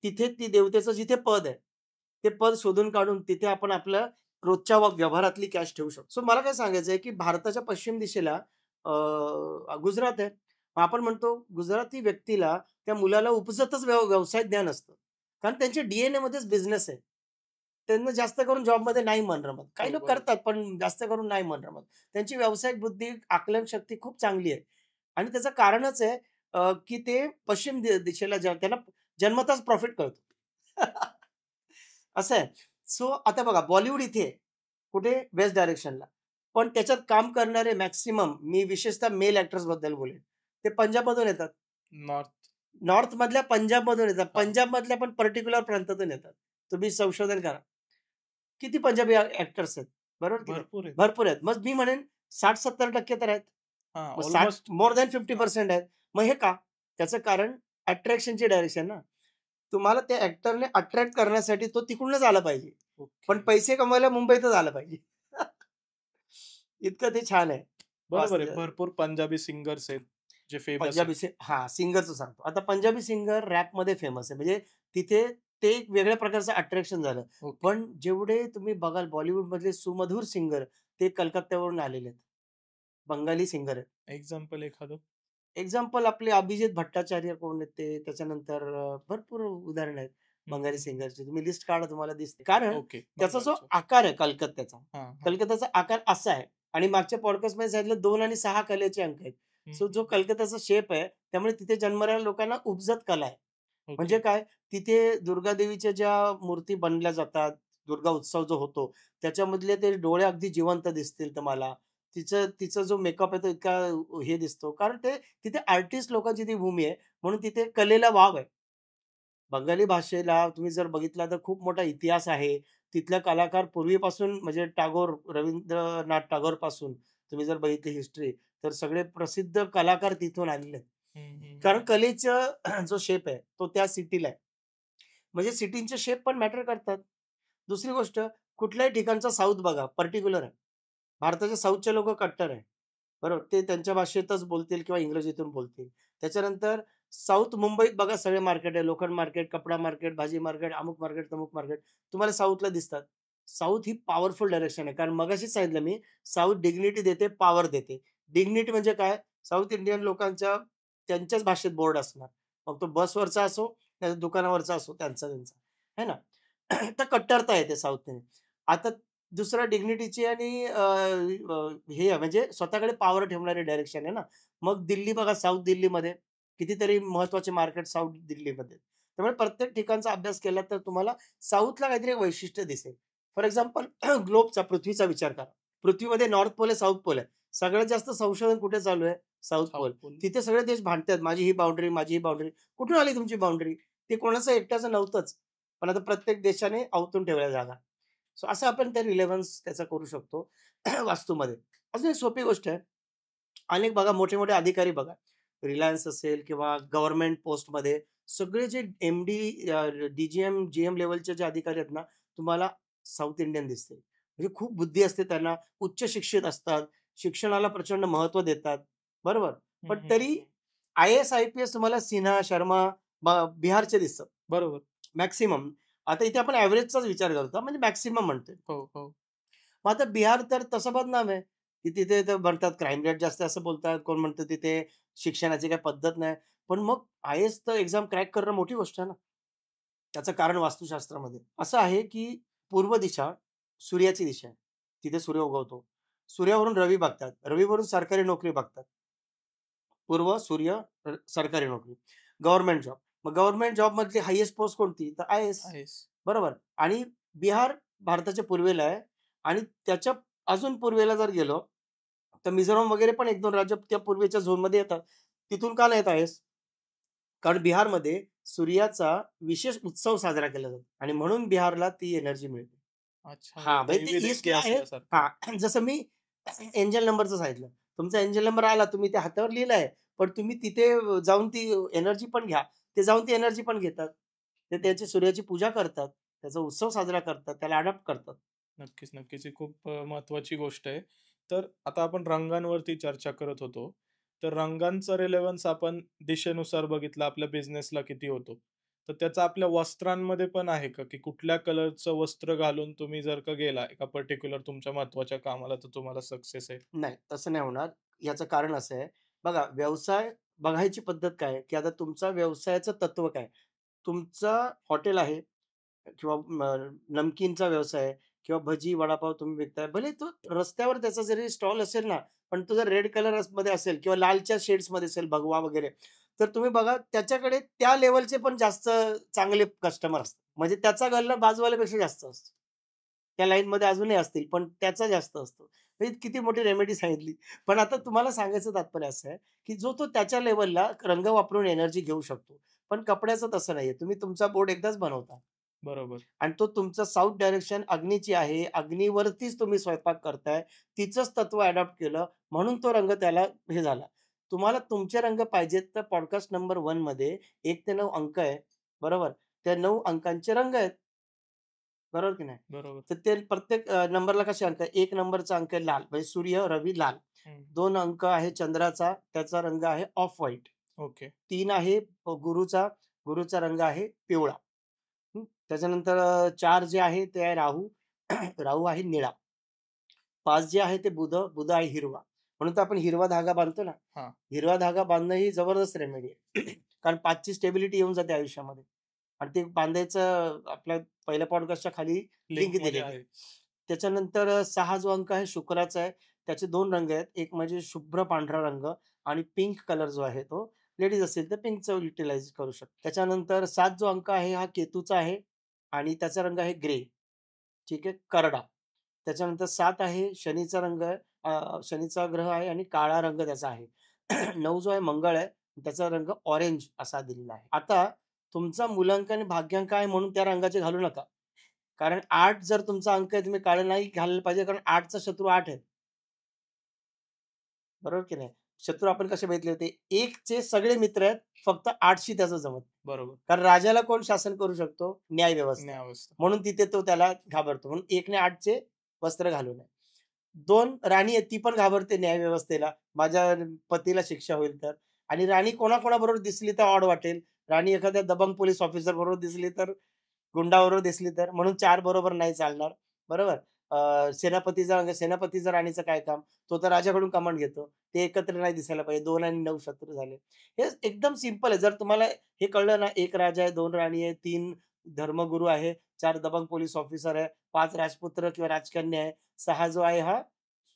तिथे ती देवतेचं जिथे पद आहे, ते पद शोधून काढून तिथे आपण आपल्या रोजच्या व्यवहारातली कॅश ठेवू शकतो. सो मला काय सांगायचं आहे, की भारताच्या पश्चिम दिशेला गुजरात आहे. मग आपण म्हणतो गुजराती व्यक्तीला त्या मुलाला उपजतच व्यवसाय ज्ञान असतं. कारण त्यांच्या डी-एन-एमध्येच बिझनेस आहे. त्यांना जास्त करून जॉबमध्ये नाही मन रमत. काही हो, लोक बरोबर. करतात, पण जास्त करून नाही मन रमत. त्यांची व्यावसायिक बुद्धी, आकलन शक्ती खूप चांगली आहे आणि त्याचं कारणच आहे की ते पश्चिम दिशेला त्यांना जन्मताच प्रॉफिट कळतो. असं आहे. सो आता बघा बॉलिवूड इथे आहे. कुठे? वेस्ट डायरेक्शनला. पण त्याच्यात काम करणारे मॅक्सिमम मी विशेषतः मेल ॲक्टर्सबद्दल बोलेन. ते पंजाबमधून येतात. नॉर्थ. नॉर्थमधल्या पंजाबमधून येतात. हां. पंजाबमधल्या पण पर्टिक्युलर प्रांतातून येतात. तुम्ही संशोधन करा. किती पंजाबी ॲक्टर्स आहेत. बरोबर की नाही? भरपूर आहेत. भरपूर आहेत. मग मी म्हणेन 60-70% तर आहेत. हां, मग 60 ऑलमोस्ट. मोर दॅन हां. 50% आहेत. मग हे का? त्याचं कारण अट्रॅक्शनची डायरेक्शन ना. तुम्हाला त्या ॲक्टरने अट्रॅक्ट करण्यासाठी तो तिकडूनच आला पाहिजे. पण ओके. पैसे कमवायला मुंबईतच आलं पाहिजे. इतकं ते छान आहे. बरोबर आहे. वास्त भरपूर पंजाबी सिंगर्स आहेत, जे फेमस आहेत. पंजाबी सिंगरचं सांगतो. आता पंजाबी सिंगर रॅपमध्ये फेमस आहे. म्हणजे तिथे ते एक वेगळ्या प्रकारचं अट्रॅक्शन झालं. ओके. पण जेवढे तुम्ही बघाल बॉलिवूडमधले सुमधुर सिंगर ते कलकत्त्यावरून आलेले आहेत. बंगाली सिंगर आहेत. एक्झाम्पल एखादं? एक्झाम्पल आपले अभिजित भट्टाचार्य कोण आहेत ते, त्याच्यानंतर भरपूर उदाहरणं आहेत हं, बंगाली हं, हं. सिंगरची. तुम्ही लिस्ट काढा तुम्हाला दिसते. कारण ओके. त्याचा जो बंगालचे. आकार आहे कलकत्त्याचा, हां, हां. कलकत्त्याचा आकार असा आहे आणि मागच्या पॉडकास्टमध्ये सांगितलं 2 आणि 6 कलेचे अंक आहेत. हं, सो हं, जो हं. कलकत्त्याचा शेप आहे, त्यामुळे तिथे जन्मणाऱ्या लोकांना उपजत कला आहे. म्हणजे ओके. काय, तिथे दुर्गादेवीच्या ज्या मूर्ती बनल्या जातात, दुर्गा उत्सव जो होतो, त्याच्यामधले ते डोळे अगदी जिवंत दिसतील तुम्हाला. तिचं तिचा जो मेकअप आहे तो इतका हे दिसतो. कारण ते तिथे आर्टिस्ट लोकांची ती भूमी आहे. म्हणून तिथे कलेला वाव आहे. बंगाली भाषेला तुम्ही जर बघितला तर खूप मोठा इतिहास आहे. तिथल्या कलाकार पूर्वीपासून म्हणजे टागोर, रवींद्रनाथ टागोरपासून तुम्ही जर बघितली हिस्ट्री, तर सगळे प्रसिद्ध कलाकार तिथून आलेले आहेत. हं, हं, कारण हं. कलेचं जो शेप आहे, तो त्या सिटीला आहे. म्हणजे सिटींचे शेप पण मॅटर करतात. दुसरी गोष्ट कुठल्याही ठिकाणचा साउथ बघा पर्टिक्युलर आहे. भारताच्या साउथचे लोकं कट्टर आहे. बरोबर. ते त्यांच्या भाषेतच बोलतील किंवा इंग्रजीतून बोलतील. त्याच्यानंतर साउथ मुंबईत बघा सगळे मार्केट आहे. लोखंड मार्केट, कपडा मार्केट, भाजी मार्केट, अमुक मार्केट, तमुक मार्केट तुम्हाला साउथला दिसतात. साउथ ही पॉवरफुल डायरेक्शन आहे. कारण मगाशीच सांगितलं मी साउथ डिग्निटी देते, पॉवर देते. डिग्निटी म्हणजे काय? साउथ इंडियन लोकांच्या त्यांच्याच भाषेत बोर्ड असणार. मग तो बसवरचा असो, नाहीतर दुकानावरचा असो त्यांचा. आहे ना? तर कट्टरता येते साउथने. आता दुसरं डिग्निटीची आणि हे आहे म्हणजे स्वतःकडे पॉवर ठेवणारी डायरेक्शन आहे ना. मग दिल्ली बघा साउथ दिल्लीमध्ये कितीतरी महत्त्वाचे मार्केट साउथ दिल्लीमध्ये. त्यामुळे प्रत्येक ठिकाणचा अभ्यास केला तर तुम्हाला साउथला काहीतरी एक वैशिष्ट्य दिसेल. फॉर एक्झाम्पल ग्लोबचा पृथ्वीचा विचार करा. पृथ्वीमध्ये नॉर्थ पोल आहे, साउथ पोल आहे. सगळ्यात जास्त संशोधन कुठे चालू आहे? South pole. South pole. तिथे सगळे देश भांडतात, माझी ही बाउंडरी, माझी ही बाउंडरी. कुठून आली तुमची बाउंडरी? ते कोणाचं एकट्याचं नव्हतंच. पण आता प्रत्येक देशाने अवतून ठेवल्या जागा. सो असं आपण ते रिलेव्हन्स त्याचा करू शकतो वास्तूमध्ये. अजून एक सोपी गोष्ट आहे. अनेक बघा मोठे-मोठे अधिकारी बघा. रिलायन्स असेल किंवा गव्हर्नमेंट पोस्टमध्ये सगळे जे एम-डी, डी-जी-एम, जी-एम लेव्हलचे जे अधिकारी आहेत ना, तुम्हाला साउथ इंडियन दिसतील. म्हणजे खूप बुद्धी असते त्यांना, उच्च शिक्षित असतात, शिक्षणाला प्रचंड महत्त्व देतात. बरोबर. हं, पण हं, तरी हं. आय-ए-एस, आय-पी-एस तुम्हाला सिन्हा, शर्मा, बिहारचे दिसतात बरोबर. मॅक्सिमम. आता इथे आपण एव्हरेजचाच विचार करतो म्हणजे मॅक्सिमम म्हणतोय. हो, हो. मग आता बिहार तर तसं बदनाम आहे, की तिथे तर म्हणतात क्राईम रेट जास्त आहे असं बोलतात. कोण म्हणतं तिथे शिक्षणाची काही पद्धत नाही. पण मग आय-ए-एस तर एक्झाम क्रॅक करणं मोठी गोष्ट आहे ना. त्याचं कारण वास्तुशास्त्रामध्ये असं आहे, की पूर्व दिशा सूर्याची दिशा आहे. तिथे सूर्य उगवतो. सूर्यावरून रवी बघतात. रवीवरून सरकारी नोकरी बघतात. पूर्व सूर्य सरकारी नोकरी, गव्हर्नमेंट जॉब. मग गव्हर्नमेंट जॉबमधली हायेस्ट पोस्ट कोणती? तर आय-ए-एस. आहेस. बरोबर. आणि बिहार भारताच्या पूर्वेला आहे आणि त्याच्या अजून पूर्वेला जर गेलो, तर मिझोराम वगैरे पण 1-2 राज्य त्या पूर्वेच्या झोनमध्ये येतात. तिथून का नाही येत आय-ए-एस? कारण बिहारमध्ये सूर्याचा विशेष उत्सव साजरा केला जातो आणि म्हणून बिहारला ती एनर्जी मिळते. अच्छा, म्हणजे हां, म्हणजे दैवी ते देणगी ईस्टला आहे. असल्यासारखं. हां, जसं मी एंजल नंबरचं सांगितलं. तुमचा एंजल नंबर आला, तुम्ही ते हातावर लिहिलाय, पण तुम्ही तिथे जाऊन ती एनर्जी पण घ्या. ते जाऊन ती एनर्जी पण घेतात. ते हं. त्याची सूर्याची पूजा करतात. त्याचा उत्सव साजरा करतात. त्याला अडॉप्ट करतात. नक्कीच, नक्कीच. ही खूप महत्त्वाची गोष्ट आहे. तर आता आपण रंगांवरती चर्चा करत होतो. तर रंगांचा रिलेव्हन्स आपण दिशेनुसार बघितला आपल्या बिझनेसला किती होतो. तर त्याचा आपल्या वस्त्रांमध्ये पण आहे का, की कुठल्या कलरचं वस्त्र घालून तुम्ही जर का गेला एका पर्टिक्युलर तुमच्या महत्त्वाच्या कामाला, तर तुम्हाला सक्सेस आहे? नाही, तसं नाही होणार. याचं कारण असं आहे, बघा व्यवसाय बघायची पद्धत काय आहे, की आता तुमचा व्यवसायाचं तत्व काय? तुमचा हॉटेल आहे किंवा नमकीनचा व्यवसाय आहे किंवा भजी, वडापाव तुम्ही विकताय. भले तो रस्त्यावर त्याचा जरी स्टॉल असेल ना, पण तो जर रेड कलर मध्ये असेल किंवा लालच्या शेड्समध्ये असेल, भगवा वगैरे, तर तुम्ही बघा त्याच्याकडे त्या लेव्हलचे पण जास्त चांगले कस्टमर असतात. म्हणजे त्याचा गल्ला बाजूवाल्यापेक्षा जास्त असतो. त्या लाईनमध्ये अजूनही असतील, पण त्याचा जास्त असतो. म्हणजे किती मोठी रेमेडी सांगितली. पण आता तुम्हाला सांगायचं तात्पर्य असं आहे, की जो तो त्याच्या लेव्हलला रंग वापरून एनर्जी घेऊ शकतो. पण कपड्याचं तसं नाहीये. तुम्ही तुमचा बोर्ड एकदाच बनवता. बरोबर, आणि तो तुमचा साउथ डायरेक्शन अग्नीची आहे. अग्नीवरतीच तुम्ही स्वयंपाक करताय. तिचंच तत्व अडॉप्ट केलं म्हणून तो रंग त्याला हे झाला. तुम्हाला तुमचे रंग पाहिजेत तर पॉडकास्ट नंबर 1 मध्ये 1 ते 9 अंक आहे. बरोबर. त्या 9 अंकांचे रंग आहेत. बरोबर की नाही? बरोबर. तर ते प्रत्येक नंबरला कसे अंक आहे? 1 नंबरचा अंक आहे लाल म्हणजे सूर्य, रवी लाल. हं. 2 अंक आहे चंद्राचा, त्याचा रंग आहे ऑफ व्हाईट. ओके. 3 आहे गुरुचा, गुरुचा रंग आहे पिवळा. त्याच्यानंतर 4 जे आहे ते आहे राहू. राहू आहे निळा. 5 जे आहे ते बुध, बुध आहे हिरवा. म्हणून तर आपण हिरवा धागा बांधतो ना. हां. हिरवा धागा बांधणं ही जबरदस्त रेमेडी आहे. कारण 5 ची स्टेबिलिटी येऊन जाते आयुष्यामध्ये. आणि ते बांधायचं आपल्या पहिल्या पॉडकास्टच्या खाली लिंक लिंकमध्ये दिलेली आहे. आहे. त्याच्यानंतर 6 जो अंक आहे शुक्राचा आहे. त्याचे 2 रंग आहेत. एक म्हणजे शुभ्र पांढरा रंग आणि पिंक कलर जो आहे तो लेडीज असेल तर पिंकचं युटिलाइज करू शकतो. त्याच्यानंतर 7 जो अंक आहे हा केतूचा आहे आणि त्याचा रंग आहे ग्रे. ठीक आहे, करडा. त्याच्यानंतर 7 आहे शनीचा रंग आहे. शनीचा ग्रह आहे आणि काळा रंग त्याचा आहे. 9 जो आहे मंगळ आहे. त्याचा रंग ऑरेंज असा दिलेला आहे. आता तुमचा मूलांक आणि भाग्यांक आहे म्हणून त्या रंगाचे घालू नका. कारण 8 जर तुमचा अंक आहे तुम्ही काळं नाही घालायला पाहिजे कारण 8 चा शत्रू 8 आहे. बरोबर की नाही? शत्रू आपण कसे बघितले होते? 1 चे सगळे मित्र आहेत. फक्त 8 शी त्याचं जमत नाही. बरोबर. कारण राजाला कोण शासन करू शकतो? न्यायव्यवस्था. न्यायव्यवस्था. म्हणून तिथे तो त्याला घाबरतो. म्हणून 1 ने 8 चे वस्त्र घालू नये. 2 राणी आहे ती पण घाबरते न्यायव्यवस्थेला. माझ्या पतीला शिक्षा होईल तर. आणि राणी कोणाकोणाबरोबर दिसली तर ऑड वाटेल. राणी एखाद्या दबंग पोलिस ऑफिसर बरोबर दिसली तर, गुंडाबरोबर दिसली तर. म्हणून 4 बरोबर नाही चालणार. बरोबर. सेनापतीचं राणीचं काय काम? तो तर राजाकडून कमांड घेतो. ते एकत्र नाही दिसायला पाहिजे. 2 आणि 9 शत्रू झाले. हे एकदम सिंपल आहे. जर तुम्हाला हे कळलं ना, 1 राजा आहे, 2 राणी आहे, 3 धर्मगुरू आहे, 4 दबंग पोलिस ऑफिसर आहे, 5 राजपुत्र किंवा राजकन्या आहे, 6 जो आहे हा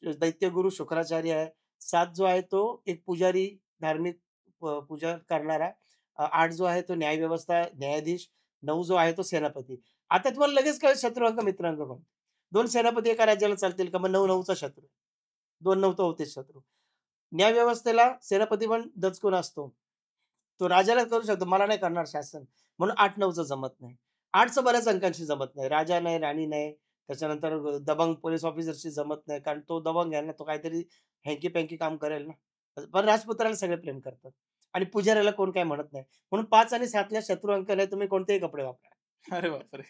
दैत्यगुरु शुक्राचार्य आहे, 7 जो आहे तो एक पुजारी धार्मिक पूजा करणारा, 8 जो आहे तो न्यायव्यवस्था न्यायाधीश, 9 जो आहे तो सेनापती. आता तुम्हाला लगेच कळेल शत्रुअंक मित्रांक कोणते. 2 सेनापती एका राज्याला चालतील का? मग 9-9 चा शत्रू. 2-9 तर होतेच शत्रू. न्यायव्यवस्थेला सेनापती पण दचकून असतो. तो राजाला करू शकतो, मला नाही करणार शासन. म्हणून 8-9चं जमत नाही. 8चं बऱ्याच अंकांशी जमत नाही. राजा नाही, राणी नाही. त्याच्यानंतर दबंग पोलिस ऑफिसरशी जमत नाही. कारण तो दबंग आहे ना, तो काहीतरी हँकी-पँकी काम करेल ना. पण राजपुत्राला सगळे प्रेम करतात आणि पुजाऱ्याला कोण काही म्हणत नाही. म्हणून 5 आणि 7 ला शत्रू अंक नाही, तुम्ही कोणतेही कपडे वापरा. अरे बापरे!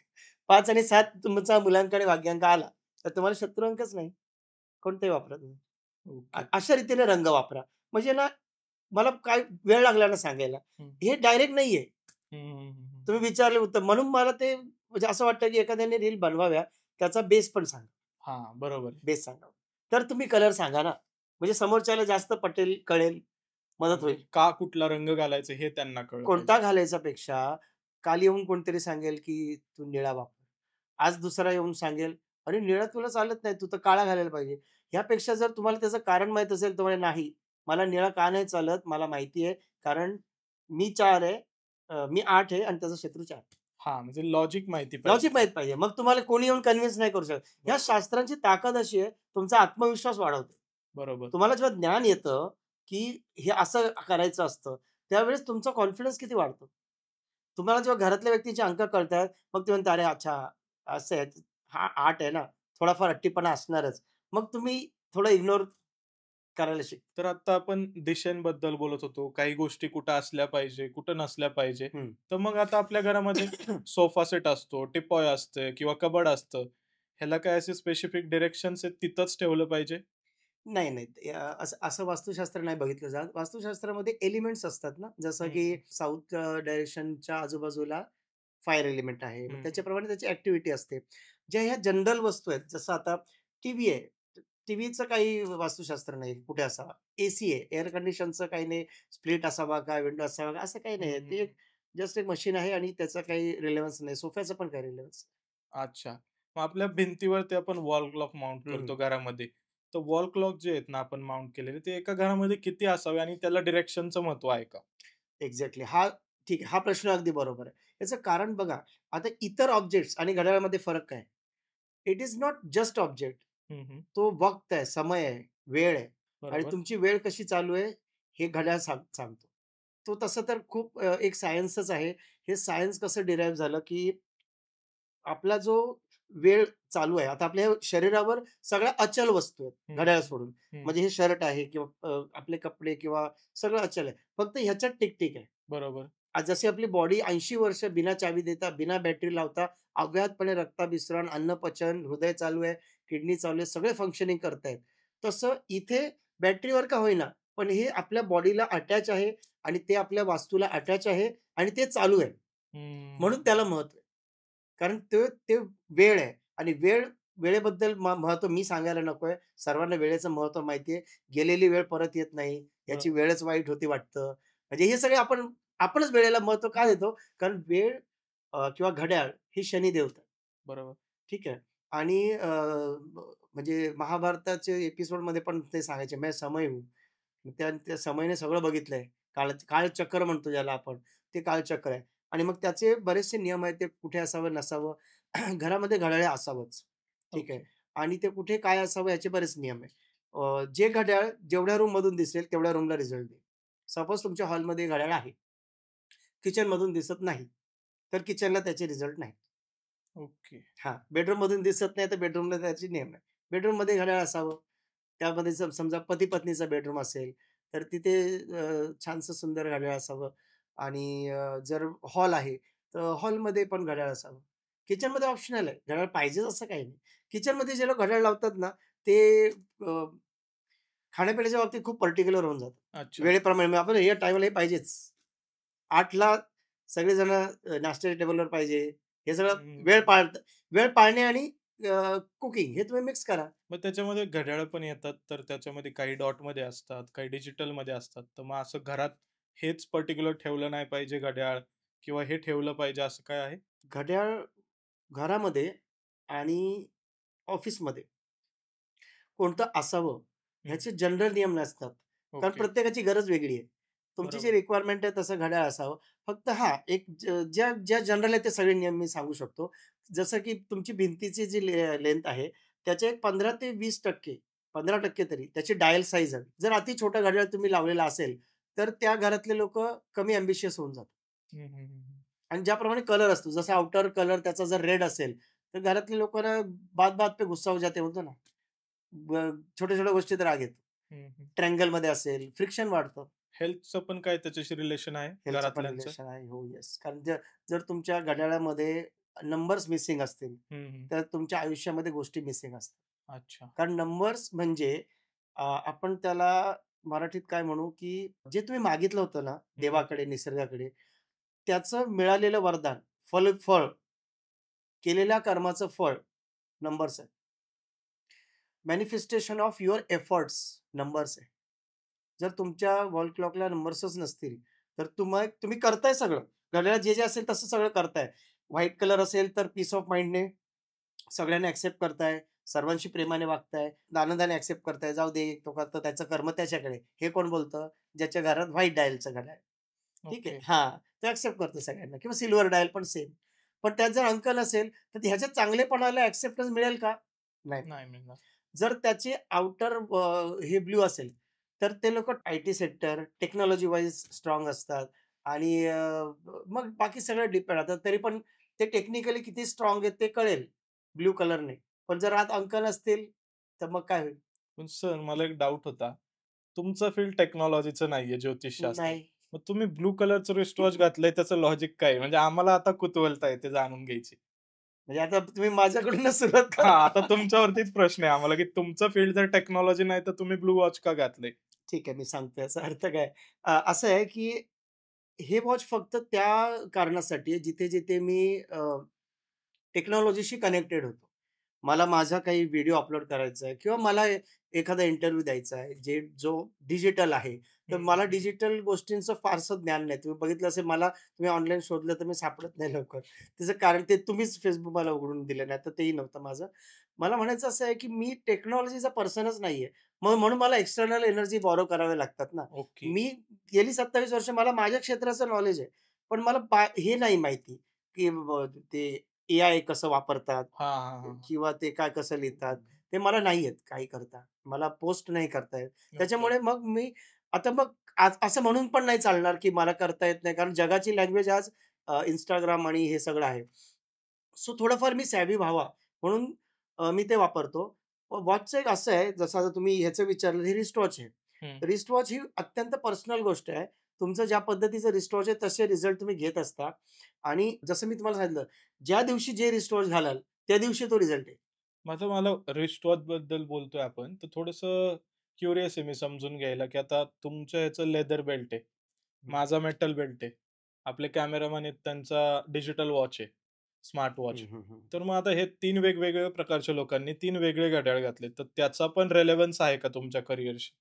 5 आणि 7 तुमचा मुलांक आणि भाग्यांक आला, तर तुम्हाला शत्रू अंकच नाही. कोणतेही वापरा तुम्ही. ओके. अशा रीतीने रंग वापरा. म्हणजे ना, मला काय वेळ लागला ना सांगायला. हं. हे डायरेक्ट नाहीये. हं, हं, हं, हं. तुम्ही विचारले उत्तर म्हणून मला ते म्हणजे असं वाटतं, की एखाद्याने रील बनवाव्या. त्याचा बेस पण सांगा. हां, बरोबर आहे. बेस सांगा. तर तुम्ही कलर सांगा ना. म्हणजे समोरच्याला जास्त पटेल, कळेल, मदत म्हणजे होईल. का कुठला रंग घालायचा हे त्यांना कळलं कोणता पाहिजे. घालायचा पेक्षा काल येऊन कोणतरी सांगेल, की "तू निळा वापर." आज दुसरा येऊन सांगेल, "अरे निळा तुला चालत नाही, तू तर काळा घालायला पाहिजे." ह्यापेक्षा जर तुम्हाला त्याचं कारण माहीत असेल, तर म्हणे, "नाही, मला निळा का नाही चालत? मला माहिती आहे, कारण मी 4 आहे, मी 8 आहे आणि त्याचा शत्रू 4. हां, म्हणजे लॉजिक माहिती पाहिजे लॉजिक माहीत त्यात. पाहिजे. मग तुम्हाला कोणी येऊन कन्व्हिन्स नाही करू शकत. ह्या बरोबर, शास्त्रांची ताकद अशी आहे, तुमचा आत्मविश्वास वाढवते. बरोबर. तुम्हाला जेव्हा ज्ञान येतं, की हे असं करायचं असतं, त्यावेळेस तुमचा कॉन्फिडन्स किती वाढतो. तुम्हाला जेव्हा घरातल्या व्यक्तींचे अंक कळतात, मग ते म्हणतात, "अरे अच्छा, असं आहे. हा 8 आहे ना, थोडाफार हट्टीपणा असणारच." मग तुम्ही थोडं इग्नोर करायला शिकता. तर आता आपण दिशेंबद्दल बोलत होतो. काही गोष्टी कुठं असल्या पाहिजे, कुठं नसल्या पाहिजे. हं. तर मग आता आपल्या घरामध्ये सोफा सेट असतो, टिपॉय असते किंवा कबर्ड असतं. ह्याला काय असे स्पेसिफिक डायरेक्शन्स आहेत तिथंच ठेवलं पाहिजे? नाही, नाही. असं असं वास्तुशास्त्र नाही बघितलं जात. वास्तुशास्त्रामध्ये एलिमेंट्स असतात ना, जसं हं, की हं. साउथ डायरेक्शनच्या आजूबाजूला फायर एलिमेंट आहे. मग हं, हं. त्याच्याप्रमाणे त्याची ॲक्टिव्हिटी असते. ज्या ह्या जनरल वस्तू आहेत, जसं आता टीव्ही आहे. टीव्हीचं काही वास्तुशास्त्र नाही, कुठे असावा. एसी आहे, एअर कंडिशनचं काही नाही, स्प्लिट असावा का, विंडो असावा का, असं काही हं, नाही. हं, ते हं. जस्ट एक मशीन आहे आणि त्याचा काही रिलेव्हन्स नाही. सोफ्याचा पण काही रिलेव्हन्स अच्छा. मग आपल्या भिंतीवरती आपण वॉल क्लॉक माउंट हं, करतो घरामध्ये. तर वॉल क्लॉक जे आहेत ना आपण माउंट केलेले, ते एका घरामध्ये किती असावे आणि त्याला डायरेक्शनचं महत्त्व आहे का? एक्झॅक्टली. ठीक आहे. हा प्रश्न अगदी बरोबर आहे. याचं कारण बघा, आता इतर ऑब्जेक्ट्स आणि घड्याळामध्ये फरक काय? It is not just object. हं, हं. तो वक्त आहे, समय आहे, वेळ आहे आणि बरोबर. तुमची वेळ कशी चालू आहे, हे घड्याळ सांगतो. तो तसं तर खूप एक सायन्सच आहे. हे सायन्स कसं डिराईव्ह झालं, की आपला जो वेळ चालू आहे, आता आपल्या शरीरावर सगळ्या अचल वस्तू आहेत, हं, घड्याळ हं. सोडून. हं. म्हणजे हे शर्ट आहे किंवा आपले कपडे किंवा सगळं अचल आहे. फक्त ह्याच्यात टिक आहे. बरोबर. आज जशी आपली बॉडी 80 वर्ष बिना चावी देता, बिना बॅटरी लावता अव्याहतपणे रक्ताभिसरण, अन्नपचन, हृदय चालू आहे, किडनी चालू आहे, सगळे फंक्शनिंग करतायत. तसं इथे बॅटरीवर का होईना, पण हे आपल्या बॉडीला अटॅच आहे आणि ते आपल्या वास्तूला अटॅच आहे आणि ते चालू आहे. हं. म्हणून त्याला महत्त्व आहे. कारण ते ते वेळ आहे आणि वेळेबद्दल महत्त्व मी सांगायला नकोय. सर्वांना वेळेचं महत्त्व माहिती आहे. गेलेली वेळ परत येत नाही. याची बरोबर. वेळच वाईट होती वाटतं. म्हणजे हे सगळे आपणच वेळेला महत्त्व का हां. देतो? कारण वेळ किंवा घड्याळ ही शनिदेवता आहे. बरोबर. ठीक आहे. आणि म्हणजे महाभारताचे एपिसोडमध्ये पण ते सांगायचे, "मैं समय हूँ." त्या त्या समयने सगळं बघितलंय. कालचक्र म्हणतो ज्याला आपण, ते कालचक्र आहे. आणि मग त्याचे बरेचसे नियम आहेत, ते कुठे असावं, नसावं. घरामध्ये घड्याळ असावंच. ठीक आहे. ओके. आणि ते कुठे काय असावं याचे बरेच नियम आहेत. जे घड्याळ जेवढ्या रूममधून दिसेल तेवढ्या रूमला रिझल्ट देईल. सपोज तुमच्या हॉलमध्ये घड्याळ आहे. किचनमधून दिसत नाही, तर किचनला त्याचे रिझल्ट नाही. ओके. हां, बेडरूममधून दिसत नाही, तर बेडरूमला त्याचे नियम आहे. बेडरूममध्ये घड्याळ असावं. त्यामध्ये समजा पती-पत्नीचा बेडरूम असेल, तर तिथे छानसं सुंदर घड्याळ असावं आणि जर हॉल आहे, तर हॉलमध्ये पण घड्याळ असावं. किचनमध्ये ऑप्शनल आहे. घड्याळ पाहिजेच असं काही नाही. किचनमध्ये जे लोक घड्याळ लावतात ना, ते खाण्यापिण्याच्या बाबतीत खूप पर्टिक्युलर होऊन जातात. अच्छा. वेळेप्रमाणे मग आपण या टाईमला हे पाहिजेच. 8:00ला सगळेजण नाश्त्याच्या टेबलवर पाहिजे. हे सगळं वेळ हं. पाळत वेळ पाळणे आणि कुकिंग हे तुम्ही मिक्स करा. मग त्याच्यामध्ये घड्याळं पण येतात, तर त्याच्यामध्ये काही डॉटमध्ये असतात, काही डिजिटलमध्ये असतात. तर मग असं घरात हेच पर्टिक्युलर ठेवलं नाही पाहिजे घड्याळ किंवा हे ठेवलं पाहिजे असं काय आहे? घड्याळ घरामध्ये आणि ऑफिसमध्ये कोणतं असावं हं. ह्याचे जनरल नियम नसतात. कारण ओके. प्रत्येकाची गरज वेगळी आहे. तुमची जी बरोबर. रिक्वायरमेंट आहे तसं घड्याळ असावं. फक्त हां, एक ज्या ज्या जनरल आहे ते सगळे नियम मी सांगू शकतो. जसं की तुमची भिंतीची जी लेंथ आहे त्याच्या एक 15 ते 20% 15% तरी त्याची डायल साइज हवी. जर अति छोटं घड्याळ तुम्ही लावलेलं असेल, तर त्या घरातले लोकं कमी अँबिशियस होऊन जातात. हं, हं, हं, हं. आणि ज्याप्रमाणे कलर असतो, जसा आउटर कलर त्याचा जर रेड असेल, तर घरातल्या लोकांना बात-बात पे गुस्सा हो जाते बोलतो ना. छोट्या-छोट्या गोष्टीत राग येतो. हं, हं. ट्रँगलमध्ये असेल, फ्रिक्शन वाढतं. हेल्थचं पण काय त्याच्याशी रिलेशन आहे हेल्थचं पण घरातल्यांचं? रिलेशन आहे. हो, येस. कारण जर जर तुमच्या घड्याळामध्ये नंबर्स मिसिंग असतील, हं, हं. तर तुमच्या आयुष्यामध्ये गोष्टी मिसिंग असतात. अच्छा. कारण नंबर्स म्हणजे आपण त्याला मराठीत काय म्हणू, की जे तुम्ही मागितलं होतं ना हं, हं. देवाकडे, निसर्गाकडे, त्याचं मिळालेलं वरदान, फळ केलेल्या कर्माचं फळ नंबर्स आहे. Manifestation of your efforts numbers आहे. जर तुमच्या वॉल क्लॉकला नंबर्सच नसतील, तर तुम्ही करताय सगळं. घड्याळात जे असेल तसं सगळं करताय. व्हाईट कलर असेल तर पीस ऑफ माइंडने सगळ्यांना एक्सेप्ट करताय, सर्वांशी प्रेमाने वागताय, आनंदाने एक्सेप्ट करताय. जाऊ दे, तो करतो त्याचं कर्म त्याच्याकडे. हे कोण बोलतं? ज्याच्या घरात व्हाईट डायलचं घड्याळ आहे. ठीक आहे. ओके. हां. तो ॲक्सेप्ट करतो सगळ्यांना किंवा सिल्व्हर डायल पण सेम. पण त्यात जर अंक नसेल, तर ह्याच्या चांगलेपणाला ॲक्सेप्टन्स मिळेल का? नाही मिळेल. नाही मिळणार. जर त्याचे आउटर हे ब्लू असेल, तर ते लोकं IT sector, technology wise strong असतात आणि मग बाकी सगळं डिपेंड. आता तरी पण ते टेक्निकली किती स्ट्राँग आहेत ते कळेल ब्लू कलरने. पण जर आत अंक नसतील, तर मग काय होईल? पण सर मला एक डाऊट होता. तुमचं फील्ड टेक्नॉलॉजीचं नाहीये, ज्योतिषशास्त्र. नाही. मग तुम्ही ब्लू कलरचं रिस्टवॉच घातलंय त्याचं लॉजिक काय आहे? म्हणजे आम्हाला आता कुतूहलता आहे ते जाणून घ्यायची. म्हणजे आता तुम्ही माझ्याकडूनच सुरुवात हां, करा. आता तुमच्यावरतीच प्रश्न आहे आम्हाला, की तुमचं फील्ड जर टेक्नॉलॉजी नाही तर तुम्ही ब्लू वॉच का घातलंय? ठीक आहे, मी सांगतो याचा अर्थ काय. असं आहे, की हे वॉच फक्त त्या कारणासाठी आहे, जिथे-जिथे मी टेक्नॉलॉजीशी कनेक्टेड होतो. मला माझा काही व्हिडिओ अपलोड करायचा आहे किंवा मला एखादा इंटरव्ह्यू द्यायचा आहे, जो डिजिटल आहे. तर हं, मला डिजिटल गोष्टींचं फारसं ज्ञान नाही. तुम्ही बघितलं असेल मला तुम्ही ऑनलाईन शोधलं तर मी सापडत नाही लवकर. त्याचं कारण ते तुम्हीच Facebook मला उघडून दिलं, नाहीतर तेही नव्हतं माझं. मला म्हणायचं असं आहे, की मी टेक्नॉलॉजीचा पर्सनच नाहीये. मग म्हणून मला एक्सटर्नल एनर्जी बॉरो करावे लागतात ना. ओके. मी गेली 27 वर्ष मला माझ्या क्षेत्राचं नॉलेज आहे. पण मला हे नाही माहिती, की ते एआय कसं वापरतात हां, हां, हां. किंवा ते काय कसं लिहितात, ते मला नाही येत काही करता. मला पोस्ट नाही करता येत. ओके. त्याच्यामुळे मग मी आता मग आज असं म्हणून पण नाही चालणार, की मला करता येत नाही. कारण जगाची लँग्वेज आज Instagram आणि हे सगळं आहे. सो थोडंफार मी सॅव्ही व्हावा म्हणून मी ते वापरतो. वॉचचं एक असं आहे, जसं आता तुम्ही ह्याचं विचारलं, ही रिस्टवॉच आहे. हं. रिस्टवॉच ही अत्यंत पर्सनल गोष्ट आहे. तुमचं ज्या पद्धतीचं रिस्टवॉच आहे, तसे रिझल्ट तुम्ही घेत असता आणि जसं मी तुम्हाला सांगितलं, ज्या दिवशी जे रिस्टवॉच घालाल, त्या दिवशी तो रिझल्ट आहे. माझं मला रिस्टवॉचबद्दल बोलतोय आपण, तर थोडंसं क्युरियस आहे मी समजून घ्यायला, की आता तुमच्या ह्याचं लेदर बेल्ट आहे. हं, माझा मेटल बेल्ट आहे. आपले कॅमेरामन आहेत त्यांचा डिजिटल वॉच आहे, स्मार्ट वॉच. हं, हं, हं. तर मग आता हे 3 वेगवेगळ्या प्रकारच्या लोकांनी 3 वेगळे घड्याळ घातले. तर त्याचा पण रेलेव्हन्स आहे का तुमच्या करिअरशी?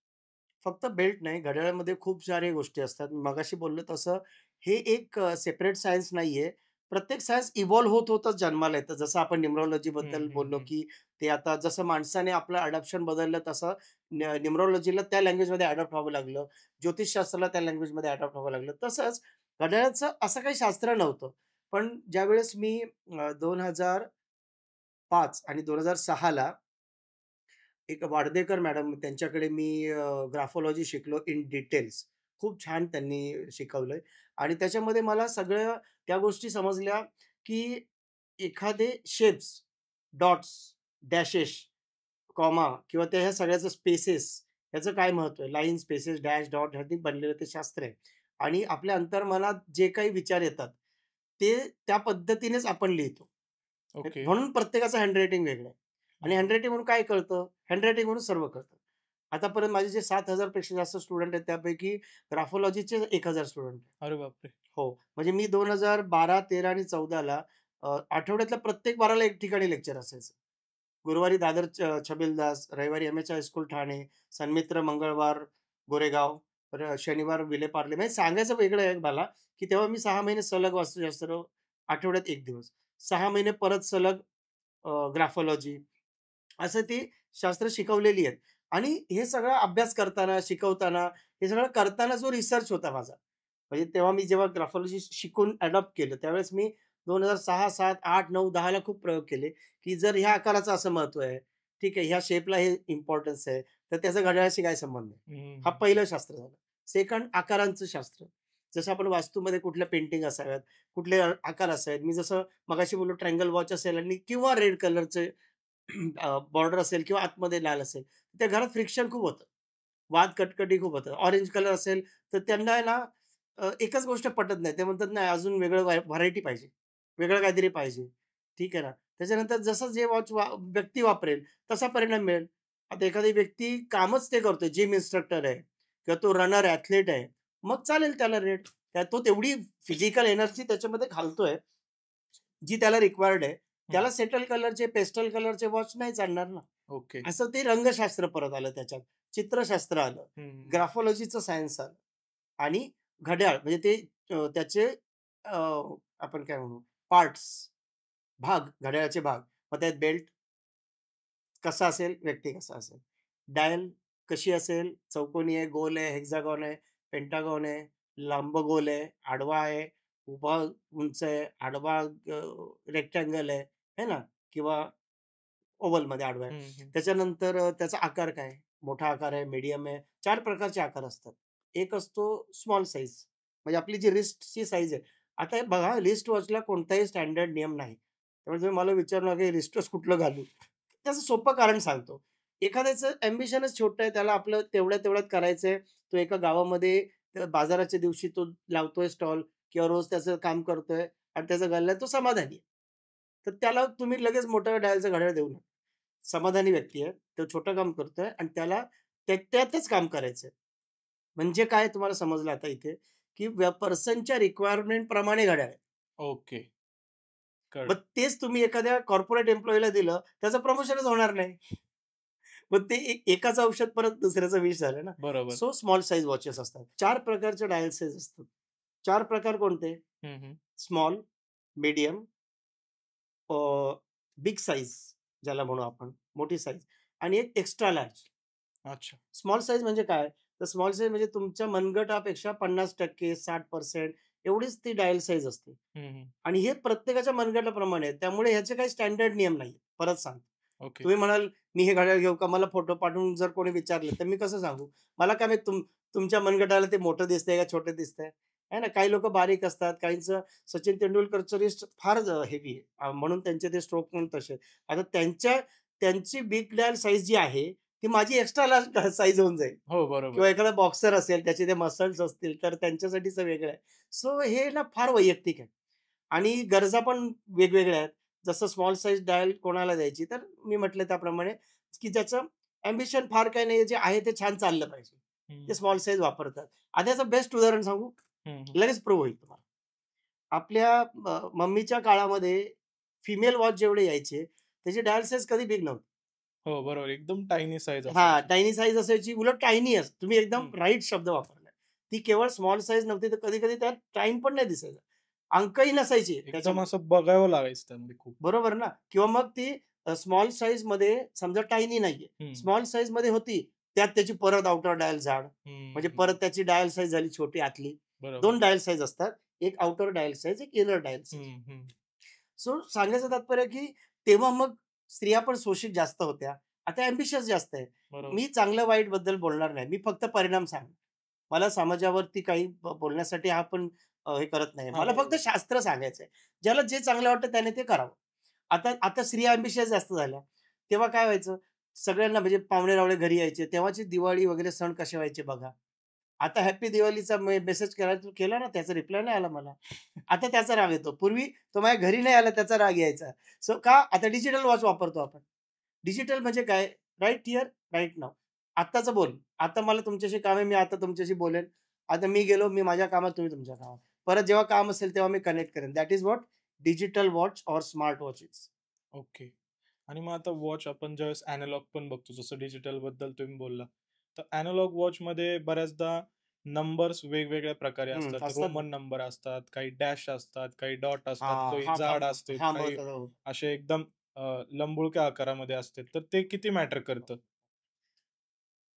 फक्त बेल्ट नाही, घड्याळामध्ये खूप साऱ्या गोष्टी असतात. मी मगाशी बोललो तसं हे एक सेपरेट सायन्स नाहीये. प्रत्येक सायन्स इव्हॉल्व होत-होतच जन्माला येतं. जसं आपण हं, न्यूमरोलॉजीबद्दल हं, बोललो, हं. की ते आता जसं माणसाने आपलं अडॉप्शन बदललं, तसं न्यूमरोलॉजीला त्या लँग्वेजमध्ये अडॉप्ट व्हावं लागलं. ज्योतिषशास्त्राला त्या लँग्वेजमध्ये अडॉप्ट व्हावं लागलं. तसंच घड्याळाचं असं काही शास्त्र नव्हतं. पण ज्यावेळेस मी 2005 आणि 2006 ला एक वाडदेकर मॅडम त्यांच्याकडे मी ग्राफोलॉजी शिकलो इन डिटेल्स. खूप छान त्यांनी शिकवलंय आणि त्याच्यामध्ये मला सगळ्या त्या गोष्टी समजल्या, की एखादे शेप्स, डॉट्स, डॅशेस, कॉमा किंवा त्या ह्या सगळ्याचं स्पेसेस ह्याचं काय महत्त्व आहे? लाईन, स्पेसेस, डॅश, डॉट ह्यांनी बनलेलं ते शास्त्र आहे आणि आपल्या अंतर्मनात जे काही विचार येतात, ते त्या पद्धतीनेच आपण लिहितो. ओके. म्हणून प्रत्येकाचं हँडरायटिंग वेगळं आहे आणि हं. हँडरायटिंग म्हणून काय कळतं? हँडरायटिंग म्हणून सर्व कळतं. आतापर्यंत माझे जे 7,000 पेक्षा जास्त स्टुडंट आहेत, त्यापैकी ग्राफोलॉजीचे 1,000 स्टुडंट आहेत. अरे बापरे! हो, म्हणजे मी 2012, 13 आणि 14ला आठवड्यातल्या प्रत्येक वाराला एक ठिकाणी लेक्चर असायचं. गुरुवारी दादर छबिलदास, रविवारी एम-एच हायस्कूल ठाणे, सन्मित्र मंगळवार गोरेगाव, शनिवार विलेपार्ले. म्हणजे सांगायचं वेगळं आहे मला, की तेव्हा मी 6 महिने सलग वास्तुशास्त्र, आठवड्यात 1 दिवस. 6 महिने परत सलग ग्राफोलॉजी असं ती शास्त्र शिकवलेली आहेत आणि हे सगळा अभ्यास करताना, शिकवताना, हे सगळं करताना जो रिसर्च होता माझा, म्हणजे तेव्हा मी जेव्हा ग्राफोलॉजी शिकून अडॉप्ट केलं, त्यावेळेस मी 2006, 7, 8, 9, 10 ला खूप प्रयोग केले, की जर ह्या आकाराचं असं महत्त्व आहे, ठीक आहे, ह्या शेपला हे इम्पोर्टन्स आहे, तर त्याचा घड्याळाशी काय संबंध आहे? हं, हा हं. पहिलं शास्त्र झालं. सेकंड आकारांचं शास्त्र. जसं आपण वास्तूमध्ये कुठल्या पेंटिंग असाव्यात, कुठले आकार असावेत. मी जसं मगाशी बोललो ट्रायंगल वॉच असेल आणि किंवा रेड कलरचे बॉर्डर असेल किंवा आतमध्ये लाल असेल, त्या घरात फ्रिक्शन खूप होतं. वाद कटकटी खूप होतं. ऑरेंज कलर असेल, तर त्यांना आहे ना एकच गोष्ट पटत नाही. ते म्हणतात, "नाही, अजून वेगळं व्हरायटी पाहिजे. वेगळं काहीतरी पाहिजे." ठीक आहे ना. त्याच्यानंतर जसं जे वॉच व्यक्ती वापरेल, तसा परिणाम मिळेल. आता एखादी व्यक्ती कामच ते करतोय, जिम इन्स्ट्रक्टर आहे किंवा तो रनर ॲथलीट आहे, मग चालेल त्याला रेट. तो तेवढी फिजिकल एनर्जी त्याच्यामध्ये घालतोय, जी त्याला रिक्वायर्ड आहे. हं. त्याला सेटल कलरचे, पेस्टल कलरचे वॉच नाही चालणार ना. ओके. असं ते रंगशास्त्र परत आलं त्याच्यात. चित्रशास्त्र आलं. हं. ग्राफोलॉजीचं सायन्स आलं आणि घड्याळ म्हणजे ते त्याचे अ, आपण काय म्हणू पार्ट्स, भाग, घड्याळाचे भाग. मग त्यात बेल्ट कसा असेल, व्यक्ती कसा असेल. डायल कशी असेल, चौकोनी आहे, गोल आहे, हेक्सागॉन आहे, पेंटागॉन आहे, लंबगोल आहे, आडवा आहे, उभा उंच आहे, आडवा रेक्टँगल आहे, है ना? किंवा ओव्हलमध्ये आडवा आहे. हं, हं. त्याच्यानंतर त्याचा आकार काय? मोठा आकार आहे, मीडियम आहे. 4 प्रकारचे आकार असतात. एक असतो स्मॉल साइज म्हणजे आपली जी रिस्टची साइज आहे. आता हे बघा रिस्ट वॉचला कोणताही स्टँडर्ड नियम नाही. त्यामुळे तुम्ही मला विचारलं, की रिस्ट वॉच कुठलं घालू? त्याचं सोपं कारण सांगतो. एखाद्याचं अॅम्बिशनच छोटं आहे. त्याला आपलं तेवढ्यात करायचंय. तो एका गावामध्ये बाजाराच्या दिवशी तो लावतोय स्टॉल किंवा रोज त्याचं काम करतोय आणि त्याचा गल्ला तो समाधानी आहे. तर त्याला तुम्ही लगेच मोठं डायलचं घड्याळ देऊ नका. समाधानी व्यक्ती आहे. तो छोटं काम करतोय आणि त्याला त्यातच काम करायचंय. म्हणजे काय तुम्हाला समजलं आता इथे, की पर्सनच्या रिक्वायरमेंट प्रमाणे घड्याळ आहे. ओके. मग कळलं. तेच तुम्ही एखाद्या कॉर्पोरेट एम्प्लॉयीला दिलं, त्याचं प्रमोशनच होणार नाही. मग ते एकाचं औषध परत दुसऱ्याचं विष झालं ना. बरोबर. सो स्मॉल साइज वॉचेस असतात. 4 प्रकारचे डायल साइज असतात. 4 प्रकार कोणते? हं, हं. स्मॉल, मीडियम, बिग साइज ज्याला म्हणू आपण, मोठी साइज आणि एक एक्स्ट्रा लार्ज. अच्छा. स्मॉल साइज म्हणजे काय? तर स्मॉल साइज म्हणजे तुमच्या मनगटापेक्षा 50% 60% एवढीच ती डायल साइज असते. हं, हं. आणि हे प्रत्येकाच्या मनगटाप्रमाणे आहे. त्यामुळे ह्याचे काही स्टँडर्ड नियम नाहीये. परत सांगतो. ओके. तुम्ही म्हणाल, "मी हे घड्याळ घेऊ का?" मला फोटो पाठवून जर कोणी विचारलं, तर मी कसं सांगू? मला काय माहीत तुमच्या मनगटाला ते मोठं दिसतंय का छोटं दिसतंय? आहे ना? काही लोकं बारीक असतात. काहींचं सचिन तेंडुलकरचं रिस्ट फार हेवी आहे. म्हणून त्यांचे ते स्ट्रोक पण तसे. आता त्यांची बिग डायल साइज जी आहे, ती माझी एक्स्ट्रा लार्ज साइज होऊन जाईल. हो, बरोबर. किंवा एखादा बॉक्सर असेल, त्याचे ते मसल्स असतील, तर त्यांच्यासाठीचं वेगळं आहे. सो हे ना फार वैयक्तिक आहे. आणि गरजा पण वेगवेगळ्या आहेत. जसं स्मॉल साइज डायल कोणाला द्यायची, तर मी म्हटलं त्याप्रमाणे, की ज्याचं अॅम्बिशन फार काही नाही, जे आहे ते छान चाललं पाहिजे. ते हं. स्मॉल साइज वापरतात. आता याचं बेस्ट उदाहरण सांगू? हं, हं. लगेच प्रूव्ह होईल तुम्हाला. आपल्या मम्मीच्या काळामध्ये फिमेल वॉच जेवढे यायचे, त्याची डायल साइज कधी बिग नव्हती. हो, बरोबर. एकदम टायनी साइज हां, असायची. टायनी साइज असायची. उलट टायनी तुम्ही एकदम हं. राइट शब्द वापरलाय. ती केवळ स्मॉल साइज नव्हती, तर कधी-कधी त्यात टाईम पण नाही दिसायचा. अंकही नसायचे एकदम त्याच्यामध्ये. असं बघावं लागायचं त्यामध्ये खूप. बरोबर ना? किंवा मग ती स्मॉल साइजमध्ये समजा टायनी नाहीये. हं. स्मॉल साइजमध्ये होती. त्यात त्याची परत आउटर डायल जाड. हं, म्हणजे परत हं. त्याची डायल साइज झाली छोटी आतली. बरोबर. 2 डायल साइज असतात. एक आउटर डायल साइज, एक इनर डायल साइज. हं, हं. सो सांगायचं तात्पर्य की तेव्हा मग स्त्रिया पण शोषित जास्त होत्या. आता अॅम्बिशियस जास्त आहे. बरोबर. मी चांगलं वाईट बद्दल बोलणार नाही. मी फक्त परिणाम सांगणार. मला समाजावरती काही बोलण्यासाठी आपण हे करत नाही. हां, मला फक्त बरोबर. शास्त्र सांगायचंय. ज्याला जे चांगलं वाटतं त्याने ते करावं. आता आता स्त्रिया अॅम्बिशियस जास्त झाल्या. तेव्हा काय व्हायचं? सगळ्यांना म्हणजे पाहुणे-रावळे घरी यायचे. तेव्हाची दिवाळी वगैरे सण कसे व्हायचे बघा. आता हॅपी दिवाळीचा मेसेज केला ना, त्याचा रिप्लाय नाही आला मला. आता त्याचा राग येतो. पूर्वी तो माझ्या घरी नाही आला त्याचा राग यायचा. सो का? आता डिजिटल वॉच वापरतो आपण. डिजिटल म्हणजे काय? Right here, right now. आत्ताचं बोल. आता मला तुमच्याशी काम आहे, मी आता तुमच्याशी बोलेन. आता मी गेलो, मी माझ्या कामात, तुम्ही तुमच्या कामात. परत जेव्हा काम असेल तेव्हा मी कनेक्ट करेन. That is what digital watch or smart watches. Okay. आणि मग आता वॉच आपण ज्यावेळेस एनालॉग पण बघतो, जसं डिजिटलबद्दल तुम्ही बोलला. तर एनालॉग वॉचमध्ये बऱ्याचदा नंबर्स वेगवेगळ्या प्रकारे असतात. असतात ना. रोमन नंबर असतात, काही डॅश असतात, काही डॉट असतात, हां, काही हां, जाड असतात, हां, काही महत्वाचं हो. असे एकदम लंबुळक्या आकारामध्ये असतात. तर ते किती मॅटर करतं?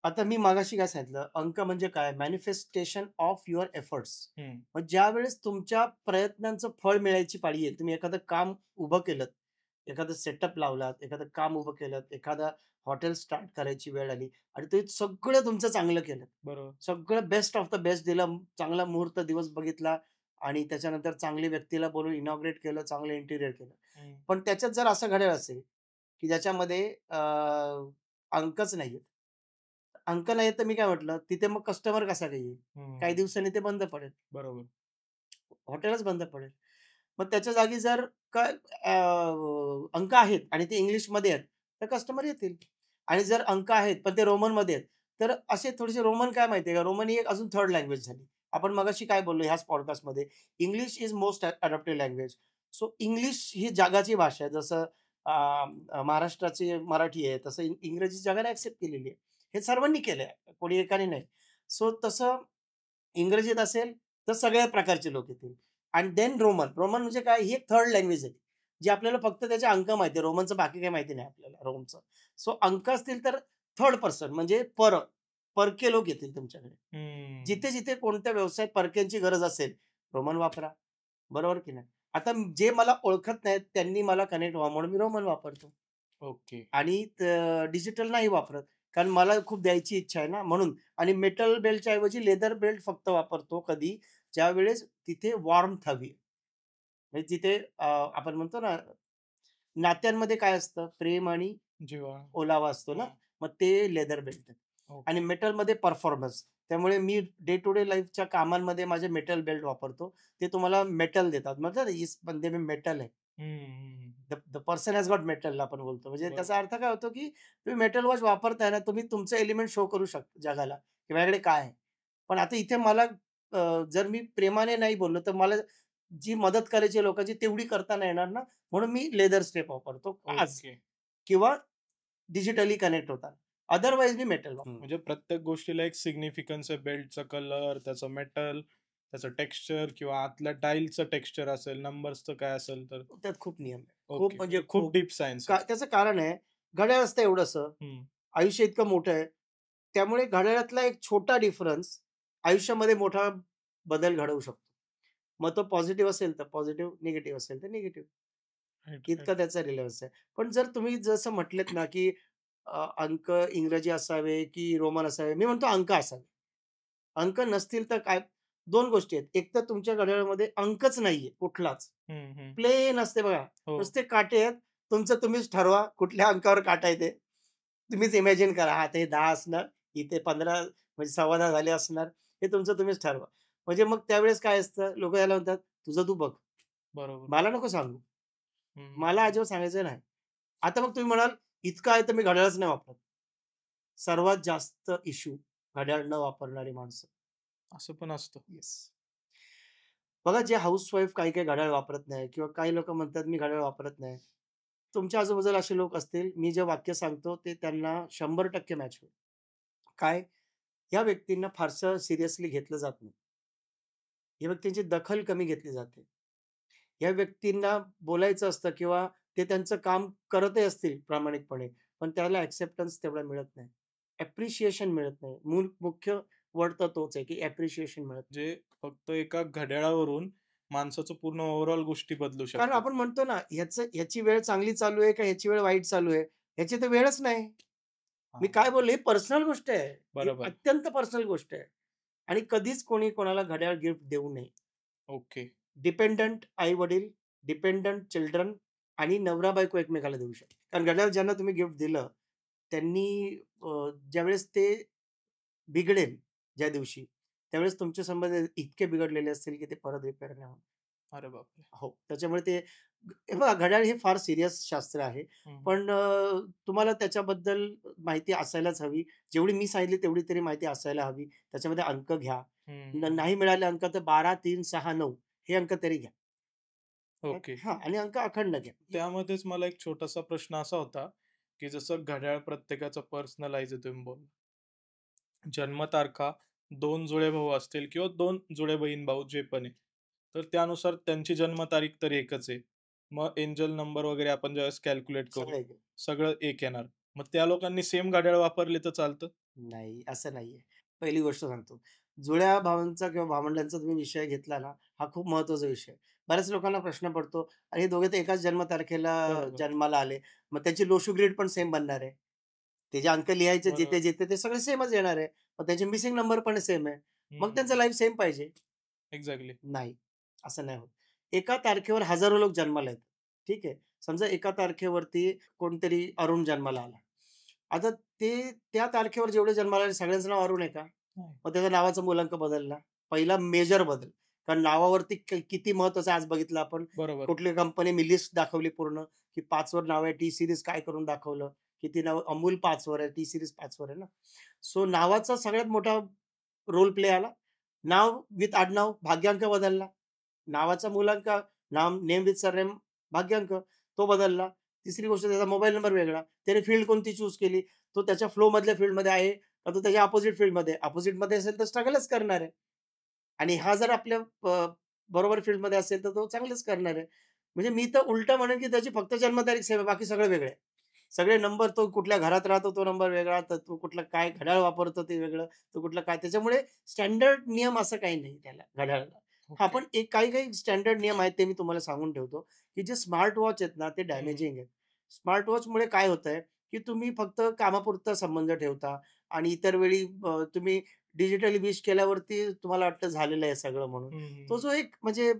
आता मी मगाशी काय सांगितलं, अंक म्हणजे काय? Manifestation of your efforts. हं. मग ज्यावेळेस तुमच्या प्रयत्नांचं फळ मिळायची पाळी येईल, तुम्ही एखादं काम उभं केलंत, एखादं सेटअप लावलात, एखादं काम उभं केलंत, एखादं हॉटेल स्टार्ट करायची वेळ आली आणि ते सगळं तुमचं चांगलं केलं. बरोबर. सगळं बेस्ट ऑफ द बेस्ट दिलं, चांगला मुहूर्त दिवस बघितला आणि त्याच्यानंतर चांगल्या व्यक्तीला बोलवून इनॉग्रेट केलं, चांगलं इंटिरियर केलं. हं, पण त्याच्यात जर असं घडेल असेल, की ज्याच्यामध्ये अंकच नाहीयेत. अंक नाहीयेत तर मी काय म्हटलं, तिथे मग कस्टमर कसा काय येईल? काही हं. दिवसांनी ते बंद पडेल. बरोबर. हॉटेलच बंद पडेल. मग त्याच्या जागी जर काय अंक आहेत आणि ते इंग्लिशमध्ये आहेत, तर कस्टमर येतील. आणि जर अंक आहेत, पण ते रोमनमध्ये आहेत, तर असे थोडेसे रोमन काय माहिती आहे का, रोमन ही एक अजून थर्ड लँग्वेज झाली. आपण मगाशी काय बोललो ह्याच पॉडकास्टमध्ये, English is most adopted language. So English ही जगाची भाषा आहे. जसं अ, महाराष्ट्राची मराठी आहे, तसं इंग्रजी जगाने ॲक्सेप्ट केलेली आहे. हे सर्वांनी केलं आहे, कोणी एकाने नाही. सो तसं इंग्रजीत असेल, तर सगळ्या प्रकारचे लोक येतील. आणि देन रोमन. रोमन म्हणजे काय? ही एक थर्ड लँग्वेज आहे. जी आपल्याला फक्त त्याचे अंक माहिती आहे. रोमनचं बाकी काही माहिती नाही आपल्याला रोमचं. सो अंक असतील तर थर्ड पर्सन म्हणजे परके लोक येतील तुमच्याकडे. हं. जिथे-जिथे कोणत्या व्यवसायात परक्यांची गरज असेल, रोमन वापरा. बरोबर की नाही? आता जे मला ओळखत नाहीत त्यांनी मला कनेक्ट व्हावं म्हणून मी रोमन वापरतो ओके. आणि डिजिटल नाही वापरत. कारण मला खूप द्यायची इच्छा आहे ना म्हणून. आणि मेटल बेल्टच्या ऐवजी लेदर बेल्ट फक्त वापरतो कधी, ज्यावेळेस तिथे वॉर्म्थ हवी. म्हणजे तिथे आपण म्हणतो ना, नात्यांमध्ये काय असतं? प्रेम आणि जिव्हाळा. ओलावा असतो ना, हं. मग ते लेदर बेल्ट आहे. आणि ओके. मेटलमध्ये परफॉर्मन्स. त्यामुळे मी डे टू डे लाईफच्या कामांमध्ये माझे मेटल बेल्ट वापरतो. ते तुम्हाला मेटल देतात. म्हणतात ना, "इस बंदे में मेटल है." हं, हं, हं. The person has got metal आपण बोलतो. म्हणजे बरोबर. त्याचा अर्थ काय होतो, की तुम्ही मेटल वॉच वापरताय ना, तुम्ही तुमचं एलिमेंट शो करू शकता जगाला, की माझ्याकडे काय आहे. पण आता इथे मला जर मी प्रेमाने नाही बोललो, तर मला जी मदत करायची आहे लोकांची तेवढी करता नाही येणार ना, म्हणून मी लेदर स्ट्रेप वापरतो आज ओके. किंवा डिजिटली कनेक्ट होताना. अदरवाईज मी मेटल वापरतो. म्हणजे प्रत्येक गोष्टीला एक सिग्निफिकन्स आहे. बेल्टचा कलर, त्याचं मेटल, त्याचं टेक्स्चर किंवा आतल्या टाईलचं टेक्स्चर असेल, नंबर्सचं काय असेल तर. त्यात खूप नियम आहे. खूप ओके. म्हणजे म्हणजे खूप खूप. डीप सायन्स आहे. त्याचं कारण आहे, घड्याळ असतं एवढंसं, हं. आयुष्य इतकं मोठं आहे. त्यामुळे घड्याळातला एक छोटा डिफरन्स आयुष्यामध्ये मोठा बदल घडवू शकतो. मग तो पॉझिटिव्ह असेल तर पॉझिटिव्ह, निगेटिव्ह असेल तर निगेटिव्ह. Right, right. इतका त्याचा रिलेव्हन्स आहे. पण जर तुम्ही जसं म्हटलेत ना, की अंक इंग्रजी असावे की रोमन असावे? मी म्हणतो अंक असावे. अंक नसतील तर काय 2 गोष्टी आहेत. एक तर तुमच्या घड्याळामध्ये अंकच नाहीये कुठलाच. हं, हं. प्लेन असते बघा. हो. नुसते काटे आहेत. तुमचं तुम्हीच ठरवा कुठल्या अंकावर काटा आहे ते. तुम्हीच इमॅजिन करा. हां, ते 10 असणार, इथे 15 म्हणजे 10:15 झाले असणार. हे तुमचं तुम्हीच ठरवा. म्हणजे मग त्यावेळेस काय असतं, लोकं याला म्हणतात, "तुझं तू बघ. बरोबर. मला नको सांगू. हं, मला हं, अजिबात सांगायचं नाही." आता मग तुम्ही म्हणाल, "इतकं आहे तर मी घड्याळच नाही वापरत." सर्वात जास्त इश्यू घड्याळ न वापरणारी माणसं. असं पण असतं. येस. बघा जे हाउसवाईफ काही-काही घड्याळ वापरत नाही किंवा काही लोकं म्हणतात, "मी घड्याळ वापरत नाही." तुमच्या आजूबाजूला असे लोक असतील, मी जे वाक्य सांगतो ते त्यांना 100% मॅच होईल. काय? या व्यक्तींना फारसं सिरियसली घेतलं जात नाही. या व्यक्तींची दखल कमी घेतली जाते. या व्यक्तींना बोलायचं असतं किंवा ते त्यांचं काम करतही असतील प्रामाणिकपणे, पण त्याला एक्सेप्टन्स तेवढा मिळत नाही. ॲप्रिशिएशन मिळत नाही. मुख्य वर्ड तर तोच आहे, की ॲप्रिशिएशन मिळत नाही. म्हणजे फक्त एका घड्याळावरून माणसाचं पूर्ण ओव्हरऑल गोष्टी बदलू कारण शकतात. आपण म्हणतो ना, ह्याची वेळ चांगली चालू आहे का ह्याची वेळ वाईट चालू आहे? ह्याची तर वेळच नाही. मी हां. काय बोललो ही पर्सनल गोष्ट आहे. ही बरोबर. अत्यंत पर्सनल गोष्ट आहे. आणि कधीच कोणी कोणाला घड्याळ गिफ्ट देऊ नये. ओके. डिपेंडंट आई-वडील, डिपेंडंट चिल्ड्रन आणि नवरा-बायको एकमेकाला देऊ शकतात. कारण घड्याळ ज्यांना तुम्ही गिफ्ट दिलं, त्यांनी ज्यावेळेस ते बिघडेल ज्या दिवशी, त्यावेळेस तुमचे संबंध इतके बिघडलेले असतील, की ते परत रिपेअर नाही होणार. अरे बापरे! हो. त्याच्यामुळे ते हे बघा घड्याळ हे फार सीरियस शास्त्र आहे. हं, हं. पण तुम्हाला त्याच्याबद्दल माहिती असायलाच हवी. जेवढी मी सांगितली तेवढी तरी माहिती असायला हवी. त्याच्यामध्ये अंक घ्या. हं, हं, नाही हं. मिळाले अंक तर 12, 3, 6, 9 हे अंक तरी घ्या. ओके. हां आणि अंक अखंड घ्या. त्यामध्येच मला एक छोटासा प्रश्न असा होता, की जसं घड्याळ प्रत्येकाचं पर्सनलाइज आहे तुम्ही बोलला. जन्मतारखा 2 जुळे भाऊ असतील किंवा 2 जुळे बहीण-भाऊ जे पण आहे. तर त्यानुसार त्यांची जन्मतारीख तर एकच आहे. मग एंजल नंबर वगैरे आपण ज्यावेळेस कॅल्क्युलेट करू, सगळे घ्या. सगळं एक येणार. मग त्या लोकांनी सेम घड्याळ वापरले तर चालतं? नाही, असं नाहीये. पहिली गोष्ट सांगतो. जुळ्या भावांचा किंवा भावंडांचा तुम्ही विषय घेतला ना, हा खूप महत्त्वाचा विषय आहे. बऱ्याच लोकांना प्रश्न पडतो, "अरे, हे दोघे तर एकाच जन्मतारखेला बरोबर, जन्माला आले, मग त्यांची लोशू ग्रेड पण सेम बनणार आहे. ते जे अंक लिहायचे बरोबर. जिथे-जिथे ते सगळे सेमच येणार आहे. मग त्यांचे मिसिंग नंबर पण सेम आहे. हं, मग हं. त्यांचं लाईफ सेम पाहिजे." एक्झॅक्टली. नाही, असं नाही होत. एका तारखेवर हजारो लोक जन्माला येतात. ठीक आहे. समजा एका तारखेवरती कोणतरी अरुण जन्माला आला. आता त्या तारखेवर जेवढे जन्माला आले सगळ्यांचं नाव अरुण आहे का? नाही. मग त्याचा नावाचा मूलांक बदलला. पहिला मेजर बदल. कारण नावावरती किती महत्वाचं आहे आज बघितलं आपण. बरोबर. कुठली कंपनी लिस्ट दाखवली पूर्ण, की 5 वर नाव आहे. टी सीरीज काय करून दाखवलं. किती नाव अमूल 5 वर आहे. टी सीरीज 5 वर आहे ना. सो नावाचा सगळ्यात मोठा रोल प्ले आला. नाव विथ आडनाव भाग्यांक बदलला. नावाचा मूलांक नेम विथ सरनेम भाग्यांक तो बदलला. तिसरी गोष्ट त्याचा मोबाईल नंबर वेगळा. त्याने फील्ड कोणती चूज केली. तो त्याच्या फ्लोमधल्या फील्डमध्ये आहे का तो त्याच्या अपोझिट फील्डमध्ये अपोझिटमध्ये असेल तर स्ट्रगलच करणार आहे. आणि हा जर आपल्या बरोबर फील्डमध्ये असेल तर तो चांगलंच करणार आहे. म्हणजे मी तर उलटं म्हणेन की त्याची फक्त जन्मतारीख सेम आहे. बाकी सगळं वेगळं आहे. सगळे नंबर तो कुठल्या घरात राहतो तो नंबर वेगळा, तर तो कुठलं काय घड्याळ वापरतो ते वेगळं, तो कुठलं काय त्याच्यामुळे स्टँडर्ड नियम असं काही नाही त्याला घड्याळाला. हां, ओके. पण एक काही-काही स्टँडर्ड नियम आहेत ते मी तुम्हाला सांगून ठेवतो, की जे स्मार्ट वॉच आहेत ना, ते हं. डॅमेजिंग आहेत. स्मार्ट वॉचमुळे काय होतंय, की तुम्ही फक्त कामापुरता संबंध ठेवता आणि इतर वेळी तुम्ही डिजिटली विश केल्यावरती तुम्हाला वाटतं झालेलं आहे सगळं म्हणून. हं, हं, तो हं. जो एक म्हणजे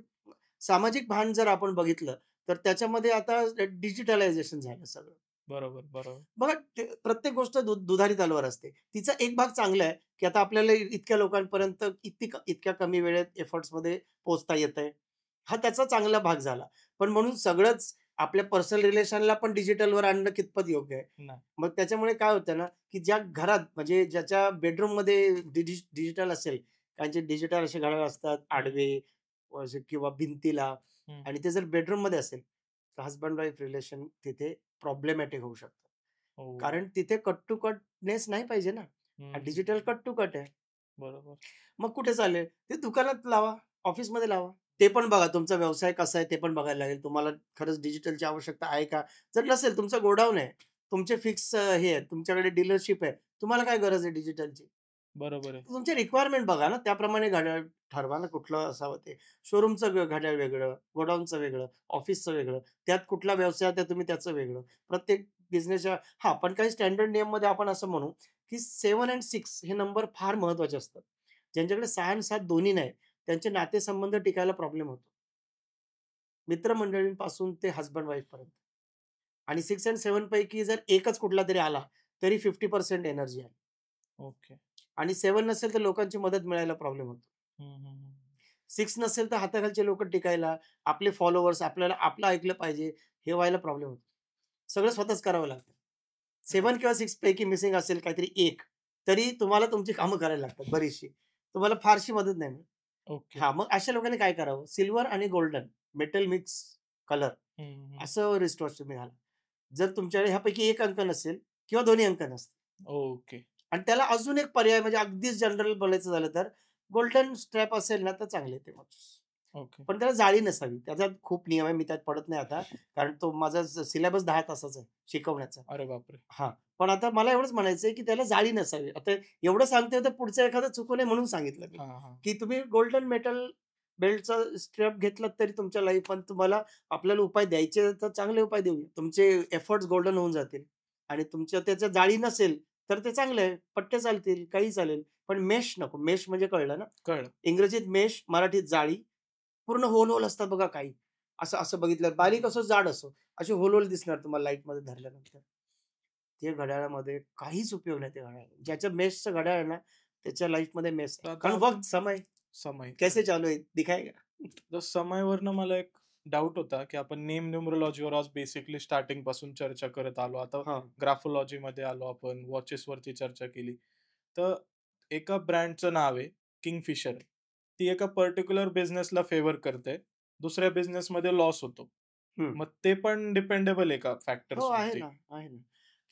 सामाजिक भान जर आपण बघितलं, तर त्याच्यामध्ये आता डिजिटलायझेशन झालं सगळं. बरोबर, बरोबर. बघा प्रत्येक गोष्ट दुधारी तलवार असते. तिचा एक भाग चांगला आहे, की आता आपल्याला इतक्या लोकांपर्यंत इतक्या कमी वेळेत एफर्ट्समध्ये पोहोचता येतंय. हा त्याचा चांगला भाग झाला. पण म्हणून सगळंच आपल्या पर्सनल रिलेशनला पण डिजिटलवर आणणं कितपत योग्य आहे. नाही. मग त्याच्यामुळे काय होतं ना, की ज्या घरात म्हणजे ज्याच्या बेडरूममध्ये डिजिटल असेल, काहींचे डिजिटल असे घड्याळ असतात हं, आडवे असे किंवा भिंतीला हं. आणि ते जर बेडरूममध्ये असेल, तर हसबंड वाईफ रिलेशन तिथे प्रॉब्लेमॅटिक होऊ शकतं. हो. कारण तिथे कट टू कटनेस नाही पाहिजे ना. हं, हं. डिजिटल कट टू कट आहे. बरोबर. मग कुठे चालेल? ते दुकानात लावा, ऑफिसमध्ये लावा. ते पण बघा तुमचा व्यवसाय कसा आहे ते पण बघायला लागेल. तुम्हाला खरंच डिजिटलची आवश्यकता आहे का? जर नसेल तुमचं गोडाऊन आहे, तुमचे फिक्स हे आहे, तुमच्याकडे डीलरशिप आहे. तुम्हाला काय गरज आहे डिजिटलची? बरोबर आहे. तुमची रिक्वायरमेंट बघा ना, त्याप्रमाणे घड्याळ ठरवा ना कुठलं असावं ते. शोरूमचं घड्याळ वेगळं, गोडाऊनचं वेगळं, ऑफिसचं वेगळं. त्यात कुठला व्यवसाय आहे, तुम्ही त्याचं वेगळं. प्रत्येक बिझनेसच्या हां, पण काही स्टँडर्ड नियममध्ये आपण असं म्हणू, की 7 आणि 6 हे नंबर फार महत्त्वाचे असतात. ज्यांच्याकडे 6 आणि 7 दोन्ही नाही, त्यांचे नातेसंबंध टिकायला प्रॉब्लेम होतो. मित्रमंडळींपासून ते हसबंड वाईफपर्यंत. आणि 6 आणि 7 पैकी जर एकच कुठलातरी आला, तरी 50% एनर्जी आहे. ओके. आणि 7 नसेल तर लोकांची मदत मिळायला प्रॉब्लेम होतो. हं, हं, हं. 6 नसेल तर हाताखालचे लोकं टिकायला, आपले फॉलोवर्स आपल्याला आपलं ऐकलं पाहिजे, हे व्हायला प्रॉब्लेम होतो. सगळं स्वतःच करावं लागतं. 7 किंवा 6 पैकी मिसिंग असेल काहीतरी एक, तरी तुम्हाला तुमची कामं करायला लागतात बरीचशी. तुम्हाला फारशी मदत नाही मिळत. ओके. हां, मग अशा लोकांनी काय करावं? सिल्व्हर आणि गोल्डन मेटल मिक्स कलर हं, हं, हं. असं रिस्टवॉच तुम्ही घाला. जर तुमच्याकडे ह्यापैकी 1 अंक नसेल किंवा दोन्ही अंक नसतील ओके. आणि त्याला अजून एक पर्याय म्हणजे अगदीच जनरल बोलायचं झालं तर गोल्डन स्ट्रॅप असेल ना, तर चांगले ते वॉच. ओके. पण त्याला जाळी नसावी. त्याच्यात खूप नियम आहे. मी त्यात पडत नाही आता. कारण तो माझा सिलेबस 10 तासाचा आहे शिकवण्याचा. अरे बापरे! हां. पण आता मला एवढंच म्हणायचं आहे, की त्याला जाळी नसावी. आता एवढं सांगतोय तर पुढचं एखादं चुकू नये म्हणून सांगितलं मी, हां, हां. की तुम्ही गोल्डन मेटल बेल्टचा स्ट्रॅप घेतलात तरी तुमच्या लाईफ पण तुम्हाला आपल्याला उपाय द्यायचे तर चांगले उपाय देऊया. तुमचे एफर्ट्स गोल्डन होऊन जातील आणि तुमच्या त्याच्या जाळी नसेल तर ते चांगलं आहे. पट्टे चालतील, काही चालेल. पण मेश नको. मेश म्हणजे कळलं ना? कळलं. इंग्रजीत मेश, मराठीत जाळी. पूर्ण होल-होल असतात बघा काही. असं असं बघितलं बारीक असो, जाड असो. असे होल-होल दिसणार तुम्हाला लाईटमध्ये धरल्यानंतर. ते घड्याळामध्ये काहीच उपयोग नाही ते घड्याळ. ज्याच्या मेषचं घड्याळ आहे ना, त्याच्या लाईफमध्ये मेष तर आहे. आता कारण आपण वक्त, समय समय कैसे करेक्ट. चालू है दिखाएगा. तर समयवरनं मला एक डाऊट होता, की आपण नेम न्यूमरोलॉजीवर आज बेसिकली स्टार्टिंगपासून चर्चा करत आलो. आता हां. ग्राफोलॉजीमध्ये आलो आपण, वॉचेसवरती चर्चा केली. तर एका ब्रँडचं नाव आहे किंगफिशर. ती एका पर्टिक्युलर बिझनेसला फेव्हर करते. दुसऱ्या बिझनेसमध्ये लॉस होतो. हं. मग ते पण डिपेंडेबल आहे का हो, आहे फॅक्टर्सवरती? ना, आहे ना.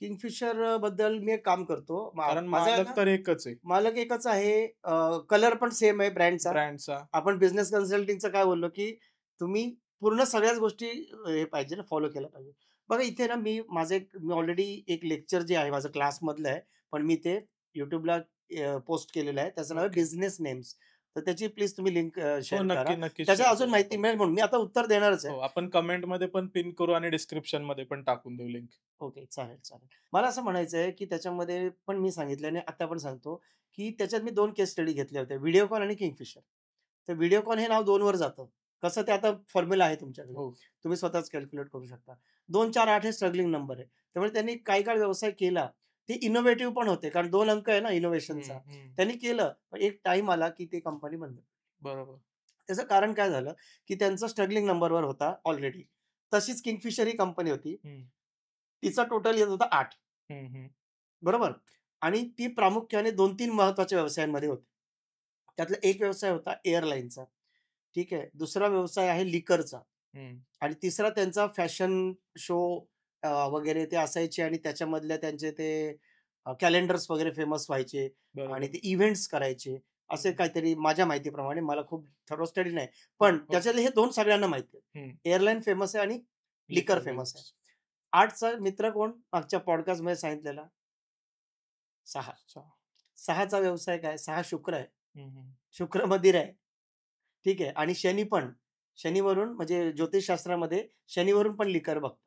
किंगफिशर बद्दल मी एक काम करतो. कारण माझा आहे मालक ना, तर एकच आहे मालक एकच आहे. कलर पण सेम आहे ब्रँडचा. ब्रँडचा. आपण बिझनेस कन्सल्टिंगचं काय बोललो, की तुम्ही पूर्ण सगळ्याच गोष्टी हे पाहिजे ना, फॉलो केल्या पाहिजे. बघा इथे ना मी ऑलरेडी एक लेक्चर जे आहे माझं क्लासमधलं आहे. पण मी ते YouTubeला पोस्ट केलेलं आहे. त्याचं नाव आहे ओके. Business names. तर त्याची प्लीज तुम्ही लिंक हो, शेअर करा. नक्की, नक्कीच त्याच्यात शेअर अजून करू माहिती आपण. मिळेल म्हणून. मी आता उत्तर देणारच आहे. हो, आपण कमेंटमध्ये पण पिन करू आणि डिस्क्रिप्शनमध्ये पण टाकून देऊ लिंक. ओके. चालेल, चालेल. मला असं म्हणायचं आहे, की त्याच्यामध्ये पण मी सांगितलं आणि आता पण सांगतो, की त्याच्यात मी 2 केस स्टडी घेतल्या होत्या. व्हिडिओकॉन आणि किंगफिशर. तर व्हिडिओकॉन हे नाव 2 वर जातं. कसं ते आता फॉर्म्युला आहे तुमच्याकडे. हो. तुम्ही स्वतःच कॅल्क्युलेट करू शकता. 2, 4, 8 हे स्ट्रगलिंग नंबर आहे. त्यामुळे त्यांनी काही काळ व्यवसाय केला. ते इनोव्हेटिव्ह पण होते. कारण 2 अंक आहे ना हं, इनोव्हेशनचा. हं. त्यांनी केलं. पण एक टाईम आला, की ती कंपनी बंद. बरोबर. त्याचं कारण काय झालं, की त्यांचा स्ट्रगलिंग नंबरवर होता ऑलरेडी. तशीच किंगफिशर ही कंपनी होती. हं, तिचा टोटल येत होता 8. हं, हं. बरोबर? आणि ती प्रामुख्याने 2-3 महत्त्वाच्या व्यवसायांमध्ये होती. त्यातला एक व्यवसाय होता एअरलाईनचा. ठीक आहे. दुसरा व्यवसाय आहे लिकरचा हं. आणि तिसरा त्यांचा फॅशन शो वगैरे ते असायचे आणि त्याच्यामधल्या त्यांचे ते कॅलेंडर्स वगैरे फेमस व्हायचे आणि बरोबर. ते इव्हेंट्स करायचे. असे हं. काहीतरी माझ्या माहितीप्रमाणे मला खूप थरो स्टडी नाही. हां, पण हो. त्याच्यातले हे 2 सगळ्यांना माहिती आहे. हं. एअरलाईन फेमस आहे आणि लिकर लिकर फेमस आहे. बिझनेस. 8चा मित्र कोण? मागच्या पॉडकास्टमध्ये सांगितलेला 6. अच्छा. 6चा व्यवसाय काय? 6 शुक्र आहे. हं, हं. शुक्र मदिरा आहे. ठीक आहे. आणि शनीवरून म्हणजे ज्योतिषशास्त्रामध्ये शनीवरून पण लिकर बघतात.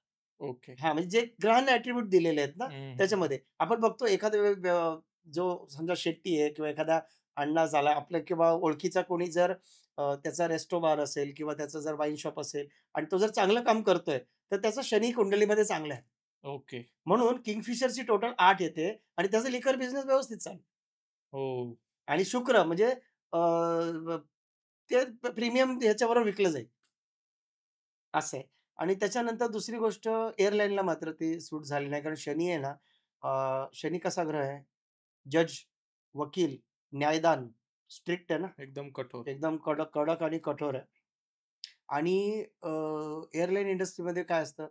ओके. हां, म्हणजे जे ग्रहांना ॲट्रिब्यूट दिलेले आहेत ना, हं, हं, हं. त्याच्यामध्ये. आपण बघतो एखादा जो समजा शेट्टी आहे किंवा एखादा अण्णा झाला आपल्या किंवा ओळखीचा कोणी जर त्याचा रेस्टो बार असेल किंवा त्याचं जर वाईन शॉप असेल आणि तो जर चांगलं काम करतोय, तर त्याचा शनी कुंडलीमध्ये चांगला आहे. ओके. म्हणून किंगफिशरची टोटल 8 येते आणि त्याचा लिकर बिझनेस व्यवस्थित चालतो. हो. आणि शुक्र म्हणजे अ, ब ते प्रीमियम ह्याच्याबरोबर विकलं जाईल, असं आहे. आणि त्याच्यानंतर दुसरी गोष्ट एअरलाईनला मात्र ते सूट झाली नाही. कारण शनी आहे ना, शनी कसा ग्रह आहे? जज, वकील, न्यायदान, स्ट्रिक्ट आहे ना, एकदम कठोर. एकदम कडक कडक आणि कठोर आहे. आणि एअरलाईन इंडस्ट्रीमध्ये काय असतं,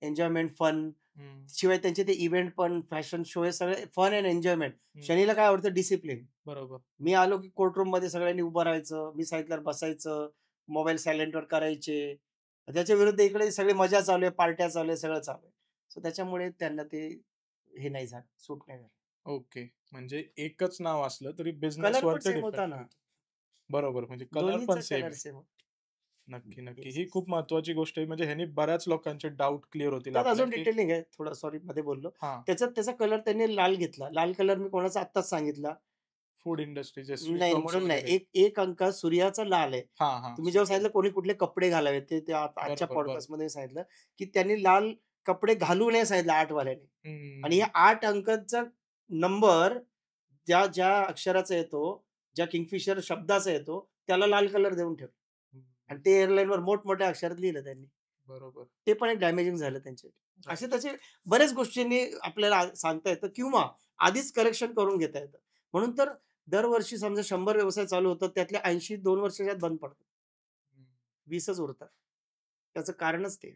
एन्जॉयमेंट, फन, हं, शिवाय त्यांचे ते इव्हेंट पण, फॅशन शो हे सगळे फन अँड एन्जॉयमेंट. हं. शनीला काय आवडतं? डिसिप्लिन. बरोबर. मी आलो की कोर्टरूममध्ये सगळ्यांनी उभं राहायचं, मी सांगितल्यावर बसायचं, मोबाईल सायलेंटवर करायचे. त्याच्या विरुद्ध इकडे सगळी मजा चालू आहे, पार्ट्या चालू आहे, सगळं चालू आहे. सो त्याच्यामुळे त्यांना ते हे नाही झालं, सूट नाही झालं. ओके. म्हणजे एकच नाव असलं तरी कलर पण बिझनेसवर ते सेम होता डिपेंड ना. करतं. बरोबर. म्हणजे कलर पण दोन्हीचा सेम कलर आहे. सेम होता. नक्की, नक्की. येस, ही येस. खूप महत्त्वाची गोष्ट आहे. म्हणजे ह्यानी बऱ्याच लोकांचे डाउट क्लिअर होतील त्यात आपल्या, अजून की डिटेलिंग आहे. थोडं सॉरी मध्ये बोललो. हां, त्याच्यात त्याचा कलर त्यांनी लाल घेतला. लाल कलर मी कोणाचा आत्ताच सांगितला. फूड इंडस्ट्री जे नाही स्वीटॉक्स म्हणून नाही. वगैरे. एक अंक सूर्याचा लाल आहे. हां, हां. तुम्ही जेव्हा सूर्य. सांगितलं कोणी कुठले कपडे घालावेत, ते आजच्या बरोबर, बरोबर. पॉडकास्टमध्ये सांगितलं, की त्यांनी लाल कपडे घालू नये सांगितलं 8 वाल्याने. आणि हं, या 8 अंकाचा नंबर ज्या अक्षराचा येतो, ज्या किंगफिशर शब्दाचा येतो, त्याला लाल कलर देऊन ठेवला. हं. आणि ते एअरलाईनवर मोठमोठ्या अक्षरात लिहिलं त्यांनी. बरोबर. ते पण एक डॅमेजिंग झालं त्यांचे. असे राइट. त्याचे बऱ्याच गोष्टींनी आपल्याला सांगता येतं किंवा आधीच करेक्शन करून घेता येतं. म्हणून तर दरवर्षी समजा 100 व्यवसाय चालू होतात, त्यातले 80 2 वर्षाच्या आत बंद पडतात. हं. 20च उरतात. त्याचं कारणच ते.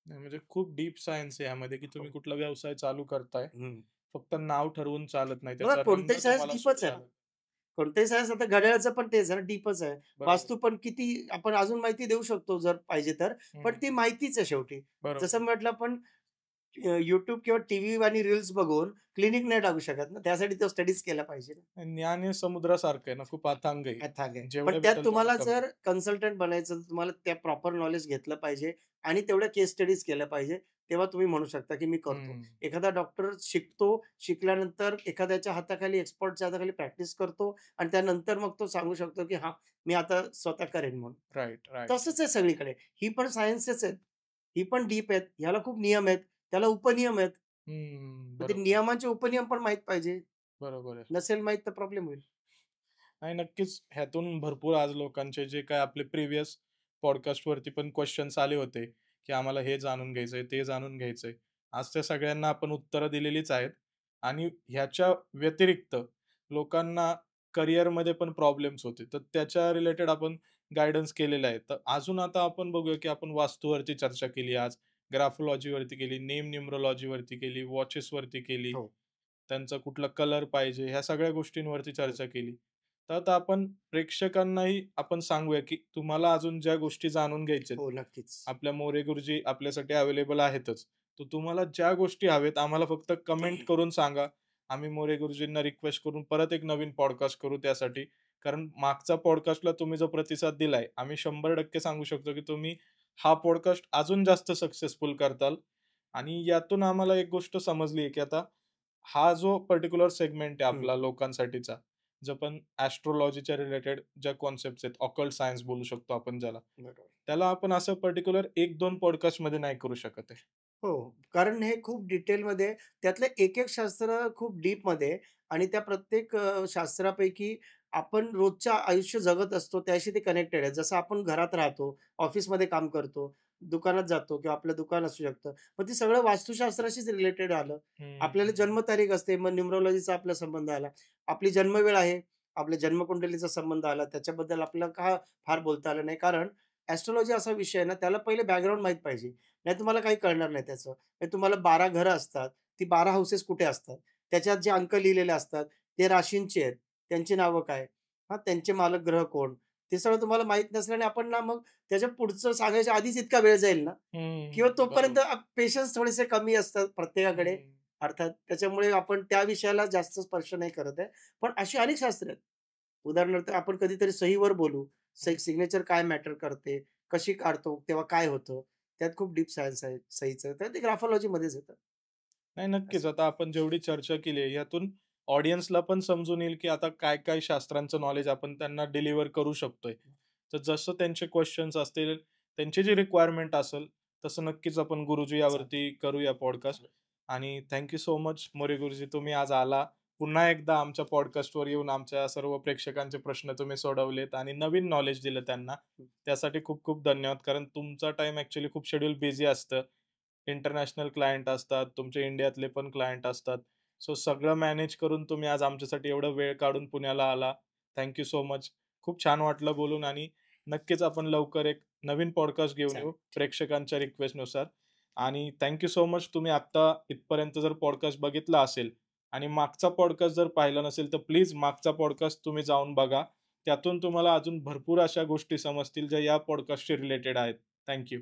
नाही म्हणजे खूप डीप सायन्स आहे यामध्ये, की तुम्ही हो. कुठला व्यवसाय चालू करताय. हं. फक्त नाव ठरवून चालत नाही. बघा त्याचा रंग कोणताही सायन्स तुम्हाला सूट डीपच आहे ना. झाला. कोणताही सायन्स आता घड्याळाचं पण तेच आहे ना, डीपच आहे. बरोबर. वास्तू पण किती आपण अजून माहिती देऊ शकतो जर पाहिजे तर. पण हं. ती माहितीच आहे शेवटी. जसं बरोबर. म्हटलं आपण YouTube किंवा टीव्ही आणि रील्स बघून क्लिनिक नाही टाकू शकत ना. त्यासाठी तो स्टडीज केला पाहिजे ना. ज्ञान हे समुद्रासारखं आहे ना, खूप अथांग आहे. अथांग आहे. पण जेवढं त्यात भेटेल तेवढं तुम्हाला कमी आहे. जर कन्सल्टंट बनायचं, तर तुम्हाला त्या प्रॉपर नॉलेज घेतलं पाहिजे आणि तेवढ्या केस स्टडीज केल्या पाहिजे. तेव्हा तुम्ही म्हणू शकता, की मी करतो. हं. एखादा डॉक्टर शिकतो, शिकल्यानंतर एखाद्याच्या हाताखाली, एक्सपर्टच्या हाताखाली प्रॅक्टिस करतो आणि त्यानंतर मग तो सांगू शकतो, की हां, मी आता स्वतः करेन म्हणून. Right, right. तसंच आहे सगळीकडे. ही पण सायन्सेस आहेत. ही पण डीप आहेत. ह्याला खूप नियम आहेत. त्याला उपनियम आहेत. मग ते बरोबर, नियमांचे उपनियम पण माहीत पाहिजे. बरोबर आहे. नसेल माहीत तर प्रॉब्लेम होईल. आणि नक्कीच ह्यातून भरपूर आज लोकांचे जे काही आपले प्रिव्हियस पॉडकास्टवरती पण क्वेश्चन्स आले होते, की आम्हाला हे जाणून घ्यायचंय, ते जाणून घ्यायचंय. आज त्या सगळ्यांना आपण उत्तरं दिलेलीच आहेत आणि ह्याच्या व्यतिरिक्त लोकांना करिअरमध्ये पण प्रॉब्लेम्स होते. तर त्याच्या रिलेटेड आपण गाईडन्स केलेलं आहे. तर अजून आता आपण बघूया, की आपण वास्तूवरती चर्चा केली आज, ग्राफोलॉजीवरती केली, नेम न्यूमरोलॉजीवरती केली, वॉचेसवरती केली, हो, त्यांचा कुठला कलर पाहिजे, ह्या सगळ्या गोष्टींवरती हो. चर्चा केली. तर आता आपण प्रेक्षकांनाही आपण सांगूया, की तुम्हाला अजून ज्या गोष्टी जाणून घ्यायच्यात, हो, नक्कीच. आपल्या मोरे गुरुजी आपल्यासाठी अवेलेबल आहेतच. तर तुम्हाला ज्या गोष्टी हवेत आम्हाला फक्त कमेंट करून सांगा. आम्ही मोरे गुरुजींना रिक्वेस्ट करून परत एक नवीन पॉडकास्ट करू त्यासाठी. कारण मागचा पॉडकास्टला तुम्ही जो प्रतिसाद दिलाय, आम्ही 100% सांगू शकतो, की तुम्ही हा पॉडकास्ट अजून जास्त सक्सेसफुल करताल. आणि यातून आम्हाला एक गोष्ट समजली आहे, की आता हा जो पर्टिक्युलर सेगमेंट आहे हं, आपला लोकांसाठीचा, जो पण ॲस्ट्रोलॉजीच्या रिलेटेड ज्या कॉन्सेप्ट्स आहेत, ऑकल्ट सायन्स बोलू शकतो आपण ज्याला. बरोबर. त्याला आपण असं पर्टिक्युलर 1-2 पॉडकास्टमध्ये नाही करू शकत आहे. हो, कारण हे खूप डिटेलमध्ये त्यातलं एक-एक शास्त्र खूप डीपमध्ये आहे आणि त्या प्रत्येक शास्त्रापैकी आपण रोजच्या आयुष्य जगत असतो त्याशी ते कनेक्टेड आहे. जसं आपण घरात राहतो, ऑफिसमध्ये काम करतो, दुकानात जातो किंवा आपलं दुकान असू शकतं. मग ते सगळं वास्तुशास्त्राशीच रिलेटेड आलं. हं, आपल्याला हं. जन्मतारीख असते, मग न्यूमरोलॉजीचा आपला संबंध आला. आपली जन्मवेळ आहे, आपल्या जन्मकुंडलीचा संबंध आला. त्याच्याबद्दल आपल्याला का फार बोलता आलं नाही? कारण ॲस्ट्रोलॉजी असा विषय आहे ना, त्याला पहिले बॅकग्राऊंड माहीत पाहिजे. नाही तुम्हाला काही कळणार नाही त्याचं. म्हणजे तुम्हाला 12 घरं असतात. ती 12 हाउसेस कुठे असतात? त्याच्यात जे अंक लिहिलेले असतात, ते राशींचे आहेत. त्यांची नावं काय? हां, त्यांचे मालक ग्रह कोण? ते सगळं तुम्हाला माहीत नसल्याने आपण ना मग त्याच्या पुढचं सांगायच्या आधीच इतका वेळ जाईल ना किंवा हं, तोपर्यंत बरोबर. पेशन्स थोडेसे कमी असतात प्रत्येकाकडे हं. अर्थात. त्याच्यामुळे आपण त्या विषयाला जास्त स्पर्श नाही करत आहे. पण अशी अनेक शास्त्र आहेत. उदाहरणार्थ आपण कधीतरी सहीवर बोलू. हं. सिग्नेचर काय मॅटर करते, कशी काढतो, तेव्हा काय होतं? त्यात खूप डीप सायन्स आहे सहीचं. तर ते ग्राफॉलॉजीमध्येच येतं. नाही, नक्कीच. असं. आता आपण जेवढी चर्चा केली आहे, यातून ऑडियन्सला पण समजून येईल, की आता काय-काय शास्त्रांचं नॉलेज आपण त्यांना डिलिव्हर करू शकतोय. तर जसं त्यांचे क्वेशन्स असतील, त्यांची जी रिक्वायरमेंट असेल, तसं नक्कीच आपण गुरुजी चालेल, यावरती करूया पॉडकास्ट. चालेल. आणि सो मच मोरे गुरुजी, तुम्ही आज आला. पुन्हा एकदा आमच्या पॉडकास्टवर येऊन आमच्या सर्व प्रेक्षकांचे प्रश्न तुम्ही सोडवलेत आणि नवीन नॉलेज दिलं त्यांना. त्यासाठी खूप-खूप धन्यवाद. कारण तुमचा टाईम ॲक्चुअली खूप शेड्यूल बिझी असतं. इंटरनॅशनल क्लायंट असतात, तुमचे इंडियातले पण क्लायंट असतात. सो सगळं मॅनेज करून तुम्ही आज आमच्यासाठी एवढा वेळ काढून पुण्याला आला. So much. खूप छान वाटलं बोलून आणि नक्कीच आपण लवकर एक नवीन पॉडकास्ट घेऊन येऊ चालेल. ठीक. प्रेक्षकांच्या रिक्वेस्टनुसार. आणि सो मच. तुम्ही आत्ता इथपर्यंत जर पॉडकास्ट बघितला असेल आणि मागचा पॉडकास्ट जर पाहिला नसेल, तर प्लीज मागचा पॉडकास्ट तुम्ही जाऊन बघा. त्यातून तुम्हाला अजून भरपूर अशा गोष्टी समजतील ज्या या पॉडकास्टशी रिलेटेड आहेत. Thank you.